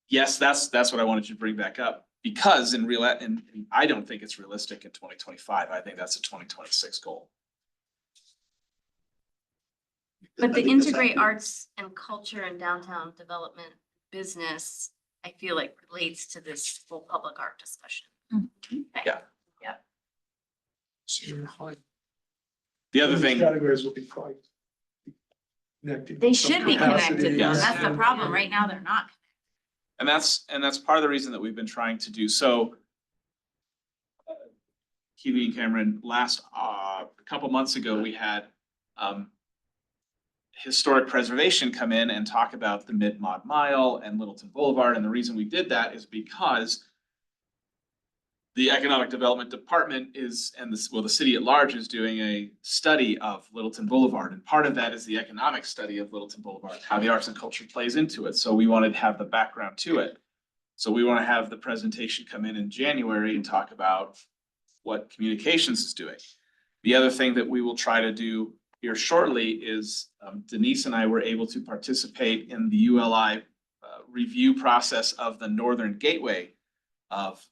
yes, that's what I wanted you to bring back up, because and I don't think it's realistic in 2025. I think that's a 2026 goal. But I the think that's integrate accurate. arts and culture and downtown development business, I feel like relates to this whole public art discussion. So you're fine. The other Those thing, Categories will be quite connected. They in some should be capacity, connected though, yes. that's the problem, right now they're not. and that's part of the reason that we've been trying to do so. Keely and Cameron, last a couple months ago, we had historic preservation come in and talk about the Mid-Mod Mile and Littleton Boulevard. And the reason we did that is because the Economic Development Department the city at large is doing a study of Littleton Boulevard. And part of that is the economic study of Littleton Boulevard, how the arts and culture plays into it. So we wanted to have the background to it. So we want to have the presentation come in January and talk about what communications is doing. The other thing that we will try to do here shortly is Denise and I were able to participate in the ULI review process of the northern gateway of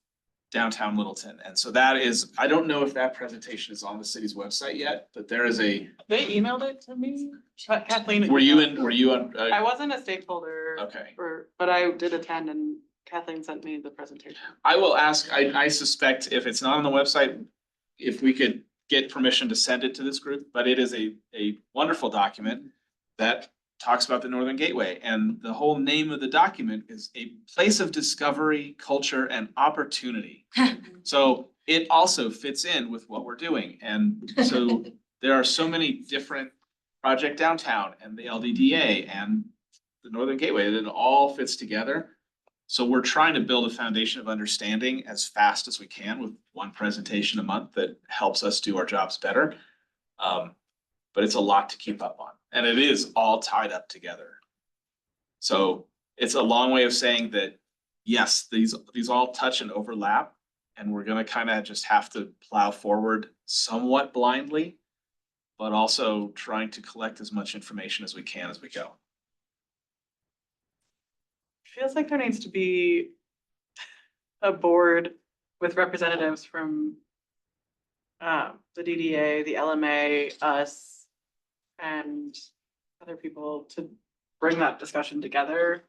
downtown Littleton. And so that is, I don't know if that presentation is on the city's website yet, but there is They emailed it to me, Kathleen. were you on? I wasn't a stakeholder. Okay. But I did attend and Kathleen sent me the presentation. I will ask, I suspect if it's not on the website, if we could get permission to send it to this group, but it is a wonderful document that talks about the Northern Gateway. And the whole name of the document is a place of discovery, culture, and opportunity. So it also fits in with what we're doing. And so there are so many different project downtown and the LDDA and the Northern Gateway that it all fits together. So we're trying to build a foundation of understanding as fast as we can with one presentation a month that helps us do our jobs better. But it's a lot to keep up on, and it is all tied up together. So it's a long way of saying that, yes, these all touch and overlap, and we're gonna kind of just have to plow forward somewhat blindly, but also trying to collect as much information as we can as we go. Feels like there needs to be a board with representatives from the DDA, the LMA, us, and other people to bring that discussion together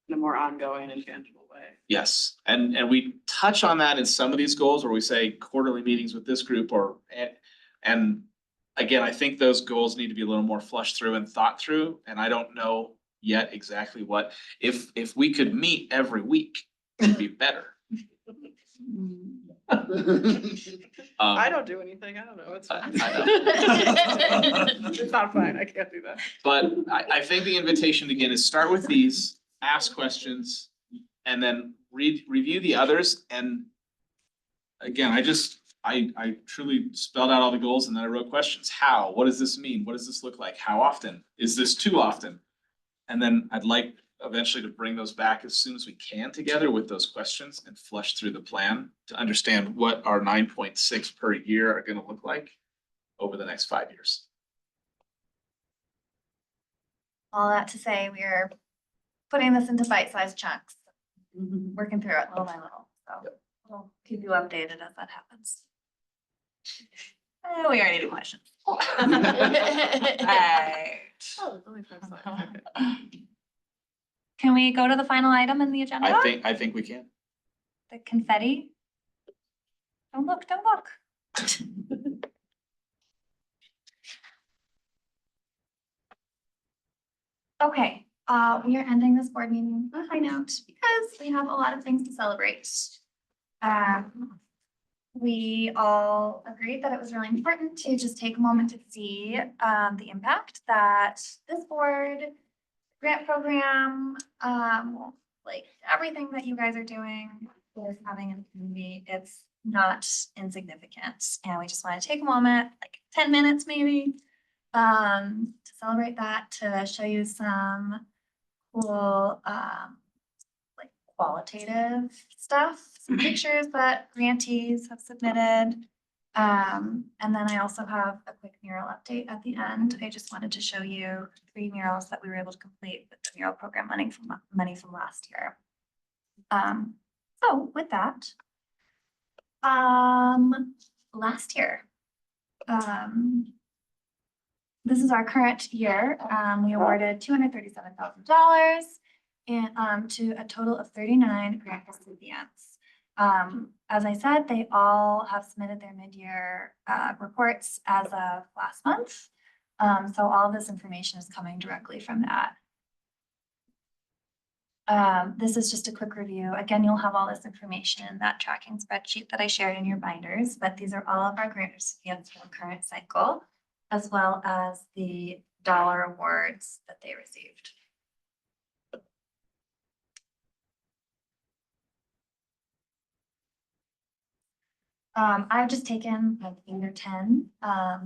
in a more ongoing and tangible way. Yes, and we touch on that in some of these goals where we say quarterly meetings with this group and again, I think those goals need to be a little more flushed through and thought through, and I don't know yet exactly what, if we could meet every week, it'd be better. I don't do anything, I don't know, it's fine. I know. It's not fine, I can't do that. But I think the invitation again is start with these, ask questions, and then review the others. And again, I truly spelled out all the goals and then I wrote questions. How? What does this mean? What does this look like? How often? Is this too often? And then I'd like eventually to bring those back as soon as we can together with those questions and flush through the plan to understand what our 9.6 per year are gonna look like over the next 5 years. All that to say, we're putting this into bite-sized chunks, working through it little by little, so we'll keep you updated as that happens. We already do questions. Alright. Oh, it's only 5 slides, okay. Can we go to the final item in the agenda? I think we can. The confetti? Don't look, don't look. Okay, we are ending this board meeting on a high note because we have a lot of things to celebrate. We all agreed that it was really important to just take a moment to see the impact that this board, grant program, like everything that you guys are doing is having in the community. It's not insignificant. And we just want to take a moment, like 10 minutes maybe, to celebrate that, to show you some cool, like qualitative stuff, some pictures that grantees have submitted. And then I also have a quick mural update at the end. I just wanted to show you 3 murals that we were able to complete with the mural program money from last year. So with that, last year, this is our current year. We awarded $237,000 and to a total of 39 grant recipients. As I said, they all have submitted their mid-year reports as of last month. So all of this information is coming directly from that. This is just a quick review. Again, you'll have all this information in that tracking spreadsheet that I shared in your binders, but these are all of our grant recipients for the current cycle, as well as the dollar awards that they received. I've just taken like 8 or 10,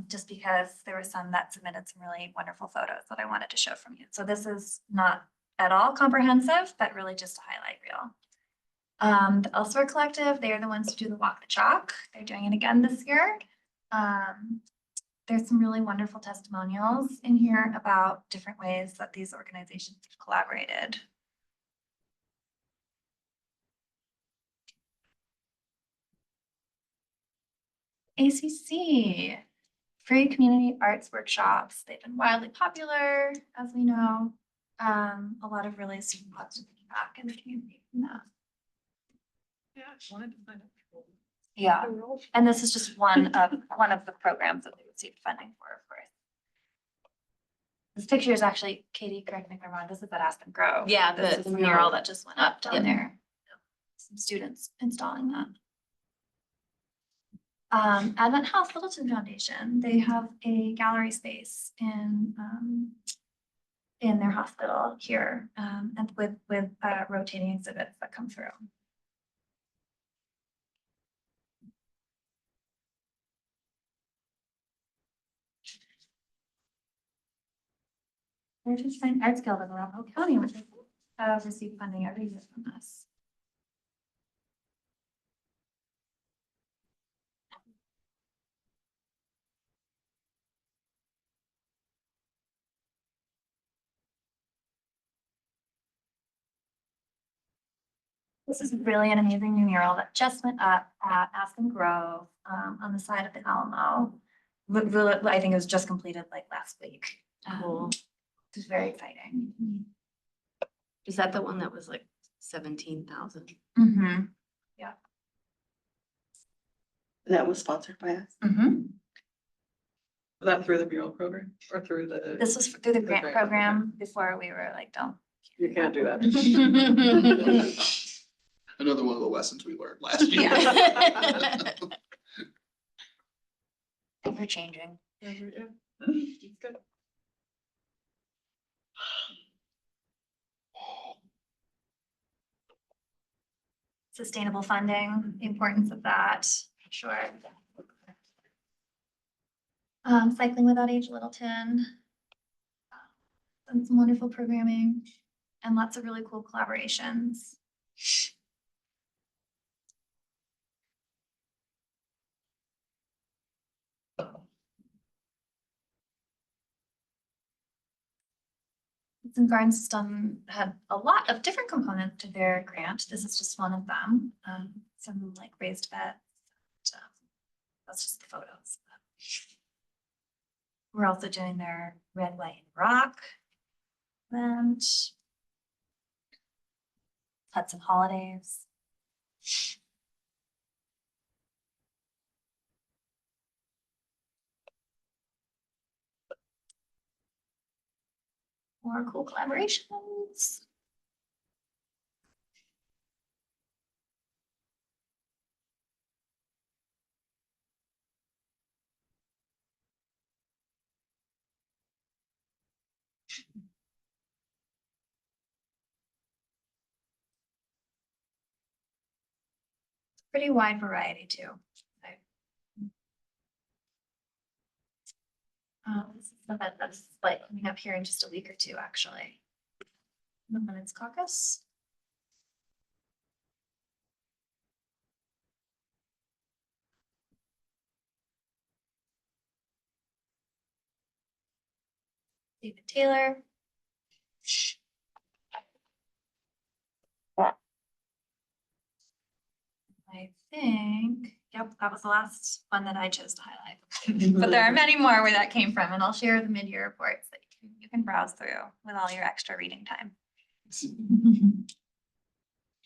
just because there were some that submitted some really wonderful photos that I wanted to show from you. So this is not at all comprehensive, but really just a highlight reel. The Elsewhere Collective, they are the ones who do the Walk the Chalk. They're doing it again this year. There's some really wonderful testimonials in here about different ways that these organizations have collaborated. ACC, free community arts workshops. They've been wildly popular, as we know. A lot of really super positive feedback in the community from that. Yeah, I wanted to find out. Yeah, and this is just one of the programs that they received funding for, of course. This picture is actually, Katie, correct me if I'm wrong, this is at Aspen Grove. Yeah, This is the the mural. mural that just went up down Yep. there. Some students installing that. Advent House Littleton Foundation, they have a gallery space in their hospital here, and with rotating exhibits that come through. Heritage Fine Arts Guild of Arapahoe County, which has received funding every year from us. This is really an amazing new mural that just went up at Aspen Grove, on the side of the Alamo. I think it was just completed like last week. Cool. It was very exciting. Is that the one that was like 17,000? Mm-hmm. Yeah. That was sponsored by us. Mm-hmm. Was that through the mural program or through the? This was through the grant grant program before we were like, don't. You can't do that. Another one of the lessons we learned last year. We're changing. Good. Sustainable funding, the importance of that, sure. Cycling Without Age Littleton. And some wonderful programming and lots of really cool collaborations. Some Gardens System had a lot of different components to their grant. This is just one of them. Some like raised beds. That's just the photos. We're also doing their Red, White, and Rock event. Hudson Holidays. More cool collaborations. Pretty wide variety too. This is So that's like coming up here in just a week or two, actually. The Women's Caucus. David Taylor. I think, yep, that was the last one that I chose to highlight. But there are many more where that came from, and I'll share the mid-year reports that you can browse through with all your extra reading time.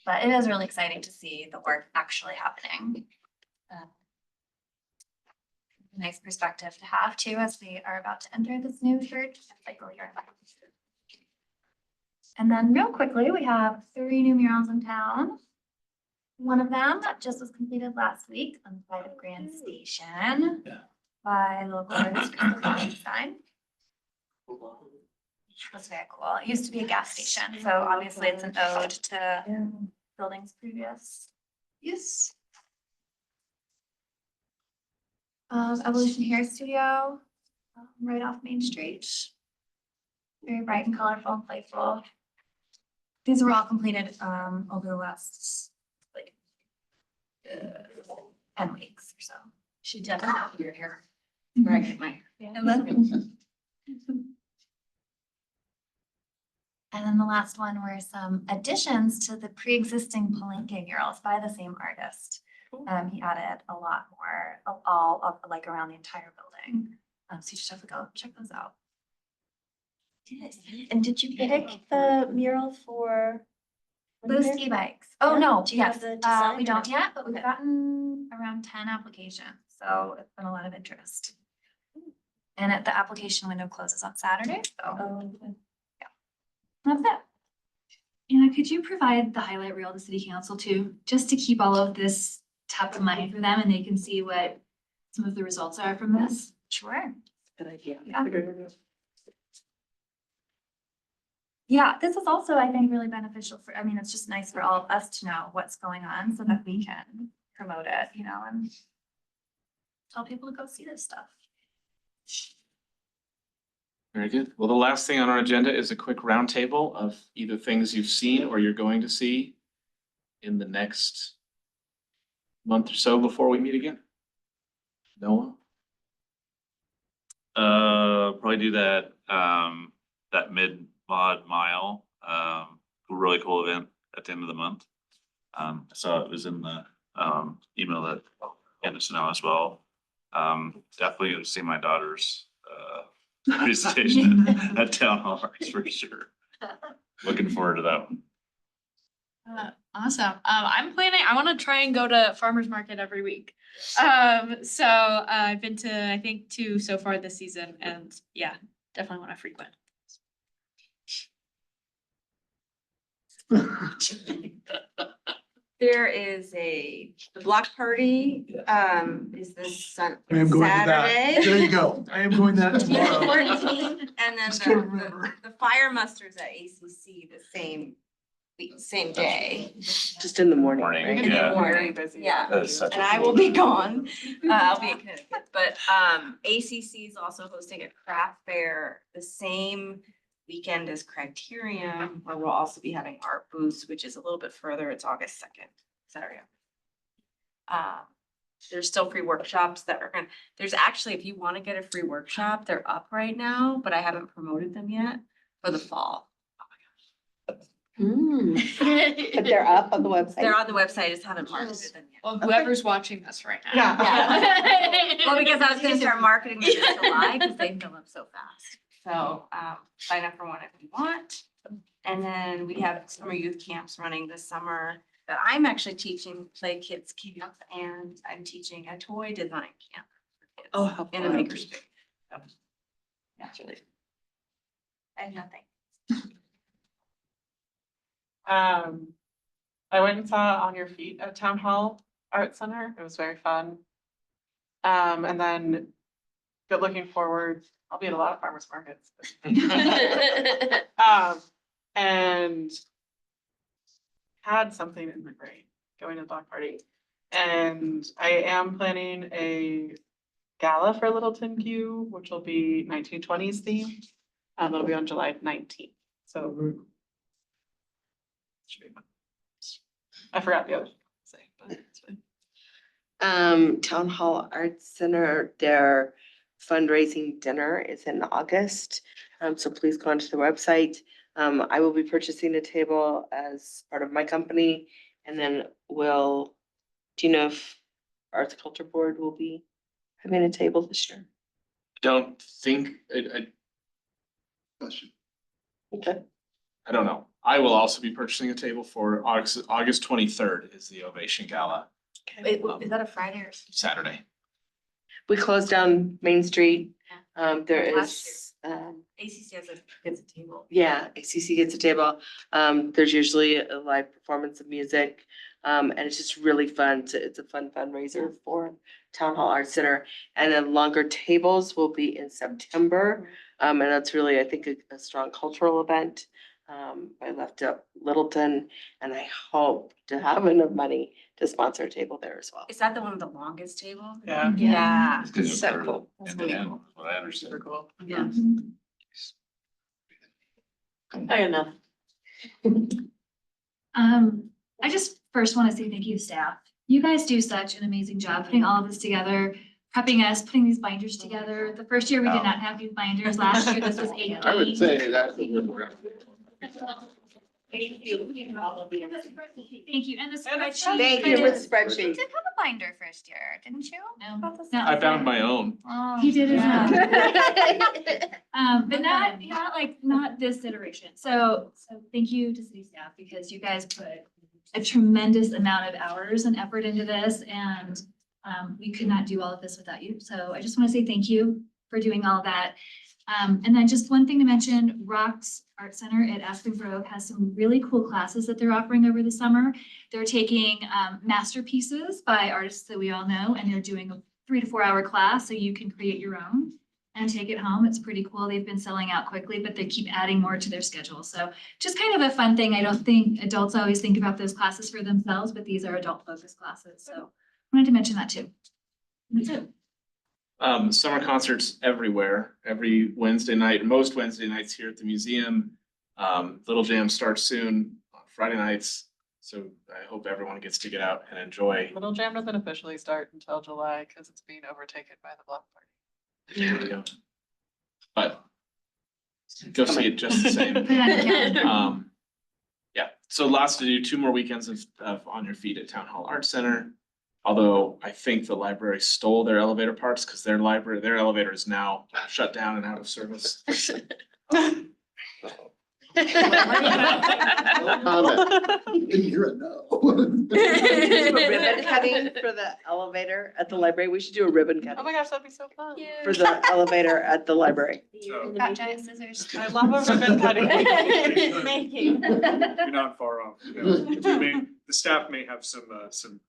But it is really exciting to see the work actually happening. Nice perspective to have too, as we are about to enter this new third cycle year. And then real quickly, we have 3 new murals in town. One of them just was completed last week on the side of Grand Station by local artist Crystal Einstein. That's very cool. It used to be a gas station, so obviously it's an ode to building's previous use. Evolution Hair Studio, right off Main Street. Very bright and colorful and playful. These were all completed over the last like 10 weeks or so. Should definitely have your hair. Where I get my. And then the last one were some additions to the pre-existing Palenque murals by the same artist. He added a lot more of all of like around the entire building. So you just have to go check those out. And did you pick the mural for? Boost e-bikes. Oh, Yeah. no, Do you have yes, the design we or don't no? yet, but we've Okay. gotten around 10 applications, so it's been a lot of interest. And the application window closes on Saturday, so. That's it. Anna, could you provide the highlight reel to city council too, just to keep all of this top of mind for them and they can see what some of the results are from this? Sure. Good idea. Yeah. Yeah, this is also, I think, really beneficial for, I mean, it's just nice for all of us to know what's going on so that we can promote it, you know, and tell people to go see this stuff. Very good. Well, the last thing on our agenda is a quick roundtable of either things you've seen or you're going to see in the next month or so before we meet again. Noah? Probably do that, that mid-mod mile, really cool event at the end of the month. I saw it was in the, email that Candace know as well. Definitely gonna see my daughter's, presentation at Town Hall for sure. Looking forward to that one. Awesome. I'm planning, I want to try and go to farmer's market every week. So I've been to, I think, 2 so far this season and yeah, definitely want to frequent. There is the block party, is this I am going to that. Saturday. There you go. I am going that tomorrow. 14th, and then Just can't remember. the fire muster's at ACC the same day. Just in the morning, Morning, right? In the yeah. morning, busy. yeah. That is such a And I cool will be event. gone. I'll be in Connecticut, but ACC is also hosting a craft fair the same weekend as Criterium, where we'll also be having art booths, which is a little bit further. It's August 2nd, Saturday. There's still free workshops that are there's actually, if you want to get a free workshop, they're up right now, but I haven't promoted them yet for the fall. But they're up on the website. They're on the website, I just haven't marketed them yet. Well, whoever's watching this right now. Yeah. Well, because I was gonna start marketing them in July because they fill up so fast. So sign up for one if you want. And then we have summer youth camps running this summer that I'm actually teaching Play Kids Camp and I'm teaching a toy design camp. for kids Oh, how in the fun. makerspace. So, that's really. I have nothing. I went and saw On Your Feet at Town Hall Art Center. It was very fun. And then, good looking forward, I'll be at a lot of farmers markets. And had something in my brain going to the block party. And I am planning a gala for Littleton Q, which will be 1920s theme. It'll be on July 19th, so. Should be fun. I forgot the other thing to say, but it's fine. Town Hall Arts Center, their fundraising dinner is in August. So please go onto the website. I will be purchasing a table as part of my company. And then do you know if Arts and Culture Board will be having a table this year? Don't think, I Question. Okay. don't know. I will also be purchasing a table for August 23rd is the Ovation Gala, Wait, is that a Friday or? Saturday. We closed down Main Street. There Last is, ACC gets a table. yeah, ACC gets a table. There's usually a live performance of music. And it's just really fun. It's a fun fundraiser for Town Hall Arts Center. And then longer tables will be in September. And that's really, I think, a strong cultural event. I left up Littleton and I hope to have enough money to sponsor a table there as well. Is that the one with the longest table? Yeah. Yeah. It's 'cause it's So for cool. end to end, what I understand. Super cool. Yeah. I got enough. I just first want to say thank you to staff. You guys do such an amazing job putting all of this together, prepping us, putting these binders together. The first year we did not have these binders. Last year this was 18. I would say that. Thank you. Thank you. And the And the spreadsheet. Thank you for the You spreadsheet. did have a binder first year, didn't you? No. I found my own. Oh, He did his yeah. But not this iteration. So thank you to city staff because you guys put a tremendous amount of hours and effort into this and we could not do all of this without you. So I just want to say thank you for doing all that. And then just one thing to mention, Rocks Art Center at Aspen Grove has some really cool classes that they're offering over the summer. They're taking masterpieces by artists that we all know, and they're doing a 3 to 4 hour class so you can create your own and take it home. It's pretty cool. They've been selling out quickly, but they keep adding more to their schedule. So just kind of a fun thing. I don't think adults always think about those classes for themselves, but these are adult focused classes. So I wanted to mention that too. That's it. Summer concerts everywhere, every Wednesday night, most Wednesday nights here at the museum. Little Jam starts soon on Friday nights. So I hope everyone gets to get out and enjoy. Little Jam doesn't officially start until July because it's being overtaken by the block party. There we go. But go see it just the same. Put it on your calendar. Yeah, so lots to do, 2 more weekends of On Your Feet at Town Hall Arts Center. Although I think the library stole their elevator parts because their elevator is now shut down and out of service. Didn't hear it, no. Ribbon cutting for the elevator at the library. We should do a ribbon Oh cutting my gosh, that'd be so fun. for the elevator at the library. Got giant scissors. I love a ribbon cutting. Thank you. You're not far off. You know. The staff may have some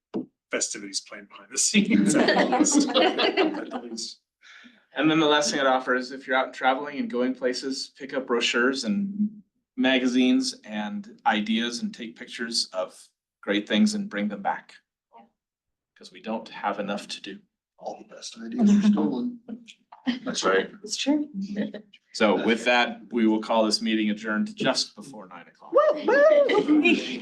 festivities planned behind the scenes. At the least. And then the last thing I'd offer is if you're out traveling and going places, pick up brochures and magazines and ideas and take pictures of great things and bring them back. Because we don't have enough to do. All the best ideas are stolen. That's right. It's true. So with that, we will call this meeting adjourned just before 9 o'clock. Woo, woo.